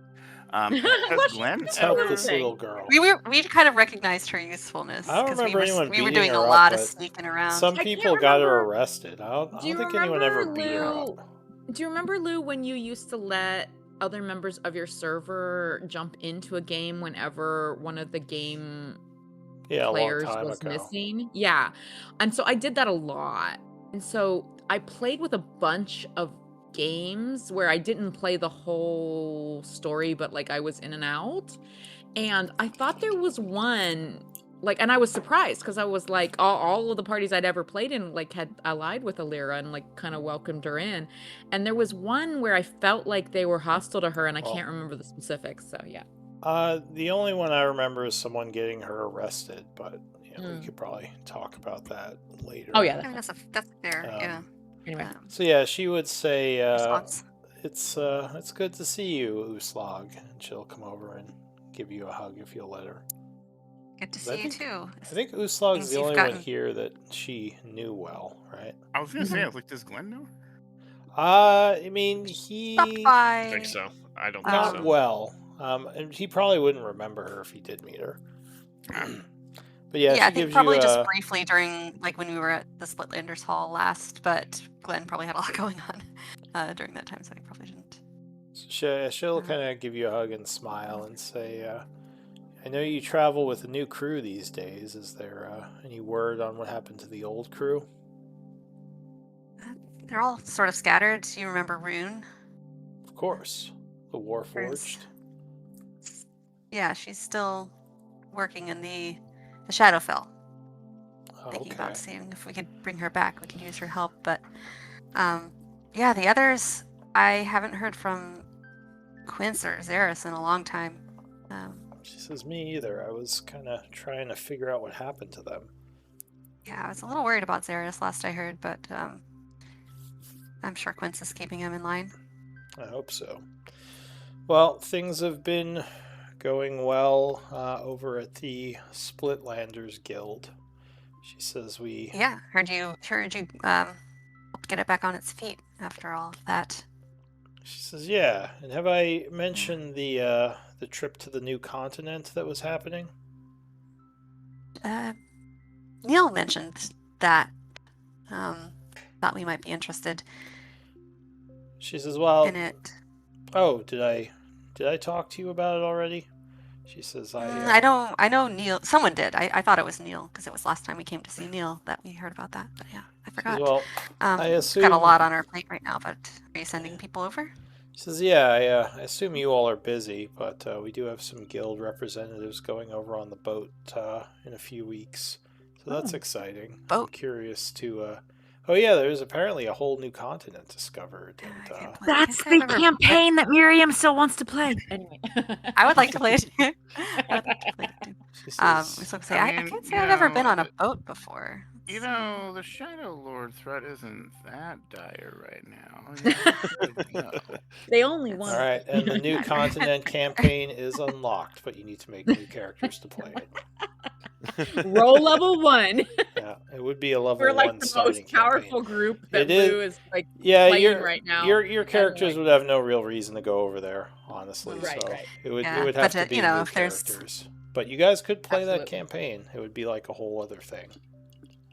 Well, Has Glenn Let's help ever? this little girl. We kind of recognized her usefulness. I don't 'cause remember anyone we were beating doing a her up, lot of but sneaking around. Some I can't people got her remember- arrested. I don't Do you think anyone ever remember, beat her Lou? up. Do you remember, Lou, when you used to let other members of your server jump into a game whenever one of the game Yeah, a long players time was ago. missing? Yeah. And so I did that a lot. And so I played with a bunch of games where I didn't play the whole story, but I was in and out. And I thought there was one, and I was surprised because I was all of the parties I'd ever played in, had allied with Alira and kind of welcomed her in. And there was one where I felt like they were hostile to her, and I Well- can't remember the specifics. So yeah. The only one I remember is someone getting her arrested, but we Mm. could probably talk about that later. Oh yeah. I mean, that's fair. Yeah. Anyway. So yeah, she would say, Response. it's good to see you, Uslag, and she'll come over and give you a hug if you'll let her. Good to I see you think- too. I think Uslag's Things the you've only one gotten. here that she knew well, right? I was gonna say, I was like, does Glenn know? I mean, he Stop by. I think so. I don't think not so. well. And he probably wouldn't remember her if he did meet her. But yeah, Yeah, I she think gives probably you just briefly during when we were at the Splitlanders Hall last, but Glenn probably had a lot going on during that time, so he probably didn't. she'll kind of give you a hug and smile and say, I know you travel with a new crew these days. Is there any word on what happened to the old crew? They're all sort of scattered. Do you remember Rune? Of course. The Rune's- Warforged. Yeah, she's still working in the Shadowfell. Oh, Thinking okay. about seeing if we could bring her back. We could use her help, but yeah, the others I haven't heard from Quince or Zaris in a long time. She says, me either. I was kind of trying to figure out what happened to them. Yeah, I was a little worried about Zaris last I heard, but I'm sure Quince is keeping him in line. I hope so. Well, things have been going well over at the Splitlanders Guild. She says Yeah, heard you helped get it back on its feet after all of that. She says, yeah. And have I mentioned the trip to the new continent that was happening? Neil mentioned that. Thought we might be interested She says, well, in it. oh, did I talk to you about it already? She says, I know Neil. Someone did. I thought it was Neil because it was last time we came to see Neil that we heard about that. But yeah, I She says, forgot. well, I We've got a assume- lot on our plate right now. But are you sending people over? She says, yeah, I assume you all are busy, but we do have some guild representatives going over on the boat in a few weeks. So that's exciting. I'm Boat? curious to... Oh yeah, there's apparently a whole new continent discovered, I and can't play- I That's can't say the I've ever campaign that Miriam still wants to play. Anyway. I would like to play it. I would like to play it too. she I says, was going to say, I I mean, can't say you I've ever been know, on a boat before. You know, the Shadowlord threat isn't that dire right now. No. They only It's- "All want right, and the new Neither. continent campaign is unlocked, but you need to make new characters to play it." roll level 1. Yeah, it would be a level We're like 1 the starting most powerful campaign. group that It is- Lou is like Yeah, playing right now. your characters like- would have no real reason to go over there, honestly. Right, so right. it would Yeah, it would have but, to be you know, new if there's- characters. But you guys could play that Absolutely. campaign. It would be like a whole other thing.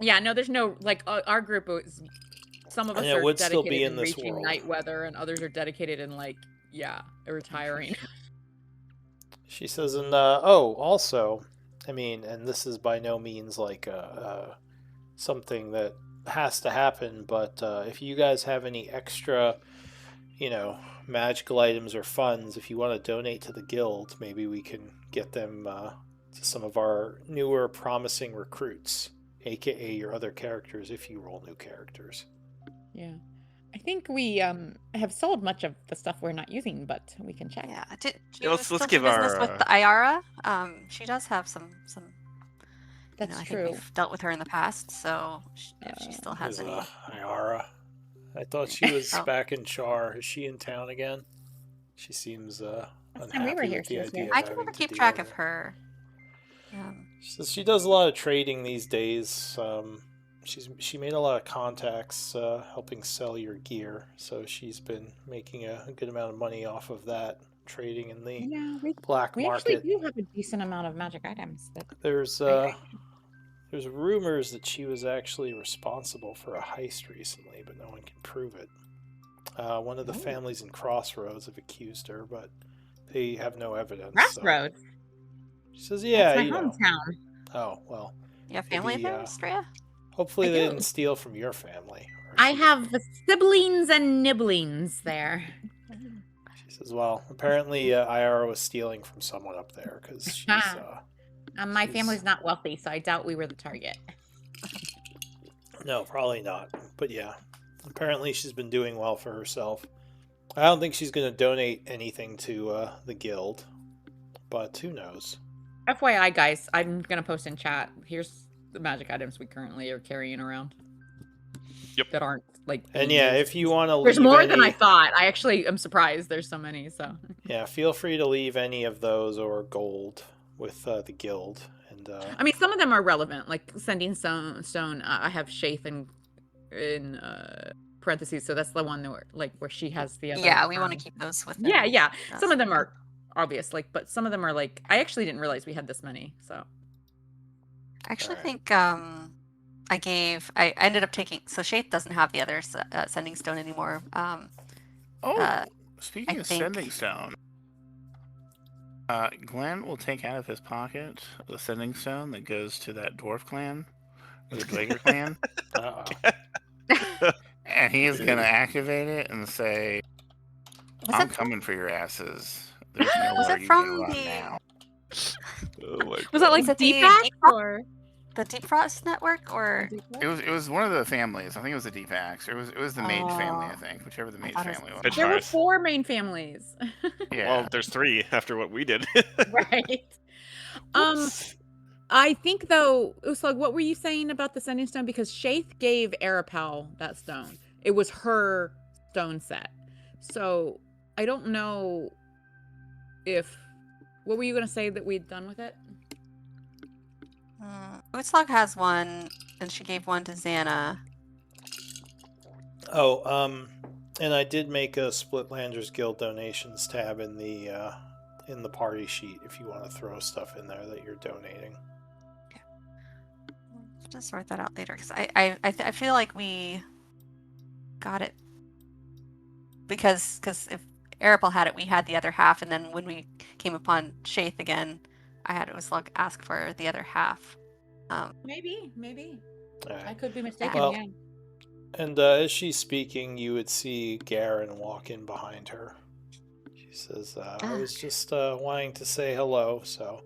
Yeah, no, there's no like our group is some of us And it are would still dedicated be in in this reaching world. night weather, and others are dedicated in like retiring. She says, and also, I mean, and this is by no means like something that has to happen, but if you guys have any extra, magical items or funds, if you want to donate to the guild, maybe we can get them to some of our newer, promising recruits, aka your other characters, if you roll new characters. Yeah. I think we have sold much of the stuff we're not using, but we can check. Yeah, let's still do give business our, with the Iara. She does have some. That's I true. think we've dealt with her in the past, so if she still has Who's, any. Iara? I thought she was Oh. back in Char. Is she in town again? She seems time unhappy we were here, with she the was idea here. of I can having never to keep deal track with of it. her. She says she does a lot of trading these days. She made a lot of contacts helping sell your gear, so she's been making a good amount of money off of that, trading in the Yeah, black we actually market. do have a decent amount of magic items. There's rumors that she was actually responsible for a heist recently, but no one can prove it. One of the families in Crossroads have accused her, but they have no evidence. Crossroads. So. She says, "Yeah, That's my hometown. Oh well. You have family Maybe, there, Estrella? Hopefully I they do. didn't steal from your family." Or I she- have the siblings and nibblings there. She says, "Well, apparently IR was stealing from someone up there because she's." My She's- family's not wealthy, so I doubt we were the target. No, probably not. But yeah, apparently she's been doing well for herself. I don't think she's going to donate anything to the guild, but who knows? FYI, guys, I'm gonna post in chat. Here's the magic items we currently are carrying around. Yep. That aren't like. And being yeah, used. if you want to leave There's more than I any- thought. I actually am surprised. There's so many. So. Yeah, feel free to leave any of those or gold with the guild. And I mean, some of them are relevant, like sending stone. I have Shaith in parentheses, so that's the one that where she has the other. Yeah, we want to keep those with. Yeah, yeah. That's Some of them fine. are obvious, but some of them are like I actually didn't realize we had this many. So I actually Alright. think I ended up taking. So Shaith doesn't have the other sending stone anymore. Speaking I of think- sending stone, Glenn will take out of his pocket the sending stone that goes to that dwarf clan, or the Dwager clan, and he is going to activate it and say, Was "I'm it coming for your asses. There's Was nowhere it you from can run the- now." Oh my was that like Was it the Deepak Deep Frost? or the Deep Frost Network or? It was one of the families. I think it was the Deepax. It was the Mage family. I think whichever the Mage thought it was- family was. Pitch There were Fires. 4 main families. Yeah. Well, there's 3 after what we did. Right. I think though, Uslag, what were you saying about the sending stone? Because Shaith gave Arapal that stone. It was her stone set. So I don't know if what were you gonna say that we'd done with it? Utslag has one, and she gave one to Xana. And I did make a Splitlanders Guild donations tab in the party sheet if you want to throw stuff in there that you're donating. We'll just sort that out later because I feel like we got it because if Arapel had it, we had the other half, and then when we came upon Shaith again, I had Utslag ask for the other half. Maybe. All right. I could be mistaken. Well, yeah. And as she's speaking, you would see Garen walk in behind her. She says, I was just wanting to say hello, so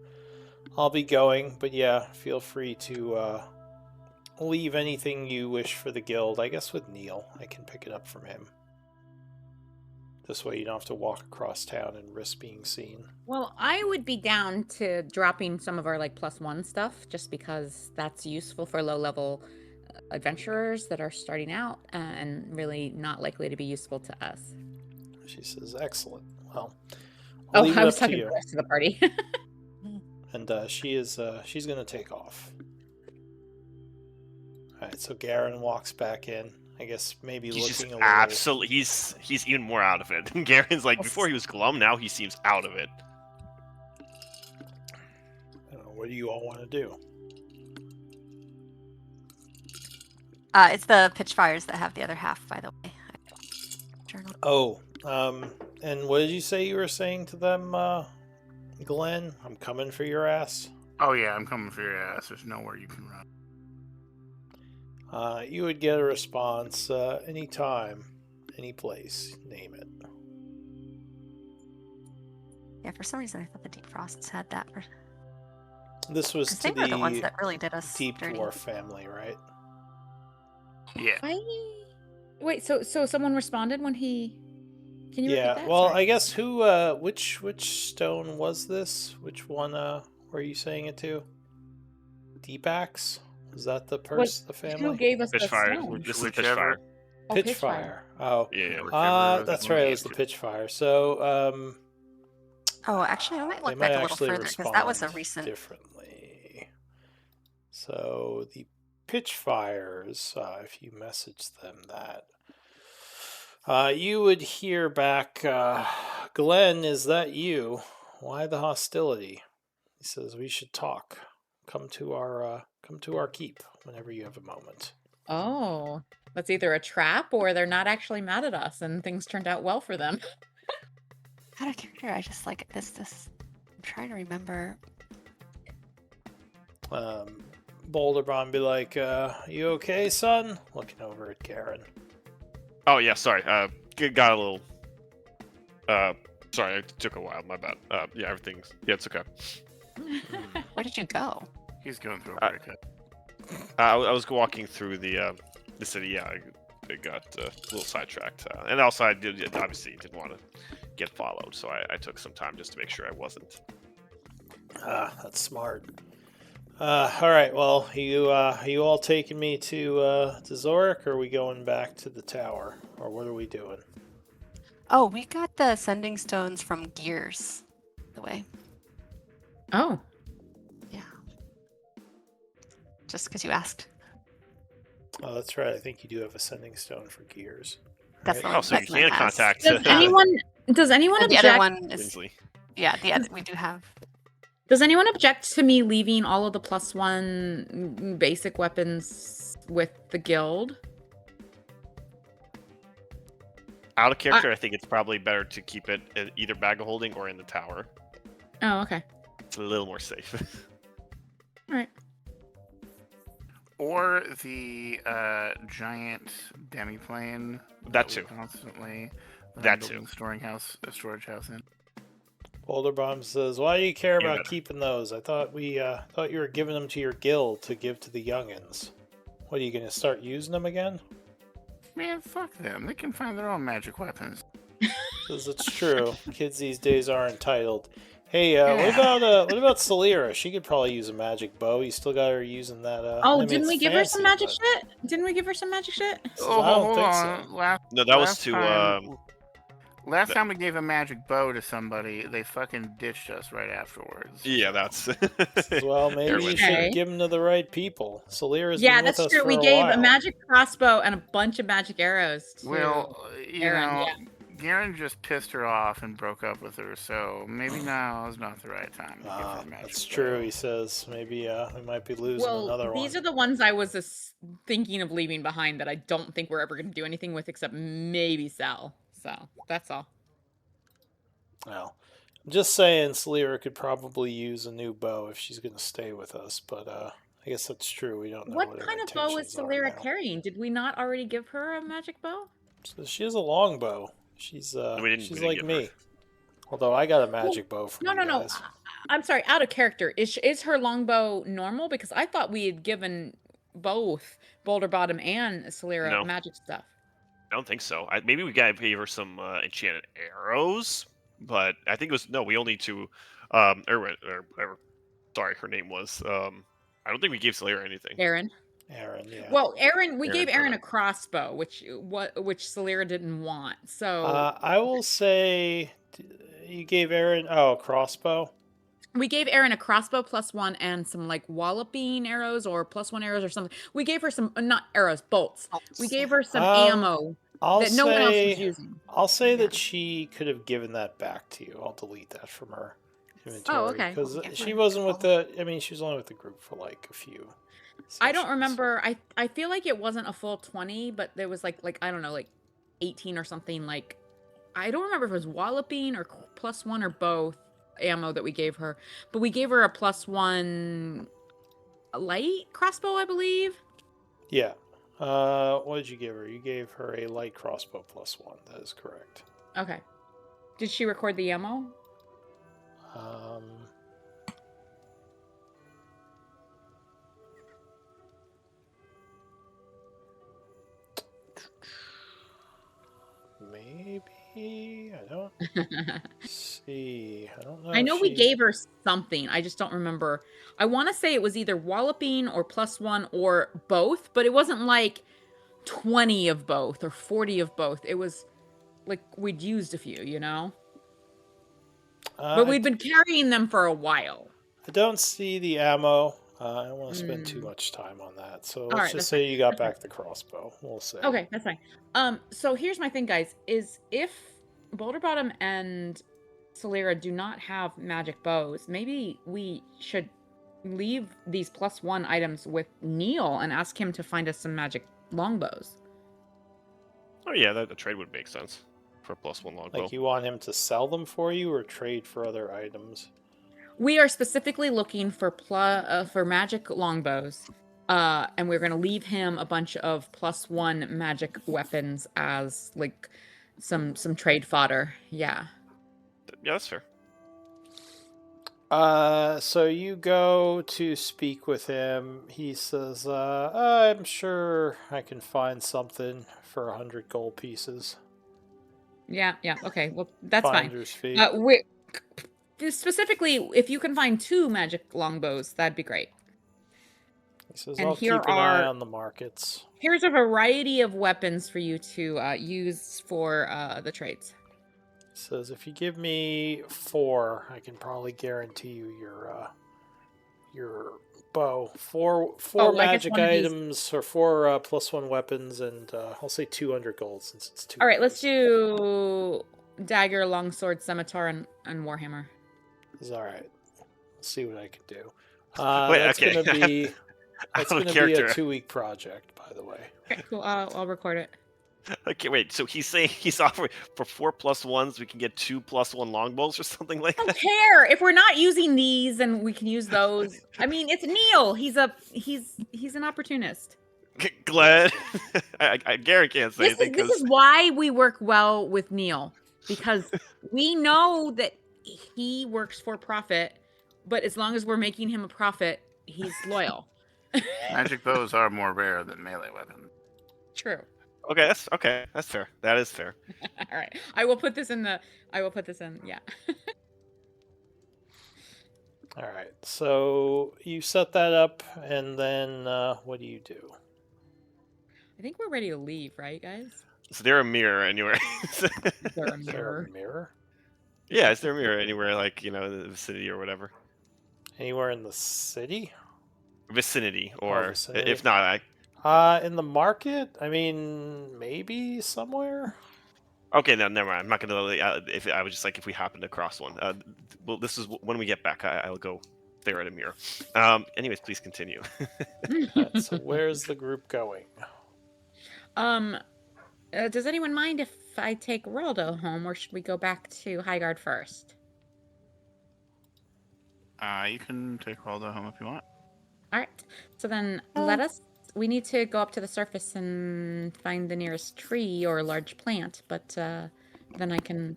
I'll be going. But yeah, feel free to leave anything you wish for the guild. I guess with Neil, I can pick it up from him. This way you don't have to walk across town and risk being seen. Well, I would be down to dropping some of our like +1 stuff, just because that's useful for low-level adventurers that are starting out and really not likely to be useful to us. She says, "Excellent. Well, I'll Oh, leave I it was up to talking to you." the rest of the party. And she's going to take off. All right, so Garen walks back in. I guess maybe He's just looking a little. absolutely. He's even more out of it. Garen's like before he was glum. Now he seems out of it. What do you all want to do? It's the pitch fires that have the other half, by the way. Journal. Oh, and what did you say you were saying to them, Glenn? I'm coming for your ass. Oh yeah, I'm coming for your ass. There's nowhere you can run. You would get a response anytime, any place, name it. Yeah, for some reason I thought the Deep Frosts had that. This was 'Cause to they were the ones that really did us Deep dirty. Dwarf family, right? Yeah. Wait, so someone responded when he... Can you repeat that? Well, Sorry. I guess who, which stone was this? Which one, were you saying it to? Deepax? Was that the the family? Who gave us the Pitchfire. stone? This is Whichever. Pitchfire. Oh, Pitchfire. Oh, Yeah. Whichever that's one right. It we was the get Pitchfire. So, Oh, actually, I might they look might back a little actually further because that was a respond recent. differently. So the Pitchfires, if you message them that, you would hear back, Glenn, is that you? Why the hostility? He says we should talk. Come to our keep whenever you have a moment. Oh, that's either a trap or they're not actually mad at us and things turned out well for them. Out of character, I just like this. I'm trying to remember. Boulderbron be like, you okay, son? Looking over at Garen. Oh yeah. Sorry. Got a little. Sorry. It took a while. My bad. Yeah. Everything's. Yeah. It's okay. Where did you go? He's going through a breakup. I was walking through the city. Yeah. I got a little sidetracked, and also obviously didn't want to get followed, so I took some time just to make sure I wasn't. That's smart. All right. Well, you all taking me to Zorik, or are we going back to the tower, or what are we doing? Oh, we got the sending stones from Gears, by the way. Oh, Yeah. Just because you asked. Oh, that's right. I think you do have a sending stone for Gears. That's right? the one Oh, so you Glenn can has. contact. does anyone And the object? other one is Tinsley. we do have. Does anyone object to me leaving all of the +1 basic weapons with the guild? Out of character, I think it's probably better to keep it in either bag of holding or in the tower. Oh, okay. It's a little more safe. All right. Or the giant demiplane. That we too. Constantly. That building too. Storage house in. Boulderbomb says, "Why do you care Yeah, about better. keeping those? I thought thought you were giving them to your guild to give to the youngins. What, are you gonna start using them again?" Man, fuck them. They can find their own magic weapons. Says it's true. Kids these days are entitled. Hey, what about Celira? She could probably use a magic bow. You still got her using that. Oh, I mean, didn't it's we give her some magic fancy, shit? Didn't we give her some magic shit? Oh, I don't hold think on. so. No, that was last to. time- Last time we gave a magic bow to somebody, they fucking ditched us right afterwards. Yeah, that's. Says, well, maybe you Okay. should give them to the right people. Celira's Yeah, been with that's us true. for We a gave while. a magic crossbow and a bunch of magic arrows. To Well, you Aaron, know, yeah. Garen just pissed her off and broke up with her, so maybe now is not the right time to give her a magic That's bow. true. He says maybe we might be losing another these one. are the ones I was thinking of leaving behind that I don't think we're ever going to do anything with except maybe sell. So that's all. Well, I'm just saying, Celira could probably use a new bow if she's going to stay with us. But I guess that's true. We don't know What what her kind of bow is intentions are Celira now. carrying? Did we not already give her a magic bow? So she has a long bow. She's we didn't she's give like her. me. Although I got a magic bow from No. you guys. I'm sorry, out of character. Is her longbow normal? Because I thought we had given both Boulder Bottom and Solera No. magic stuff. I don't think so. Maybe we gave her some enchanted arrows, but I think it was no. We only to, or whatever. Sorry, her name was. I don't think we gave Slayer anything. Aaron. Aaron, yeah. Well, Aaron, we gave Aaron okay. a crossbow, which Solera didn't want. So I will say you gave Aaron a crossbow. we gave Aaron a crossbow +1 and some like walloping arrows or +1 arrows or something. We gave her some not arrows, bolts. We gave her some ammo that no one else was using. I'll say that she could have given that back to you. I'll delete that from her inventory. Oh, okay. Because she wasn't with the. I mean, she was only with the group for like a few. I don't sessions. remember. I feel like it wasn't a full 20, but there was like I don't know, like 18 or something. Like I don't remember if it was walloping or +1 or both ammo that we gave her. But we gave her a +1 light crossbow, I believe. Yeah. What did you give her? You gave her a light crossbow +1. That is correct. Okay. Did she record the ammo? Maybe. I don't see. I don't know. I know if we she- gave her something. I just don't remember. I want to say it was either walloping or +1 or both, but it wasn't like 20 of both or 40 of both. It was like we'd used a few, you know? But we'd been carrying them for a while. I don't see the ammo. I don't want to spend too much time on that. So let's right, just that's say fine. you got That's back the crossbow. We'll say. Okay, that's fine. So here's my thing, guys, is if Boulder Bottom and Solera do not have magic bows, maybe we should leave these +1 items with Neil and ask him to find us some magic longbows. Oh yeah, that the trade would make sense for a +1 longbow. Like you want him to sell them for you or trade for other items? We are specifically looking for magic longbows, and we're going to leave him a bunch of +1 magic weapons as like some trade fodder. Yeah. Yeah, that's fair. So you go to speak with him. He says, I'm sure I can find something for 100 gold pieces. Yeah. Okay. Well, that's Finder's fee. fine. Specifically, if you can find 2 magic longbows, that'd be great. He says, and I'll keep here an eye are- on the markets. Here's a variety of weapons for you to use for the trades. He says, if you give me 4, I can probably guarantee you your bow. Four Oh, like it's magic one of these- items or 4 +1 weapons, and I'll say 200 gold since it's 2. All right, let's do dagger, longsword, scimitar, and warhammer. It's all right. Let's see what I can do. Wait, That's okay. gonna be That's gonna be a 2-week project, by the way. Okay, cool. I'll record it. Okay, wait. So he's saying he's offering for 4 +1s, we can get 2 +1 longbows or something like I don't that. care if we're not using these, and we can use those. I mean, it's Neil. He's an opportunist. Glad. Gary can't say anything This is why we work well with Neil, because we know that he works for profit, but as long as we're making him a profit, he's loyal. Magic bows are more rare than melee weapons. True. Okay, that's fair. That is fair. All right. I will put this in. Yeah. All right. So you set that up, and then what do you do? I think we're ready to leave, right, guys? Is there a mirror anywhere? Is there a Is there a mirror? mirror? Yeah, is there a mirror anywhere, like, in the vicinity or whatever? Anywhere in the city? Vicinity, or vicinity. if not, In the market? I mean, maybe somewhere. okay, no, never mind. I'm not gonna. If I was just like, if we happened to cross one, well, this is when we get back. I'll go there at a mirror. Anyways, please continue. Alright, so where's the group going? Does anyone mind if I take Roldo home, or should we go back to Highguard first? You can take Roldo home if you want. All right. So then we need to go up to the surface and find the nearest tree or large plant, but then I can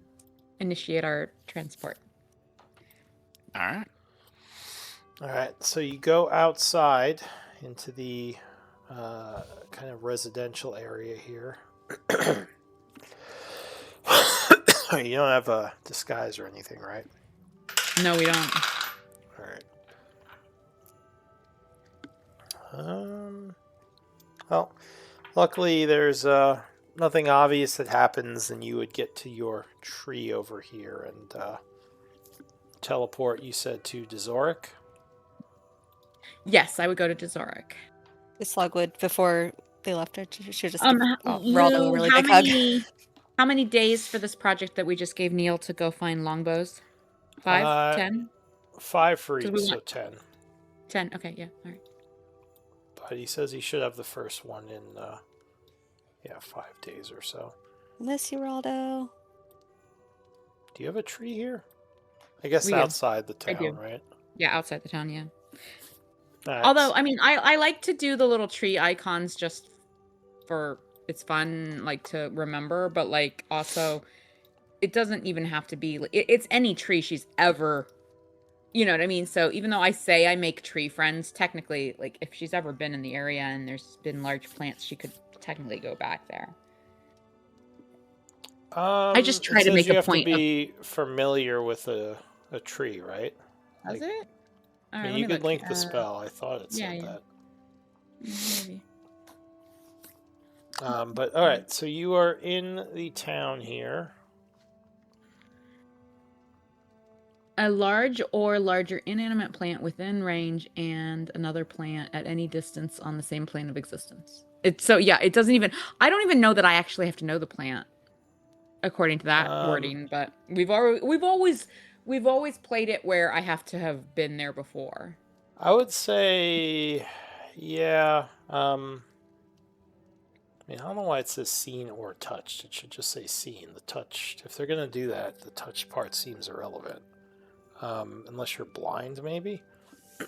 initiate our transport. All right. Alright, so you go outside into the kind of residential area here. You don't have a disguise or anything, right? No, we don't. All right. Well, luckily there's nothing obvious that happens, and you would get to your tree over here and teleport. You said to Dezoric. Yes, I would go to Dezoric. The Slugwood before they left her. She should just Lou, give Raldo a really big hug. How many days for this project that we just gave Neil to go find longbows? 5, 10? 5 for So each, we so want- 10. 10. Okay, yeah, all right. But he says he should have the first one in 5 days or so. Miss you, Raldo. Do you have a tree here? I guess We do. outside the I do. town, right? Yeah, outside the town, yeah. Alright, Although, I mean, I like to do the little tree icons just for it's fun, like, to remember, but, like, also, it doesn't even have to be, it's any tree she's ever, you know what I mean? So even though I say I make tree friends, technically, like, if she's ever been in the area and there's been large plants, she could technically go back there. I just try it to says make you a have point to of- be familiar with a tree, right? Does Like, it? All I right, mean, let you me could look. link the spell. I thought it said yeah. that. Maybe. But all right, so you are in the town here. A large or larger inanimate plant within range and another plant at any distance on the same plane of existence. It doesn't even, I don't even know that I actually have to know the plant according to that wording, but we've always played it where I have to have been there before. I would say, yeah. I mean, I don't know why it says seen or touched. It should just say seen. The touched, if they're gonna do that, the touched part seems irrelevant. Unless you're blind, maybe. All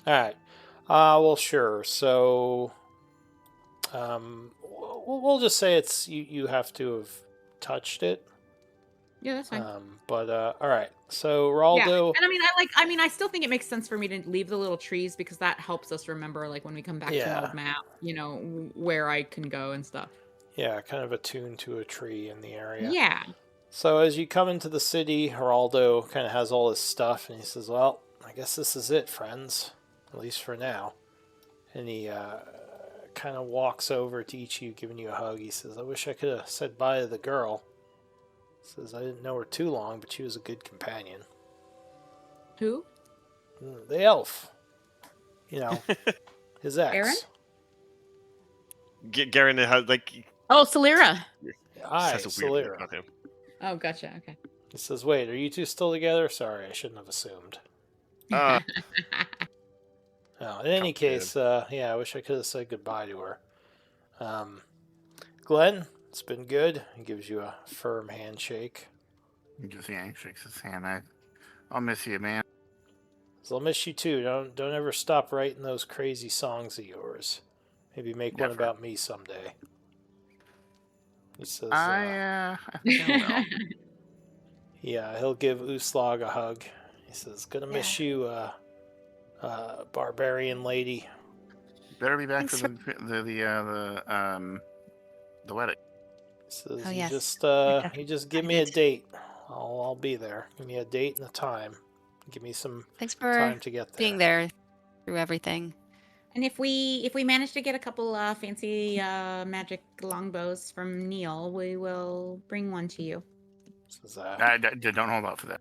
right. Well, sure. So, we'll just say it's you have to have touched it. Yeah, that's fine. But all right. So Raldo. And I mean, I still think it makes sense for me to leave the little trees because that helps us remember, like, when we come back to an old map, you know, where I can go and stuff. Yeah, kind of attuned to a tree in the area. Yeah. So as you come into the city, Geraldo kind of has all his stuff, and he says, well, I guess this is it, friends. At least for now. And he kind of walks over to each of you, giving you a hug. He says, I wish I could have said bye to the girl. He says, I didn't know her too long, but she was a good companion. Who? The elf. You know, his ex. Aaron? Garen has like. Oh, Salira. Aye, says a weird Solera. thing about him. Oh, gotcha. Okay. He says, wait, are you two still together? Sorry, I shouldn't have assumed. Uh, Oh, in any case, I wish I could have said goodbye to her. Glenn, it's been good. He gives you a firm handshake. He just shakes his hand. I'll miss you, man. So I'll miss you too. Don't ever stop writing those crazy songs of yours. Maybe make one Never. about me someday. He says, I think I will. yeah, he'll give Uslag a hug. He says, gonna miss you, barbarian lady. Better be back Thanks for the wedding. He says, Oh, you yes. just give me a date. I'll be there. Give me a date and a time. Give me some Thanks for time to get there. being there through everything. And if we manage to get a couple fancy magic longbows from Neil, we will bring one to you. Says, Don't hold out for that.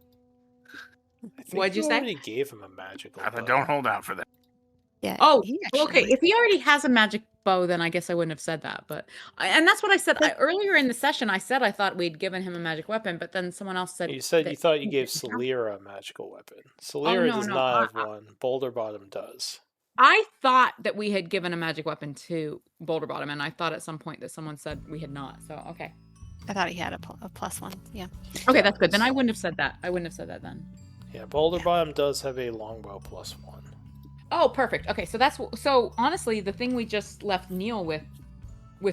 I think What'd you say? already gave him a magical bow. Don't hold out for that. Yeah. Oh, he okay. actually- If he already has a magic bow, then I guess I wouldn't have said that. And that's what I said earlier in the session. I said I thought we'd given him a magic weapon, but then someone else said You said that you thought you he gave didn't have- Salira a magical weapon. Salira no, does no, not have one. Boulder Bottom does. I thought that we had given a magic weapon to Boulder Bottom, and I thought at some point that someone said we had not. So okay, I thought he had a plus one. Yeah. okay, that's good. Then I wouldn't have said that. I wouldn't have said that then. Yeah, Boulder Bottom does have a longbow +1. Oh, perfect. Okay, so honestly, the thing we just left Neil with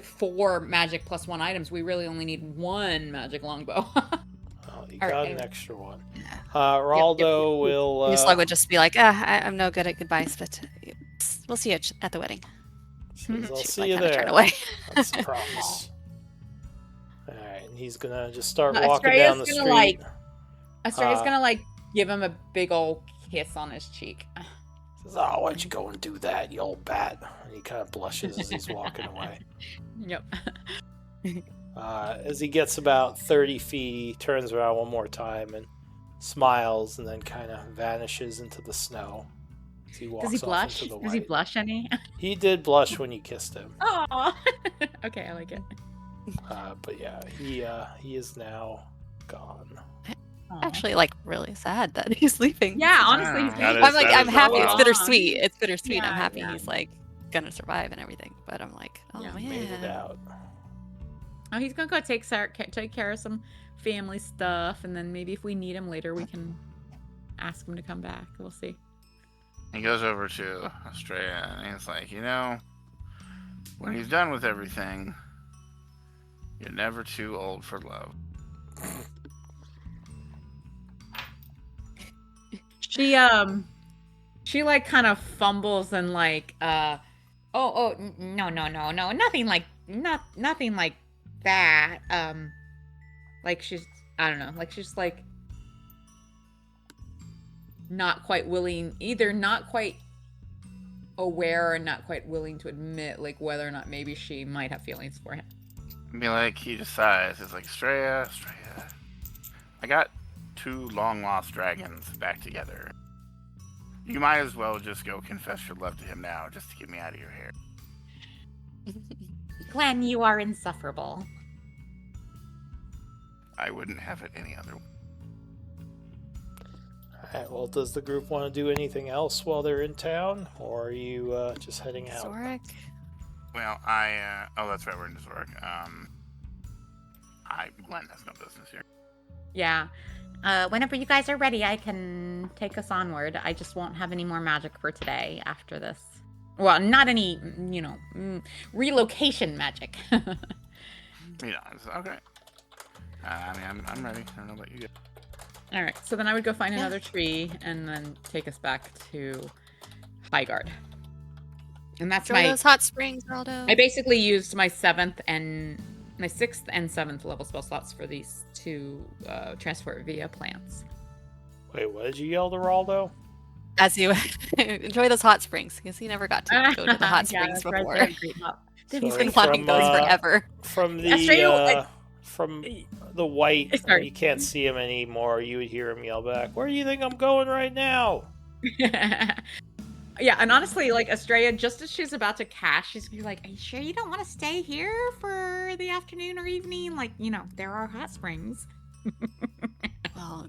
4 magic +1 items, we really only need 1 magic longbow. Oh, you All got right, an anyway. extra one. Yeah. Raldo will. Slug would just be like, I'm no good at goodbyes, but we'll see you at the wedding. Says, I'll She's see like, you kinda there. turn away. That's the promise. Alright, and he's gonna just start No, walking Estrella's down the gonna, street. like- Estrella's Uh, gonna like give him a big old kiss on his cheek. Says, oh, why'd you go and do that, you old bat? And he kind of blushes as he's walking away. Yep. As he gets about 30 feet, he turns around one more time and smiles and then kind of vanishes into the snow. As he walks Does he off blush? into the Does he white. blush any? He did blush when you kissed him. Oh. Okay, I like it. But yeah, he is now gone. Aw. Actually, like, really sad that he's leaving. Yeah, honestly, he's That leaving. is- I'm like, that I'm is happy. wow. It's bittersweet. It's bittersweet. I'm Yeah, happy yeah. he's like gonna survive and everything. But I'm like, oh Yeah. man. Made it out. Oh, he's gonna go take care of some family stuff, and then maybe if we need him later, we can ask him to come back. We'll see. He goes over to Estrella and he's like, when he's done with everything, you're never too old for love. She like kind of fumbles and like no, nothing like nothing like that. Like she's, I don't know, like she's like not quite willing, either not quite aware or not quite willing to admit like whether or not maybe she might have feelings for him. Be like, he decides, it's like, Estrella, I got 2 long lost dragons back together. You might as well just go confess your love to him now, just to get me out of your hair. Glenn, you are insufferable. I wouldn't have it any other way. Alright, well, does the group want to do anything else while they're in town? Or are you just heading out? Zorik? Well, oh, that's right, we're in Zorik. Glenn has no business here. Yeah. Whenever you guys are ready, I can take us onward. I just won't have any more magic for today after this. Well, not any, relocation magic. It's okay. I'm ready. I don't know about you guys. All right, so then I would go find Yeah. another tree and then take us back to Highguard. And that's Enjoy my. those hot springs, Raldo. I basically used my 6th and 7th level spell slots for these 2 transport via plants. Wait, what did you yell to Raldo? As you enjoy those hot springs, because he never got to go to the hot Yeah, springs that's right, before. they're great hot. He's So been wanting those forever. From Yeah, straight the up, from the white, where Sorry. you can't see him anymore, you would hear him yell back, "Where do you think I'm going right now?" Yeah, and honestly, like Estrella, just as she's about to cast, she's gonna be like, "Are you sure you don't want to stay here for the afternoon or evening? Like, there are hot springs." Well,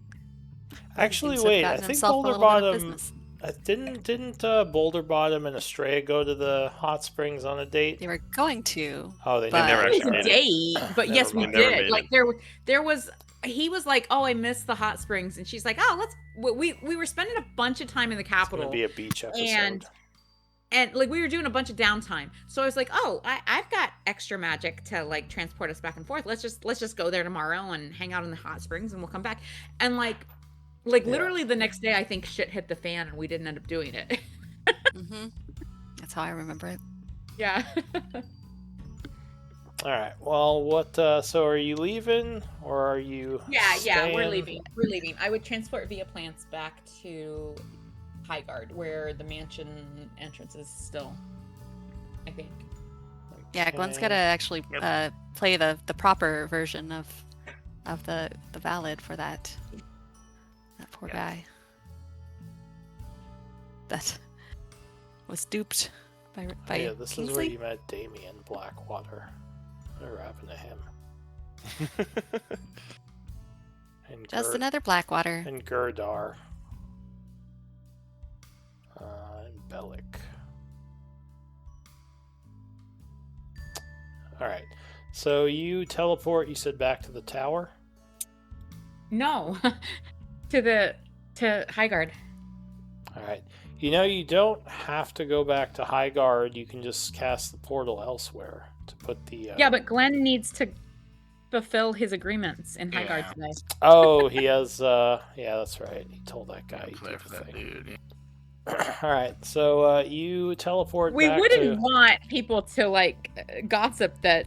Actually, seems to have wait, I gotten think himself a Boulder little bit of Bottom business. didn't Boulder Bottom and Estrella go to the hot springs on a date? They were going to. Oh, they But- never It was actually a did. Date, but Never yes, we mind. Never did. made Like it. there was. He was like, "Oh, I miss the hot springs," and she's like, "Oh, let's." We were spending a bunch of time in the It's gonna capital. be a beach episode. And like we were doing a bunch of downtime, so I was like, "Oh, I've got extra magic to like transport us back and forth. Let's just go there tomorrow and hang out in the hot springs, and we'll come back." And like Yeah. literally the next day, I think shit hit the fan, and we didn't end up doing it. Hmm. That's how I remember it. Yeah. All right. Well, what? So, are you leaving, or are you? Yeah, we're staying? leaving. We're leaving. I would transport via plants back to Highguard, where the mansion entrance is still, I think. Yeah, Glenn's Okay. got to actually Yep. play the proper version of the ballad for that poor Yeah. guy that was duped by Yeah, this is where Kingsley. you met Damien Blackwater. Whatever happened to him? And Just another Blackwater. and Gurdar. And Bellic. All right. So you teleport. You said back to the tower. No, to Highguard. All right. You don't have to go back to Highguard. You can just cast the portal elsewhere to put the. Yeah, but Glenn needs to fulfill his agreements in Highguard Yeah. today. Oh, he has. Yeah, that's right. He told that guy. he'd do Play the for that thing. dude. Yeah. All right, so you teleport We back wouldn't to. want people to like gossip that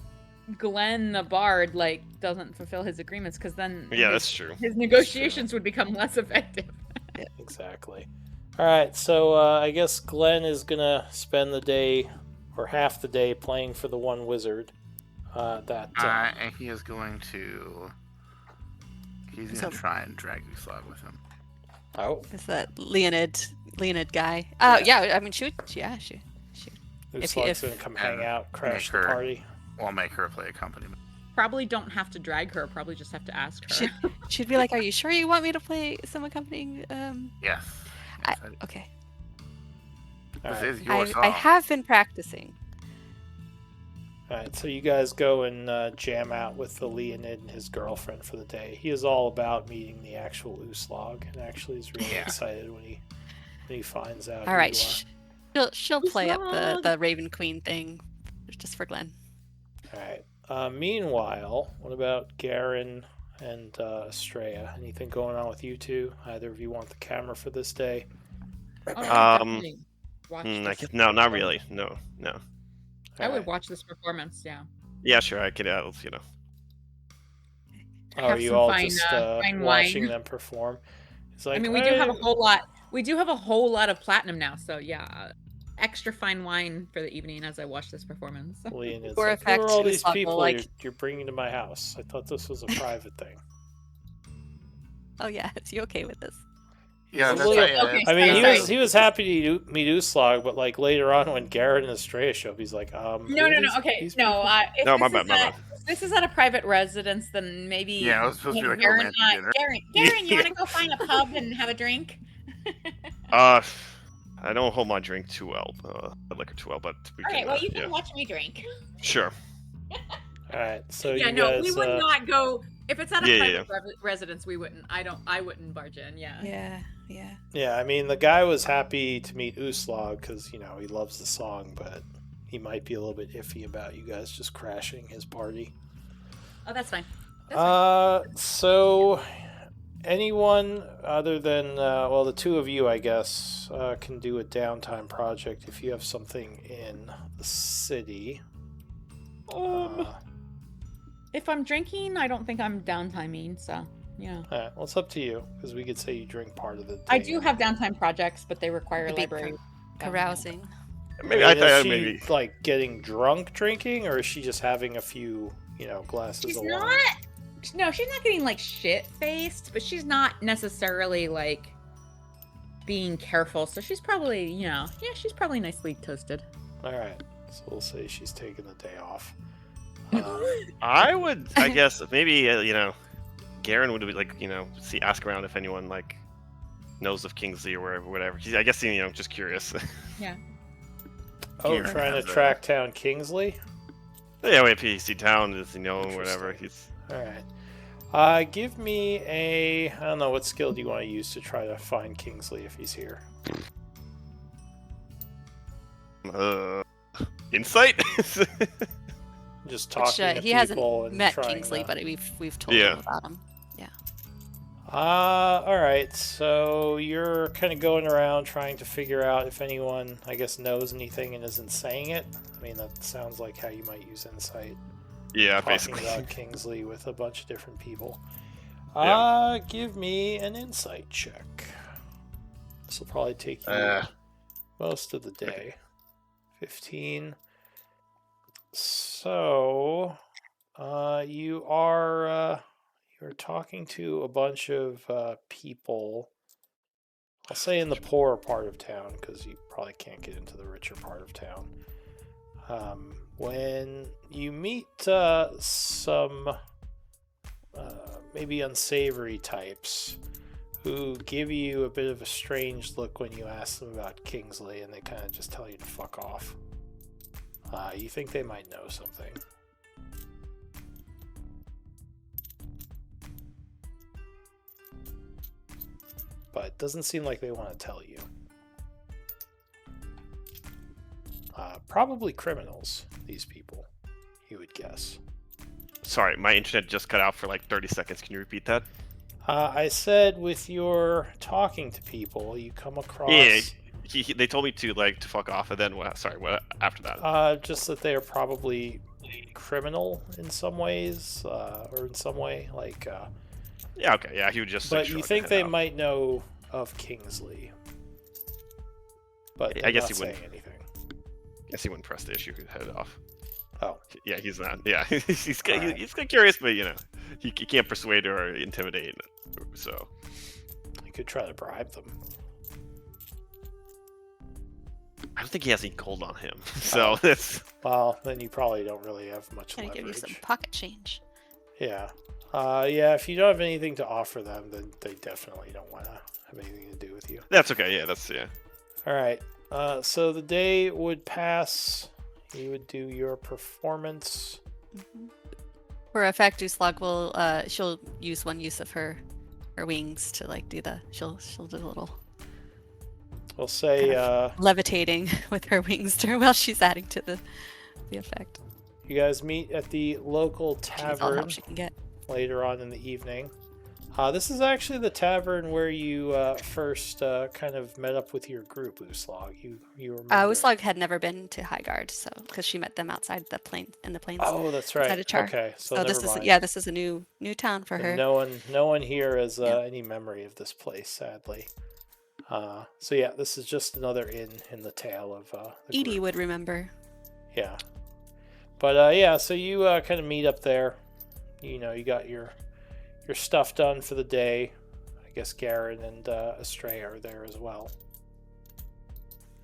Glenn the Bard like doesn't fulfill his agreements, because then Yeah, that's true. his negotiations would become less effective. Exactly. All right, so I guess Glenn is gonna spend the day, or half the day, playing for the one wizard. And he is going to. He's going So- to try and drag Uslag with him. Oh, Is that Leonid guy? Yeah. I mean, shoot. Yeah, shoot. Uslug's gonna come hang and out, crash make the her- party. We'll make her play accompaniment. Probably don't have to drag her. Probably just have to ask her. She'd be like, "Are you sure you want me to play some accompanying?" Yes. Yes, Okay. All This right. is your song. I have been practicing. All right, so you guys go and jam out with the Leonid and his girlfriend for the day. He is all about meeting the actual Uslog, and actually is really Yeah. excited when he finds out. All who right, you she'll play up Uslog. the Raven Queen thing, just for Glenn. are. All right. Meanwhile, what about Garen and Estrella? Anything going on with you two? Either of you want the camera for this day? Oh, no, definitely watch I this guess, no, not performance. really. No. I All would right. watch this performance. Yeah. Yeah, sure. I could, you know. Oh, Have are you some all fine, just fine watching wine. them perform? It's like, I mean, we do have a whole lot. We do have a whole lot of platinum now, so yeah, extra fine wine for the evening as I watch this performance. Leonid's For like, who are effect, all these Uslug will, people like- you're bringing to my house? I thought this was a private thing. Oh yeah, is you okay with this? Yeah, It's a that's little- right. Yeah, okay, it's- I mean, Sorry. he was happy to meet Uslog, but like later on when Garrett and Estrella show up, he's like, No, who no, are no. these- Okay, these no. people? If No, my this bad, is my at- if this is at a private residence, then maybe. Yeah, it was supposed to be like a Garen, romantic dinner. Garen, you want to go find a pub and have a drink? I don't hold my drink too well, liquor too well, but we All can. right. Well, you can yeah. watch me drink. Sure. All right, so Yeah, you no, guys, we would not go. If it's at a Yeah, private residence, we wouldn't. I wouldn't barge in. Yeah. Yeah. yeah, I mean, the guy was happy to meet Uslog because he loves the song, but he might be a little bit iffy about you guys just crashing his party. Oh, that's fine. That's fine. So anyone other than the two of you, I guess, can do a downtime project if you have something in the city. If I'm drinking, I don't think I'm downtiming. So yeah. All right, well, it's up to you because we could say you drink part of the. I day. do have downtime projects, but they require Maybe library. Carousing. Maybe I I mean, is thought she maybe. like getting drunk drinking, or is she just having a few, glasses She's of wine? not. No, she's not getting like shit faced, but she's not necessarily like being careful. So she's probably, she's probably nicely toasted. All right, so we'll say she's taking the day off. I would, I guess, maybe Garen would be like, ask around if anyone like knows of Kingsley or whatever. I guess just curious. Yeah. Oh, Garen trying to has a- track down Kingsley. Yeah, wait, PC Town is whatever. He's All right. Give me a. I don't know what skill do you want to use to try to find Kingsley if he's here. insight. Just Which, talking to he hasn't people and met trying Kingsley, to... but we've told Yeah. him about him. All right. So you're kind of going around trying to figure out if anyone, I guess, knows anything and isn't saying it. I mean, that sounds like how you might use insight. Yeah, Talking basically. about Kingsley with a bunch of different people. Yeah. Give me an insight check. This will probably take you most of the day. 15. So, you're talking to a bunch of people. I'll say in the poorer part of town because you probably can't get into the richer part of town. When you meet some maybe unsavory types who give you a bit of a strange look when you ask them about Kingsley, and they kind of just tell you to fuck off. You think they might know something. But it doesn't seem like they want to tell you. Probably criminals, these people, you would guess. Sorry, my internet just cut out for like 30 seconds. Can you repeat that? I said with your talking to people, you come across... They told me to fuck off, and then what? Sorry, what after that? Just that they are probably criminal in some ways, or in some way, Yeah, okay, yeah, he would just But you shrug and think head they out. might know of Kingsley, but I they're guess not he saying wouldn't. anything. Guess he wouldn't press the issue. He'd head off. Oh, Yeah, he's not. Yeah, he's Alright. he's curious, but he can't persuade or intimidate. So you could try to bribe them. I don't think he has any gold on him. So that's Well, then you probably don't really have much Gonna give you leverage. some pocket change. Yeah. Yeah, if you don't have anything to offer them, then they definitely don't want to have anything to do with you. that's okay. Yeah. Alright. So the day would pass. You would do your performance. For effect, Uslag will she'll use one use of her wings to do the she'll do a little We'll say levitating with her wings while she's adding to the effect. you guys meet at the local She needs all the tavern help she can get. later on in the evening. This is actually the tavern where you first kind of met up with your group, Uslag. You remember? Uslag had never been to Highguard, so because she met them outside the plains. Oh, that's right. outside of Char. Okay, so this never is mind. this is a new town for her. And no one here has any memory of this place, sadly. So yeah, this is just another inn in the tale of the Edie group. would remember. Yeah, but yeah, so you kind of meet up there. You got your stuff done for the day. I guess Garen and Astray are there as well.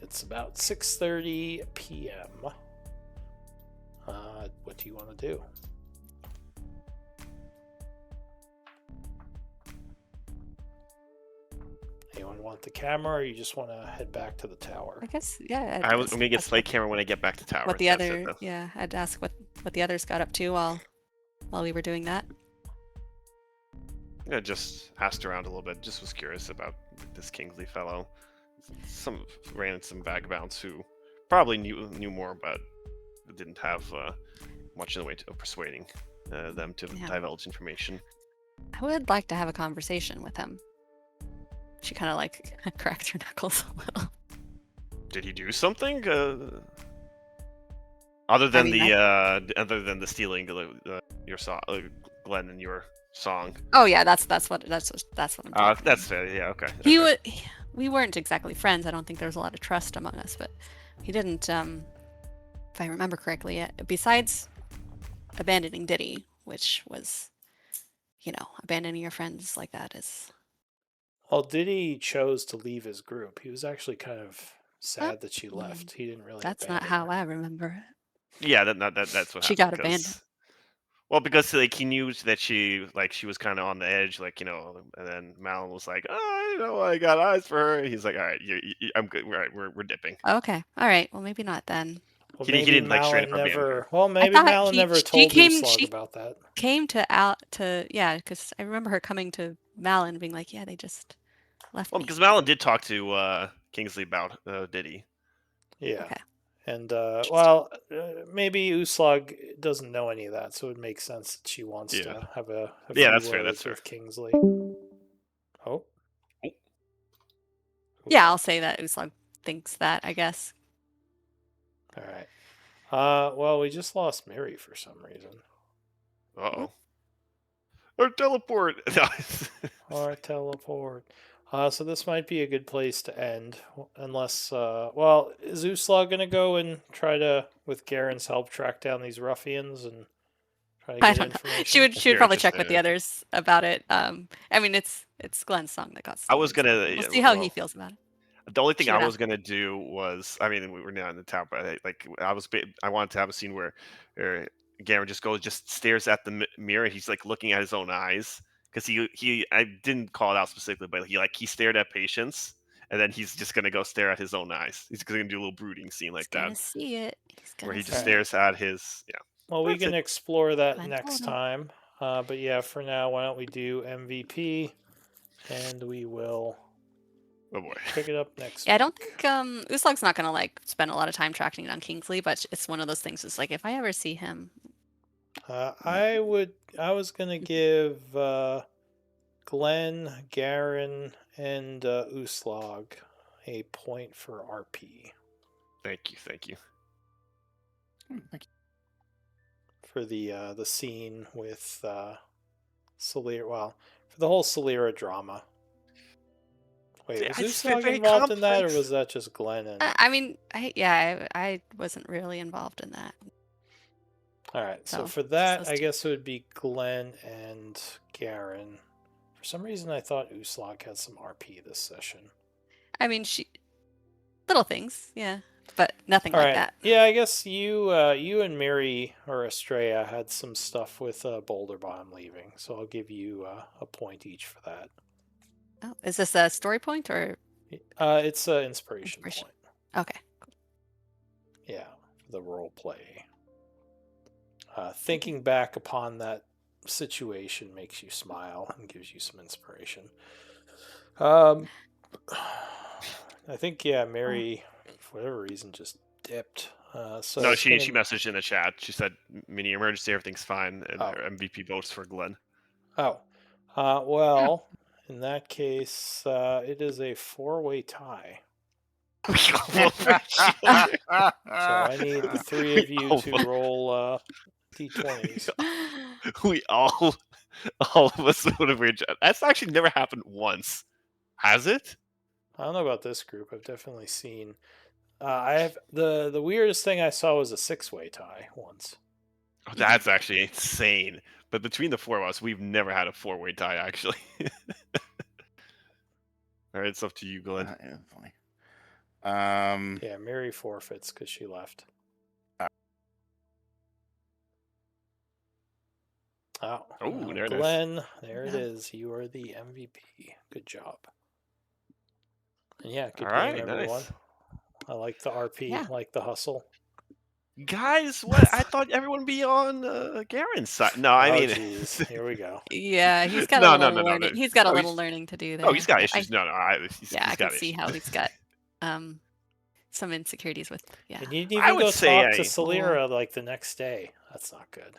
It's about 6:30 p.m. What do you want to do? Anyone want the camera, or you just want to head back to the tower? I guess yeah. I'm gonna get slate camera when I get back to tower. What the That's other it, though. yeah, I'd ask what the others got up to while we were doing that. Yeah, just asked around a little bit. Just was curious about this Kingsley fellow. Ran into some vagabonds who probably knew more, but didn't have much in the way of persuading them to divulge information. I would like to have a conversation with him. She kind of cracked her knuckles a little. Did he do something other than the stealing your song, Glenn, and your song? Oh yeah, that's what I'm talking about. That's fair. Yeah, okay. We weren't exactly friends. I don't think there was a lot of trust among us, but he didn't, if I remember correctly, besides abandoning Diddy, which was, abandoning your friends like that is. Well, Diddy chose to leave his group. He was actually kind of sad that she left. He didn't really. That's not how I remember it. Yeah, that's what she happened. got abandoned. Well, because he knew that she was kind of on the edge, and then Malin was like, "Oh, I got eyes for her." And he's like, "All right, I'm good. We're dipping." Okay, all right. Well, maybe not then. Well, He maybe didn't straight Malin up never. Well, maybe Malin never told Uslag about that. Came to because I remember her coming to Malin being like, "Yeah, they just left." Well, me. because Malin did talk to Kingsley about Diddy. Yeah. Okay. And maybe Uslag doesn't know any of that, so it makes sense that she wants to have a few that's fair. words with Kingsley. Oh. Yeah, I'll say that Uslag thinks that, I guess. All right. Well, we just lost Miri for some reason. Uh-oh. Or teleport. Or teleport. So this might be a good place to end, unless, is Uslag gonna go and try to, with Garen's help, track down these ruffians and try to get information? She would probably check with the others about it. I mean, it's Glenn's song that got stolen. I was gonna. We'll see how he feels about it. The only thing I was gonna do was, I mean, we were now in the tower, but I wanted to have a scene where Garen just stares at the mirror. He's looking at his own eyes. Because I didn't call it out specifically, but he stared at Patience, and then he's just gonna go stare at his own eyes. He's gonna do a little brooding scene like that. He's gonna see it. Where he just stares at his. Yeah. Well, we can explore that next time. But yeah, for now, why don't we do MVP, and we will. Oh boy. Pick it up next. Yeah, I don't think Uslag's not gonna spend a lot of time tracking down Kingsley, but it's one of those things. It's if I ever see him. I was gonna give Glenn, Garen, and Uslag a point for RP Thank you, thank you. Thank for the scene with Celera. Well, for the whole Celera drama. Wait, was I just Uslag very involved in that, or complex. was that just Glenn and? I mean, I wasn't really involved in that. All right, so So, for just that, those I two. guess it would be Glenn and Garen. For some reason, I thought Uslag had some RP this session. I mean, little things, yeah, but nothing All like right, that. yeah, I guess you and Mary or Estrella had some stuff with Boulder Bomb leaving, so I'll give you a point each for that. Oh, is this a story point or It's an inspiration inspiration? point. Okay. Yeah, for the role play. Thinking back upon that situation makes you smile and gives you some inspiration. I think Mary, for whatever reason, just dipped. So No, it's she gonna. messaged in the chat. She said, "Mini emergency, everything's fine," and Oh. her MVP votes for Glenn. Oh, well, in that case, it is a 4-way tie. So I need the three of you to roll d20s. We all of us would have rejected. That's actually never happened once, has it? I don't know about this group. I've definitely seen. I have the weirdest thing I saw was a 6-way tie once. Oh, that's actually insane. But between the four of us, we've never had a 4-way tie, actually. All right, it's up to you, Glenn. Yeah, funny. Yeah, Mary forfeits because she left. Oh, there it is. Glenn, there it Yeah. is. You are the MVP. Good job. And yeah, good All game, right, everyone. nice. I like the RP, Yeah. like the hustle. Guys, what? I thought everyone would be on Garen's side. No, I Oh, mean, jeez, here we go. Yeah, he's got a no, little no. learning. He's got a No, little learning to do there. oh, he's got but issues. No, he's I can got see issues. how he's got some insecurities with. Yeah. And you didn't I even would go say talk to I- Celera like the next day. That's not good.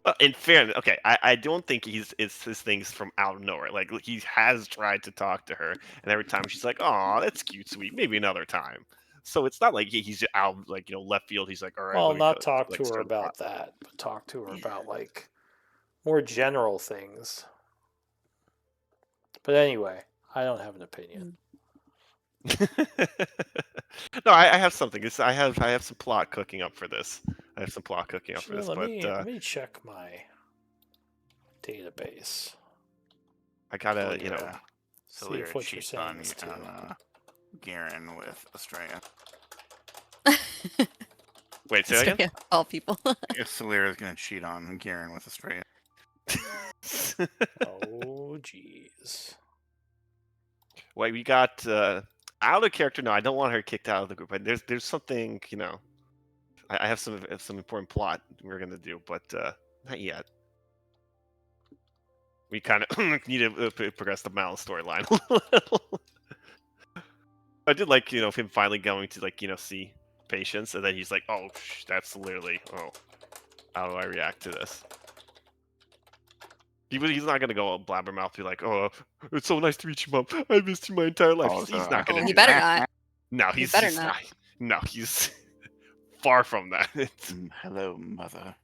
Well, in fairness, okay, I don't think it's his things from out of nowhere. Like he has tried to talk to her, and every time she's like, "Oh, that's cute, sweet. Maybe another time." So it's not like he's out like left field. He's like, "All right, Well, let me not talk like to her start the about process." that, but talk to her Yeah. about like more general things. But anyway, I don't have an opinion. No, I have something. I have some plot cooking up for this. I have some plot cooking up for Actually, this, let me check my database. I gotta, See if what you're cheats saying on is true. Garen with Estrella. wait, say that again. Estrella, all people. If Solera's gonna cheat on Garen with Estrella. Oh, jeez. Wait, we got out of character. No, I don't want her kicked out of the group. There's something, I have some important plot we're gonna do, but not yet. We kind of need to progress the Mal storyline a little. I did like him finally going to see Patience, and then he's like, oh, that's literally how do I react to this? He's not gonna go blabbermouth, be like, oh, it's so nice to meet you, Mom. I missed you my entire life. Oh, He's not gonna He do better that. not. No, He he's better he's not. No, he's far from that. Hello, mother.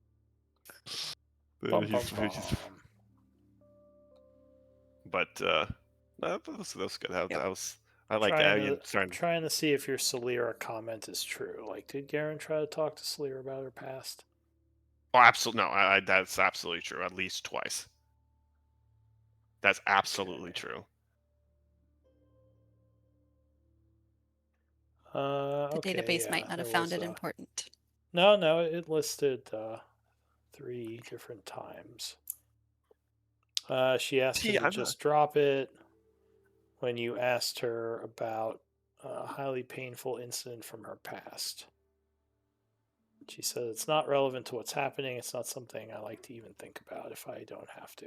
Bum, bum, He's- bum. But that was good. I like Trying to see if your Celera comment is true. Like, did Garen try to talk to Celera about her past? Oh, absolutely no. That's absolutely true. At least twice. That's absolutely true. The database might not have found it important. No, it listed 3 different times. She asked him to just drop it when you asked her about a highly painful incident from her past. She said it's not relevant to what's happening. It's not something I like to even think about if I don't have to.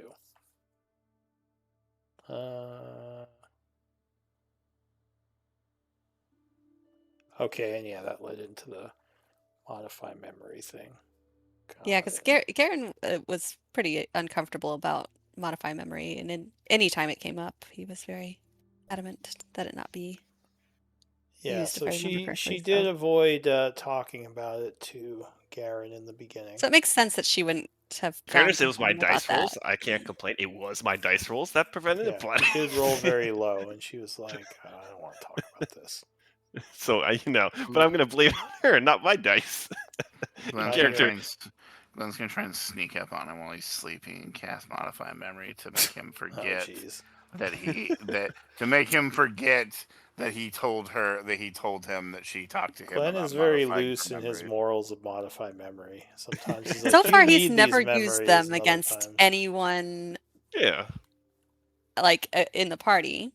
Okay, and yeah, that led into the modify memory thing. Yeah, because Garen was pretty uncomfortable about modify memory, and any time it came up, he was very adamant that it not be. Yeah, Used, if so I remember she correctly, did so. avoid talking about it to Garen in the beginning. So it makes sense that she wouldn't have gone Fairness, to it was my him about dice that. rolls. I can't complain. It was my dice rolls that prevented Yeah, it. But he did roll very low, and she was like, "I don't want to talk about this." so but I'm gonna blame her, not my dice. Glenn's Not gonna, Character. here. Glenn's gonna try and sneak up on him while he's sleeping and cast Modify Memory to make him Oh, forget jeez. that he told him that she talked to him Glenn about is very modifying loose her in his memory. morals of modify memory. Sometimes he's like, So "You far, he's need these never used memories," them and other against times. anyone Yeah. like in the party,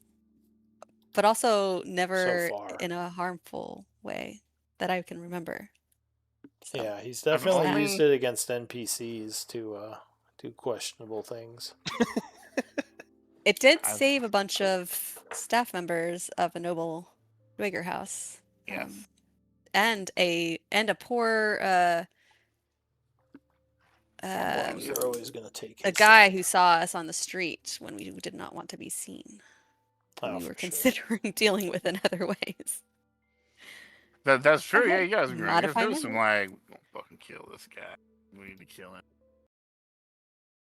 but also never far. in a harmful way that I can remember. So. Yeah, he's definitely only- used it against NPCs to do questionable things. It did I've- save a bunch of staff members of a noble Dweger house. Yes. And a poor You're always going to take a his guy side. who saw us on the street when we did not want to be seen. Oh, we for were sure. considering dealing with in other ways. That's true. Okay. Yeah, you guys agree. Modify There's some memory. like, don't fucking kill this guy. We need to kill him.